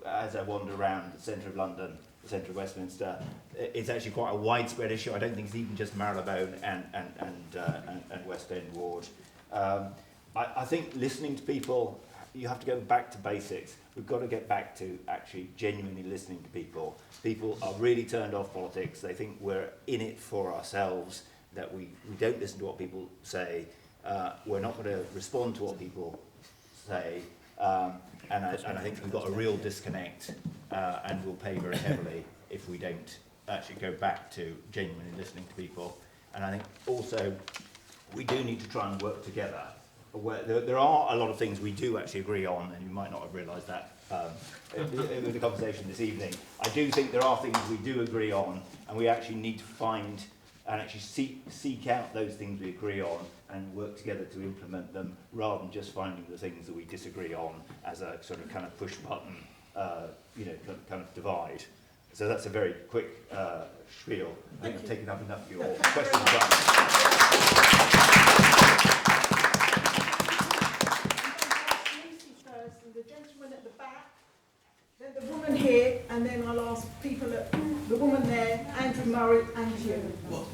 as I wander around the centre of London, the centre of Westminster, it's actually quite a widespread issue. I don't think it's even just Marylebone and West End Ward. I think listening to people, you have to go back to basics. We've got to get back to actually genuinely listening to people. People are really turned off politics. They think we're in it for ourselves, that we don't listen to what people say. We're not going to respond to what people say. And I think we've got a real disconnect, and we'll pay very heavily if we don't actually go back to genuinely listening to people. And I think also we do need to try and work together. There are a lot of things we do actually agree on, and you might not have realised that in the conversation this evening. I do think there are things we do agree on, and we actually need to find and actually seek out those things we agree on and work together to implement them, rather than just finding the things that we disagree on as a sort of kind of push button, kind of divide. So that's a very quick spiel. I think I've taken up enough of your questions. The gentleman at the back, then the woman here, and then I'll ask people at the woman there, Andrew Murray, and you.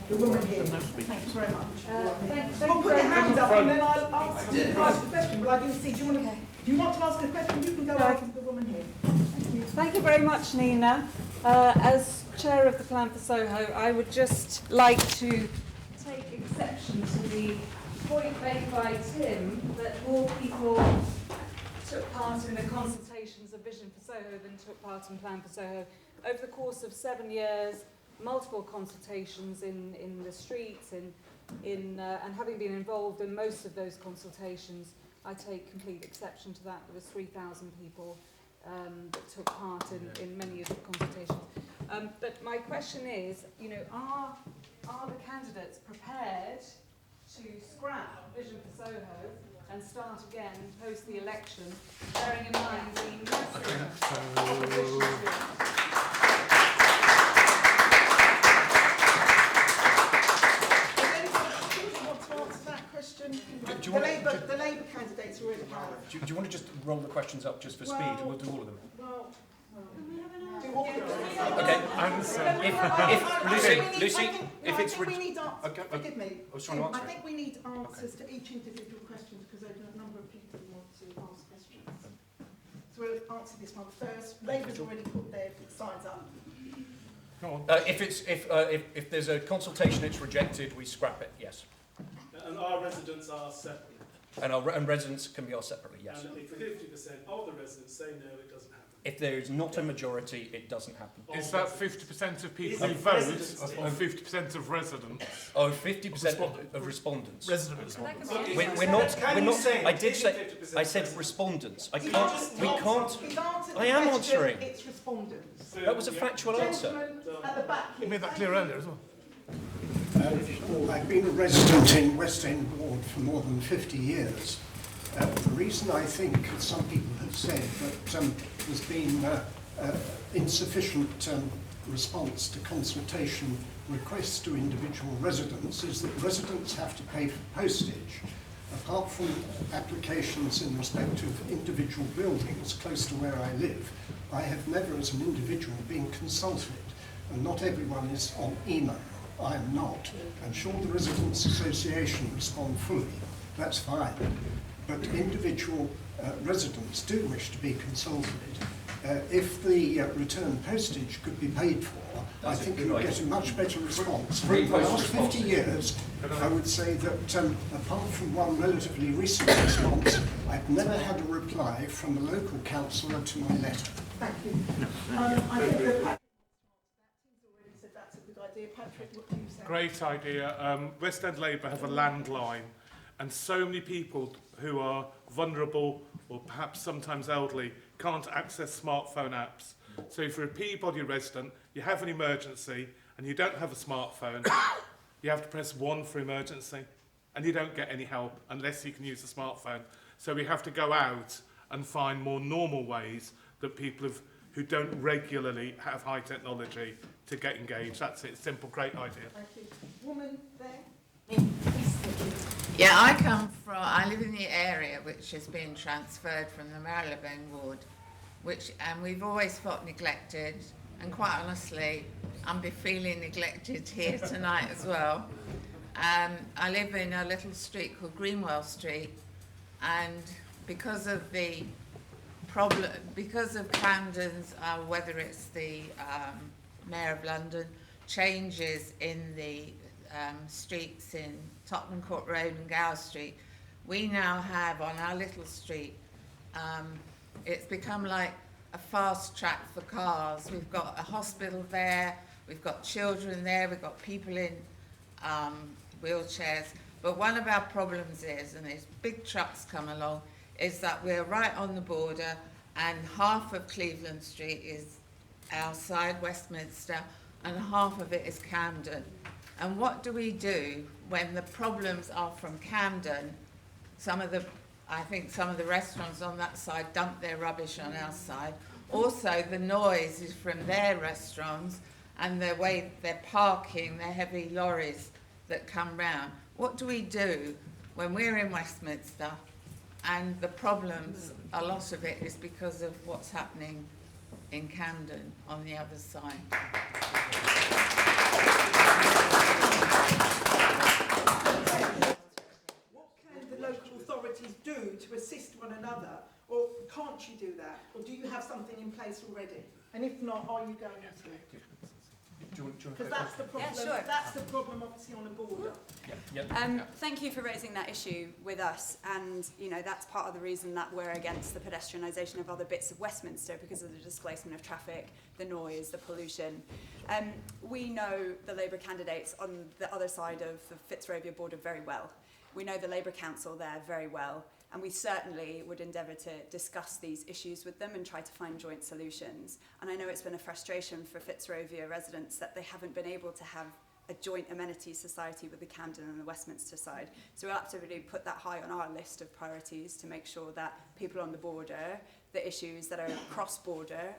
The woman here. Thanks very much. Well, put your hand up, and then I'll ask you to ask a question. But I didn't see. Do you want to ask a question? You can go after the woman here. Thank you very much, Nina. As chair of the Plan for Soho, I would just like to take exception to the point made by Tim that more people took part in the consultations of Vision for Soho than took part in Plan for Soho. Over the course of 7 years, multiple consultations in the streets, and having been involved in most of those consultations, I take complete exception to that. There was 3,000 people that took part in many of the consultations. But my question is, are the candidates prepared to scrap Vision for Soho and start again post the election, bearing in mind the massive opposition to it? The Labour candidates already have. Do you want to just roll the questions up just for speed, and we'll do all of them? Okay. Lucy, if it's... we need answers. Forgive me. I was trying to answer. I think we need answers to each individual question, because there are a number of people who want to ask questions. So we'll answer this one first. Labour's already put their signs up. If there's a consultation, it's rejected, we scrap it, yes. And our residents are separate. And residents can be asked separately, yes. And if 50% of the residents say no, it doesn't happen. If there is not a majority, it doesn't happen. Is that 50% of people who vote, or 50% of residents? Oh, 50% of respondents. Residents. We're not. I did say. I said respondents. I can't. We can't. I am answering. It's respondents. That was a factual answer. At the back. You made that clear earlier as well. I've been a resident in West End Ward for more than 50 years. The reason I think, as some people have said, that there's been insufficient response to consultation requests to individual residents is that residents have to pay for postage. Apart from applications in respect of individual buildings close to where I live, I have never as an individual been consulted, and not everyone is on email. I am not. And sure, the Residents' Association respond fully. That's fine. but individual residents do wish to be consulted. If the return postage could be paid for, I think you would get a much better response. For the last 50 years, I would say that apart from one relatively recent response, I've never had a reply from a local councillor to my letter. Thank you. I think that Patrick already said that's a good idea. Patrick, what do you say? Great idea. West End Labour have a landline, and so many people who are vulnerable or perhaps sometimes elderly can't access smartphone apps. So if you're a Peabody resident, you have an emergency and you don't have a smartphone, you have to press 1 for emergency, and you don't get any help unless you can use a smartphone. So we have to go out and find more normal ways that people who don't regularly have high technology to get engaged. That's it. Simple, great idea. Thank you. Woman there. Yeah, I live in the area which has been transferred from the Marylebone ward, and we've always felt neglected, and quite honestly, I'm feeling neglected here tonight as well. I live in a little street called Greenwell Street, and because of Camden's, whether it's the Mayor of London, changes in the streets in Tottenham Court Road and Gower Street, we now have on our little street, it's become like a fast track for cars. We've got a hospital there, we've got children there, we've got people in wheelchairs. But one of our problems is, and as big trucks come along, is that we're right on the border, and half of Cleveland Street is outside Westminster and half of it is Camden. And what do we do when the problems are from Camden? I think some of the restaurants on that side dump their rubbish on our side. Also, the noise is from their restaurants and the way they're parking their heavy lorries that come round. What do we do when we're in Westminster and the problems, a lot of it is because of what's happening in Camden on the other side? What can the local authorities do to assist one another? Or can't you do that? Or do you have something in place already? And if not, are you going to? Because that's the problem. Yeah, sure. That's the problem, obviously, on a border. Thank you for raising that issue with us, and that's part of the reason that we're against the pedestrianisation of other bits of Westminster, because of the displacement of traffic, the noise, the pollution. We know the Labour candidates on the other side of the Fitzrovia border very well. We know the Labour Council there very well, and we certainly would endeavour to discuss these issues with them and try to find joint solutions. And I know it's been a frustration for Fitzrovia residents that they haven't been able to have a joint amenity society with the Camden and the Westminster side. So we'll absolutely put that high on our list of priorities to make sure that people on the border, the issues that are cross-border,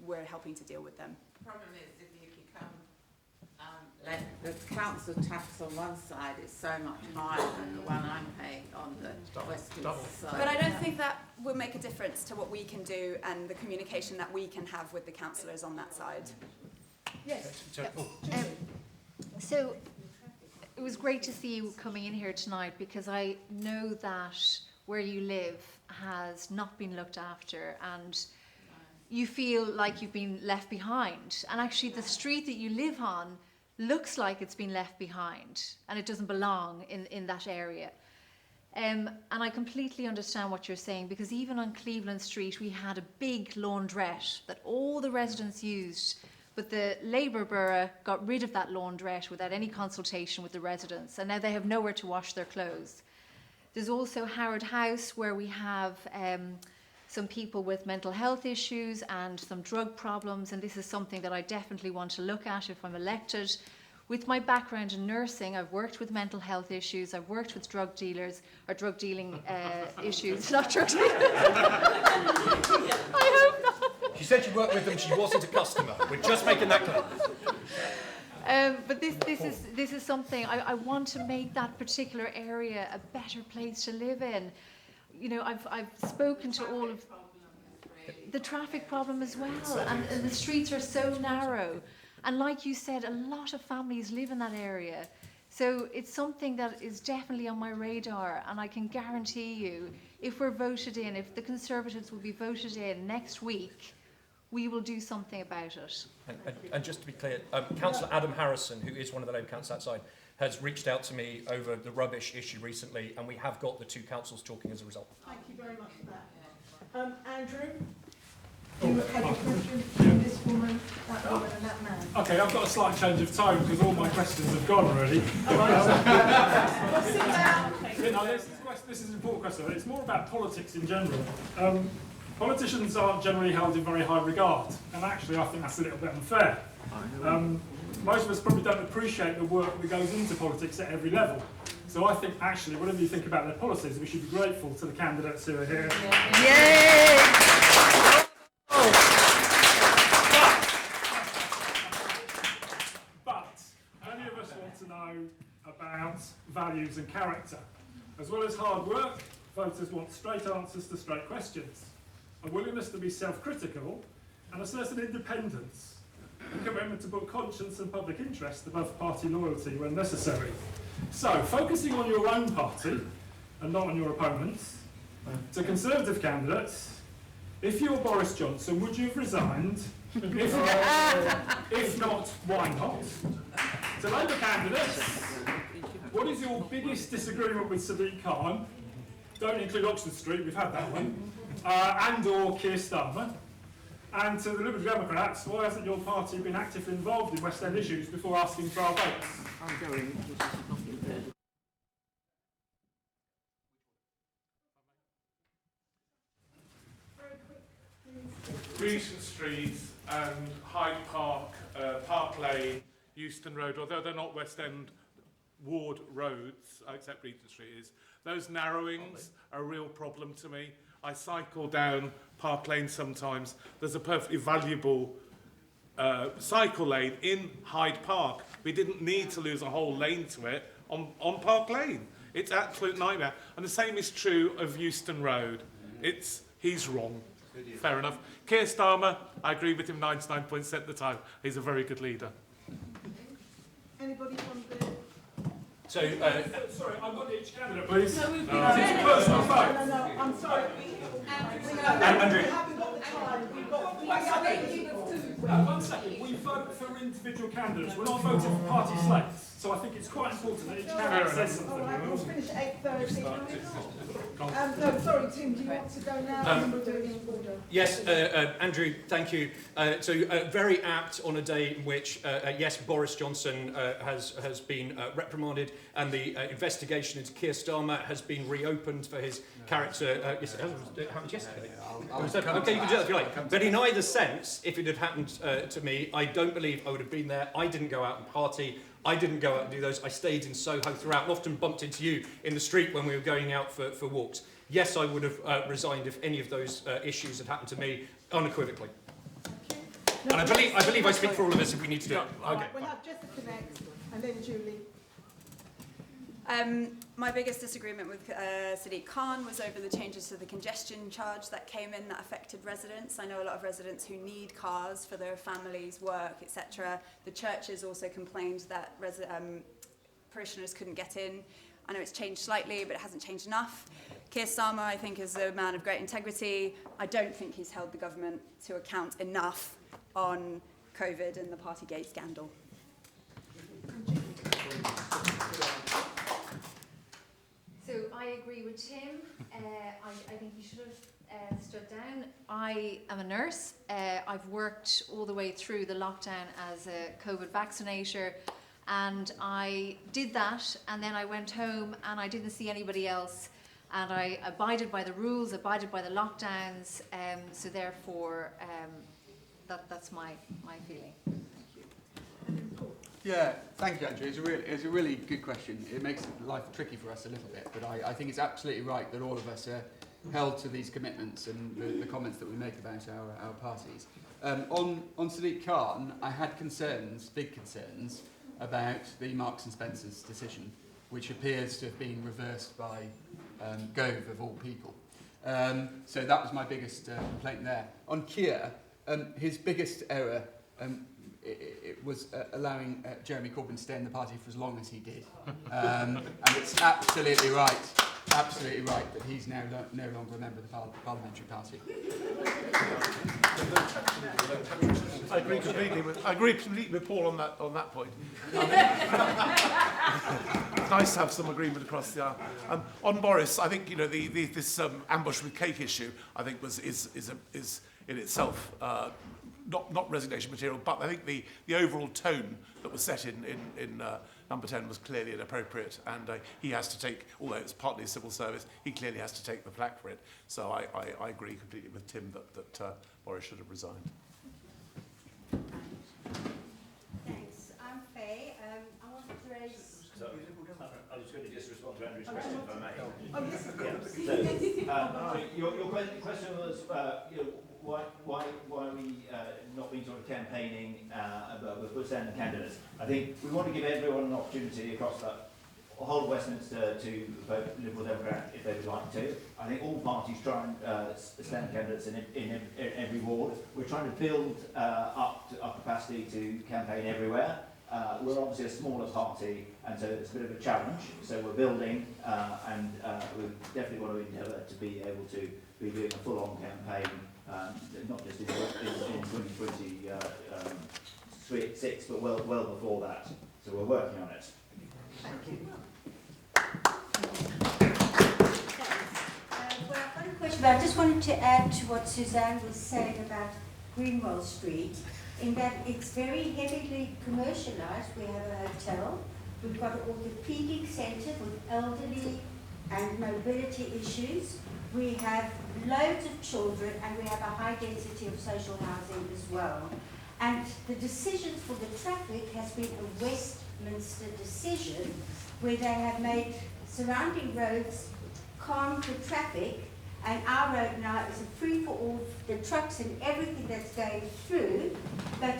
we're helping to deal with them. The problem is if you become, the council tax on one side is so much higher than the one I'm paying on the Westminster side. But I don't think that will make a difference to what we can do and the communication that we can have with the councillors on that side. Yes. So it was great to see you coming in here tonight, because I know that where you live has not been looked after and you feel like you've been left behind. And actually the street that you live on looks like it's been left behind and it doesn't belong in that area. And I completely understand what you're saying, because even on Cleveland Street we had a big laundrette that all the residents used, but the Labour borough got rid of that laundrette without any consultation with the residents, and now they have nowhere to wash their clothes. There's also Howard House, where we have some people with mental health issues and some drug problems, and this is something that I definitely want to look at if I'm elected. With my background in nursing, I've worked with mental health issues, I've worked with drug dealers, or drug dealing issues, not drug dealers. I hope not. She said she worked with them, she wasn't a customer. We're just making that clear. But this is something, I want to make that particular area a better place to live in. I've spoken to all of the traffic problem as well, and the streets are so narrow. And like you said, a lot of families live in that area. So it's something that is definitely on my radar, and I can guarantee you, if we're voted in, if the Conservatives will be voted in next week, we will do something about it. And just to be clear, Councillor Adam Harrison, who is one of the Labour councillors outside, has reached out to me over the rubbish issue recently, and we have got the two councils talking as a result. Thank you very much for that. Andrew, you had a question from this woman, that woman and that man. Okay, I've got a slight change of tone because all my questions have gone already. Well, sit down. This is an important question. It's more about politics in general. Politicians aren't generally held in very high regard, and actually I think that's a little bit unfair. Most of us probably don't appreciate the work that goes into politics at every level. So I think actually, whatever you think about their policies, we should be grateful to the candidates who are here. Yay! But many of us want to know about values and character. As well as hard work, voters want straight answers to straight questions, a willingness to be self-critical, and a certain independence, a commitment to put conscience and public interest above party loyalty when necessary. So, focusing on your own party and not on your opponents, to Conservative candidates, if you were Boris Johnson, would you have resigned? If not, why not? To Labour candidates, what is your biggest disagreement with Sadiq Khan? Don't include Oxford Street, we've had that one. And or Keir Starmer. And to the Liberal Democrats, why hasn't your party been actively involved in West End issues before asking for our votes? I'm going. Regent Street and Hyde Park, Park Lane, Euston Road, although they're not West End ward roads, except Regent Street is, those narrowings are a real problem to me. I cycle down Park Lane sometimes. There's a perfectly valuable cycle lane in Hyde Park. We didn't need to lose a whole lane to it on Park Lane. It's an absolute nightmare. And the same is true of Euston Road. He's wrong. Fair enough. Keir Starmer, I agree with him 99% of the time. He's a very good leader. Anybody from the... Sorry, I want each candidate, please. No, it's a personal vote. No, I'm sorry. Andrew. We haven't got the time. We've got... One second. We vote for individual candidates. We're not voting for party slates. So I think it's quite important that each candidate says something. All right, we'll finish at 8:30. No, sorry, Tim, do you want to go now? And then we'll do it in order. Yes, Andrew, thank you. Very apt on a day in which, yes, Boris Johnson has been reprimanded, and the investigation into Keir Starmer has been reopened for his character. Yes, it happened yesterday. Okay, you can do that if you like. But in either sense, if it had happened to me, I don't believe I would have been there. I didn't go out and party. I didn't go out and do those. I stayed in Soho throughout and often bumped into you in the street when we were going out for walks. Yes, I would have resigned if any of those issues had happened to me, unequivocally. And I believe I speak for all of us if we need to do it. Okay. We'll have Jessica next, and then Julie. My biggest disagreement with Sadiq Khan was over the changes to the congestion charge that came in that affected residents. I know a lot of residents who need cars for their families, work, etc. The churches also complained that parishioners couldn't get in. I know it's changed slightly, but it hasn't changed enough. Keir Starmer, I think, is a man of great integrity. I don't think he's held the government to account enough on COVID and the Partygate scandal. So I agree with Tim. I think you should have stood down. I am a nurse. I've worked all the way through the lockdown as a COVID vaccinator, and I did that, and then I went home and I didn't see anybody else, and I abided by the rules, abided by the lockdowns, so therefore that's my feeling. Yeah, thank you, Andrew. It's a really good question. It makes life tricky for us a little bit, but I think it's absolutely right that all of us are held to these commitments and the comments that we make about our parties. On Sadiq Khan, I had concerns, big concerns, about the Marks and Spencer's decision, which appears to have been reversed by Gove, of all people. So that was my biggest complaint there. On Keir, his biggest error it was allowing Jeremy Corbyn to stay in the party for as long as he did. And it's absolutely right that he's now no longer a member of the parliamentary party. I agree completely with Paul on that point. It's nice to have some agreement across the aisle. On Boris, I think this ambush with cake issue, I think is in itself not resignation material, but I think the overall tone that was set in number 10 was clearly inappropriate, and he has to take, although it's partly a civil service, he clearly has to take the flak for it. So I agree completely with Tim that Boris should have resigned. Thanks. I'm Faye. I wanted to raise... I was going to just respond to Andrew's question, if I may. Oh, yes, of course. So, your question was, why are we not been sort of campaigning with standing candidates? I think we want to give everyone an opportunity across the whole of Westminster to vote Liberal Democrat if they would like to. I think all parties try and stand candidates in every ward. We're trying to build up capacity to campaign everywhere. We're obviously a smaller party, and so it's a bit of a challenge. So we're building, and we definitely want to endeavour to be able to be doing a full-on campaign, not just in 2026, but well before that. So we're working on it. Thank you. Well, I've got a question, but I just wanted to add to what Suzanne was saying about Greenwell Street, in that it's very heavily commercialised. We have a hotel, we've got an orthopaedic centre with elderly and mobility issues. We have loads of children, and we have a high density of social housing as well. And the decision for the traffic has been a Westminster decision, where they have made surrounding roads calm for traffic, and our road now is a free for all, the trucks and everything that's going through, but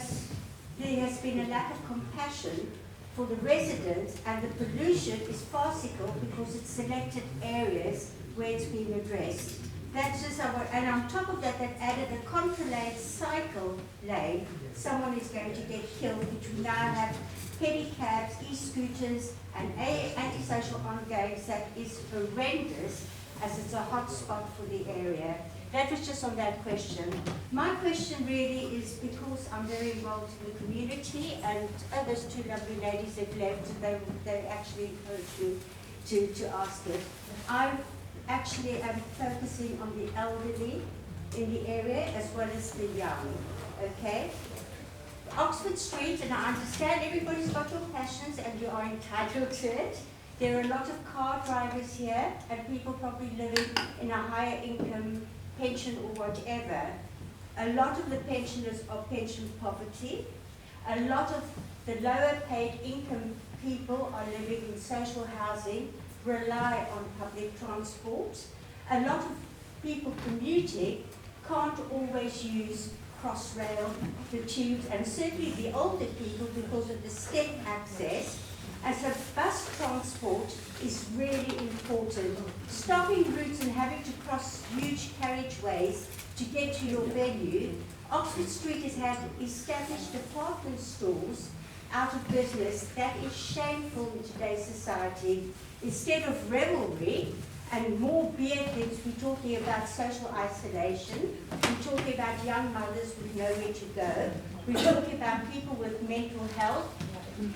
there has been a lack of compassion for the residents, and the pollution is farcical because it's selected areas where it's being addressed. That's just our, and on top of that, they've added a controlled cycle lane. Someone is going to get killed, which we now have pedicabs, e-scooters, and antisocial ongoings that is horrendous, as it's a hot spot for the area. That was just on that question. My question really is, because I'm very involved in the community, and those two lovely ladies have left, and they actually encouraged me to ask it. I actually am focusing on the elderly in the area as well as the young, okay? Oxford Street, and I understand everybody's got your passions and you are entitled to it. There are a lot of car drivers here and people probably living in a higher income pension or whatever. A lot of the pensioners are pension poverty. A lot of the lower paid income people are living in social housing, rely on public transport. A lot of people commuting can't always use Crossrail, the tubes, and certainly the older people because of the step access. And so bus transport is really important. Stopping routes and having to cross huge carriageways to get to your venue. Oxford Street has had established department stores out of business. That is shameful in today's society. Instead of revelry and more beer things, we're talking about social isolation. We're talking about young mothers with nowhere to go. We're talking about people with mental health,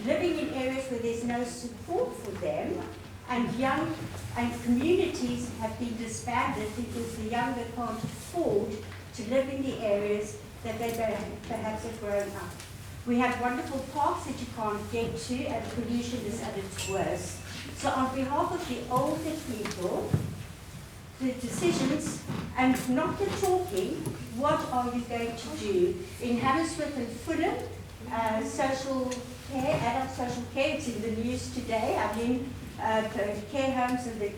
living in areas where there's no support for them, and communities have been disbanded because the younger can't afford to live in the areas that they perhaps have grown up. We have wonderful parks that you can't get to, and pollution is at its worst. So on behalf of the older people, the decisions, and not the talking, what are you going to do? In Hammersmith and Fulham, social care, adult social care, it's in the news today. I mean, care homes and the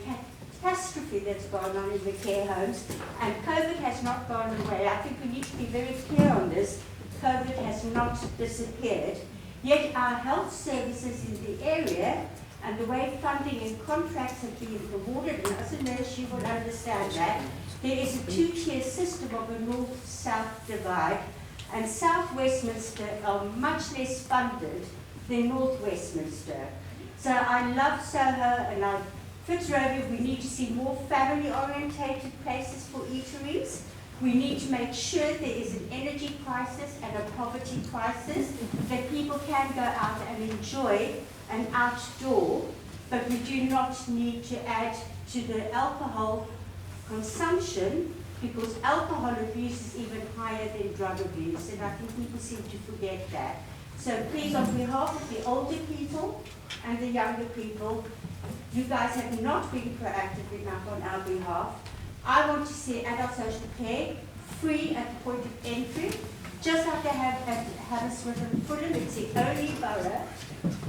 catastrophe that's gone on in the care homes, and COVID has not gone away. I think we need to be very clear on this. COVID has not disappeared. Yet our health services in the area and the way funding and contracts have been awarded, and as a nurse you will understand that, there is a two-tier system of a north-south divide. and South Westminster are much less funded than North Westminster. So I love Soho and I Fitzrovia. We need to see more family-orientated places for eateries. We need to make sure there is an energy crisis and a poverty crisis, that people can go out and enjoy an outdoor, but we do not need to add to the alcohol consumption, because alcohol abuse is even higher than drug abuse, and I think people seem to forget that. So please, on behalf of the older people and the younger people, you guys have not been proactive enough on our behalf. I want to see adult social care free at the point of entry, just like they have at Hammersmith and Fulham. It's the only borough,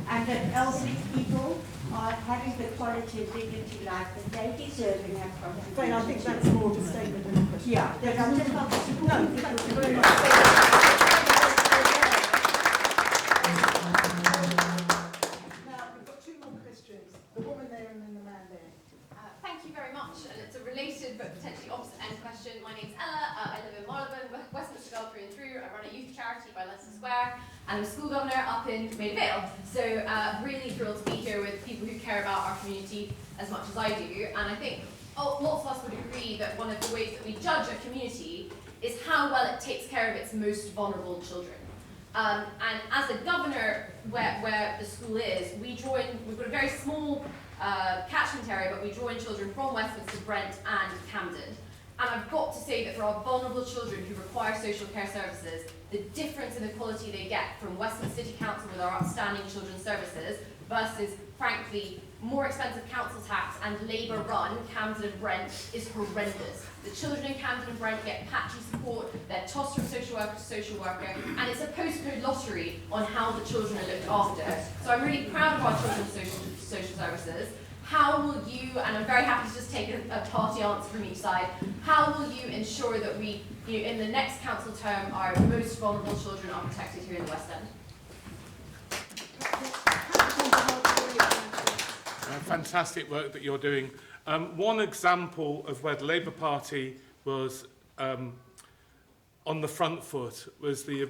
and that elderly people are having the quality and dignity life that they deserve and have contributed. Fine, I think that's more of a statement than a question. Yeah, but I just want to support. No, thank you very much. Now, we've got two more questions. The woman there and then the man there. Thank you very much, and it's a related but potentially opposite end question. My name's Ella, I live in Marylebone, Westminster Girl through and through. I run a youth charity by Leicester Square, and I'm a school governor up in Maida Vale. So really thrilled to be here with people who care about our community as much as I do. And I think lots of us would agree that one of the ways that we judge a community is how well it takes care of its most vulnerable children. And as a governor, where the school is, we've got a very small catchment area, but we draw in children from Westminster, Brent and Camden. And I've got to say that there are vulnerable children who require social care services. The difference in the quality they get from Westminster City Council with our outstanding children's services versus, frankly, more expensive council tax and Labour-run Camden and Brent is horrendous. The children in Camden and Brent get patchy support, they're tossed from social worker to social worker, and it's a postcode lottery on how the children are looked after. So I'm really proud of our children's social services. How will you, and I'm very happy to just take a party answer from each side, how will you ensure that we, in the next council term, our most vulnerable children are protected here in the West End? Fantastic work that you're doing. One example of where the Labour Party was on the front foot was the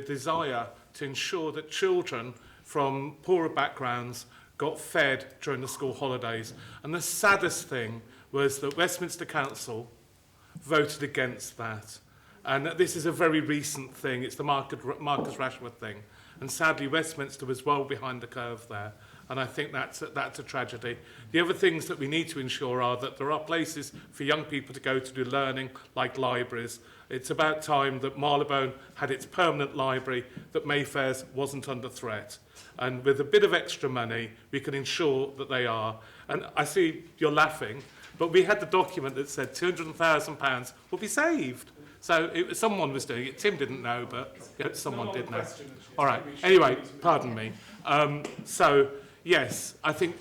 desire to ensure that children from poorer backgrounds got fed during the school holidays. And the saddest thing was that Westminster Council voted against that. And this is a very recent thing. It's the Marcus Rashworth thing. And sadly, Westminster was well behind the curve there. And I think that's a tragedy. The other things that we need to ensure are that there are places for young people to go to do learning, like libraries. It's about time that Marylebone had its permanent library, that Mayfair's wasn't under threat. And with a bit of extra money, we can ensure that they are. And I see you're laughing, but we had the document that said £200,000 will be saved. So someone was doing it. Tim didn't know, but someone did know. All right. Anyway, pardon me. So, yes, I think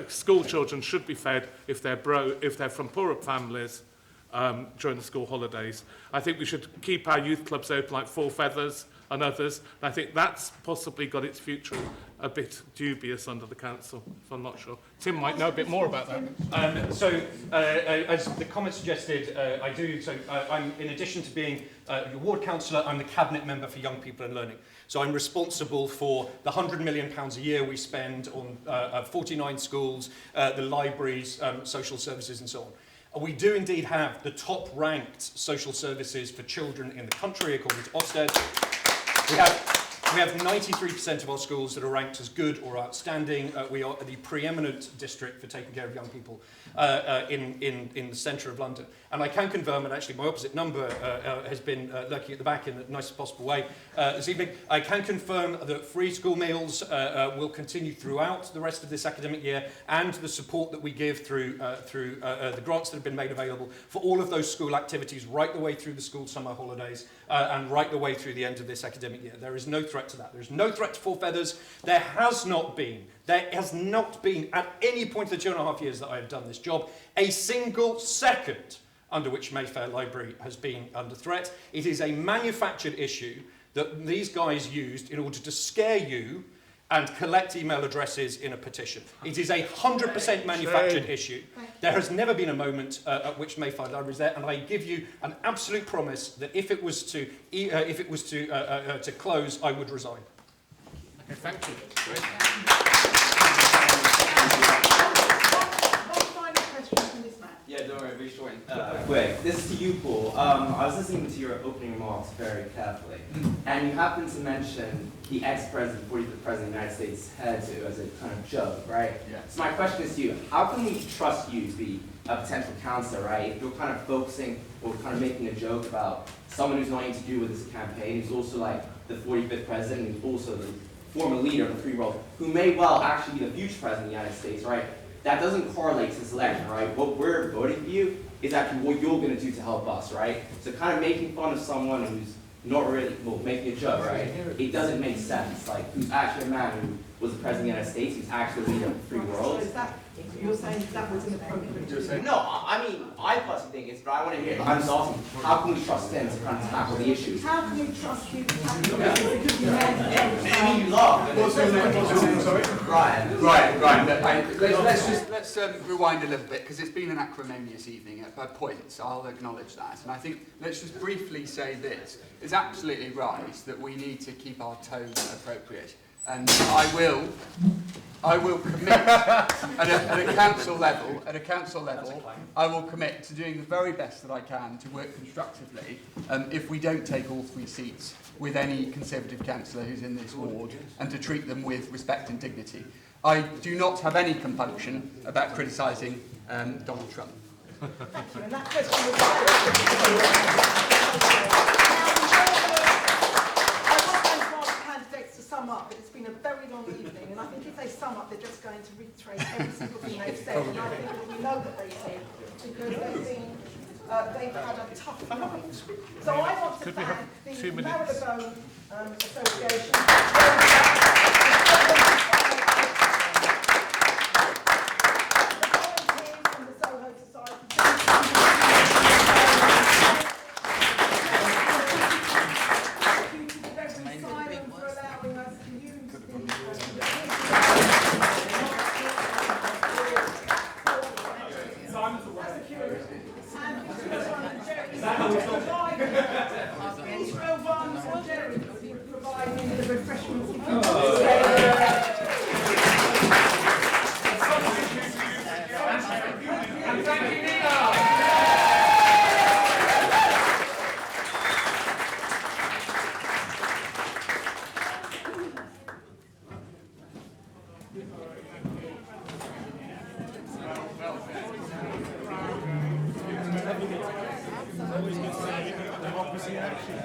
school children should be fed if they're from poorer families during the school holidays. I think we should keep our youth clubs open, like Four Feathers and others. And I think that's possibly got its future a bit dubious under the council, so I'm not sure. Tim might know a bit more about that. As the comment suggested, I do. So I'm, in addition to being your ward councillor, I'm the cabinet member for young people and learning. So I'm responsible for the £100 million a year we spend on 49 schools, the libraries, social services and so on. We do indeed have the top-ranked social services for children in the country, according to Ofsted. We have 93% of our schools that are ranked as good or outstanding. We are the preeminent district for taking care of young people in the centre of London. And I can confirm, and actually my opposite number has been lurking at the back in the nicest possible way this evening, I can confirm that free school meals will continue throughout the rest of this academic year, and the support that we give through the grants that have been made available for all of those school activities right the way through the school summer holidays and right the way through the end of this academic year. There is no threat to that. There is no threat to Four Feathers. There has not been at any point in the 2.5 years that I have done this job a single second under which Mayfair Library has been under threat. It is a manufactured issue that these guys used in order to scare you and collect email addresses in a petition. It is a 100% manufactured issue. There has never been a moment at which Mayfield Library is there, and I give you an absolute promise that if it was to close, I would resign. Okay, thank you. Great. Yeah, don't worry, be short and quick. This is to you, Paul. I was listening to your opening remarks very carefully, and you happened to mention the ex-president, 45th president of the United States head to as a kind of joke, right? Yeah. So my question is to you, how can we trust you to be a potential counselor, right? If you're kind of focusing or kind of making a joke about someone who's nothing to do with this campaign, who's also like the 45th president, who's also the former leader of the free world, who may well actually be the future president of the United States, right? That doesn't correlate to this election, right? What we're voting for you is actually what you're going to do to help us, right? So kind of making fun of someone who's not really, well, making a joke, right? It doesn't make sense. Like, who's actually a man who was the president of the United States, who's actually the leader of the free world. So is that, you're saying that was inappropriate? No, I mean, I personally think it's, but I want to hear, I'm just asking, how can we trust him to kind of tackle the issues? How can we trust you to tackle the issues? Because you I mean, you laugh. What's your name? Sorry? Ryan. Let's rewind a little bit, because it's been an acrimonious evening at points. I'll acknowledge that. And I think let's just briefly say this. It's absolutely right that we need to keep our tone appropriate. And I will commit at a council level, I will commit to doing the very best that I can to work constructively if we don't take all 3 seats with any Conservative councillor who's in this ward, and to treat them with respect and dignity. I do not have any compunction about criticising Donald Trump. Thank you. And that question was to sum up, but it's been a very long evening, and I think if they sum up, they're just going to retrace every single thing they've said, and I think that we know that they said, because they've had a tough night. So I want to thank the Marylebone Association. Democracy in action.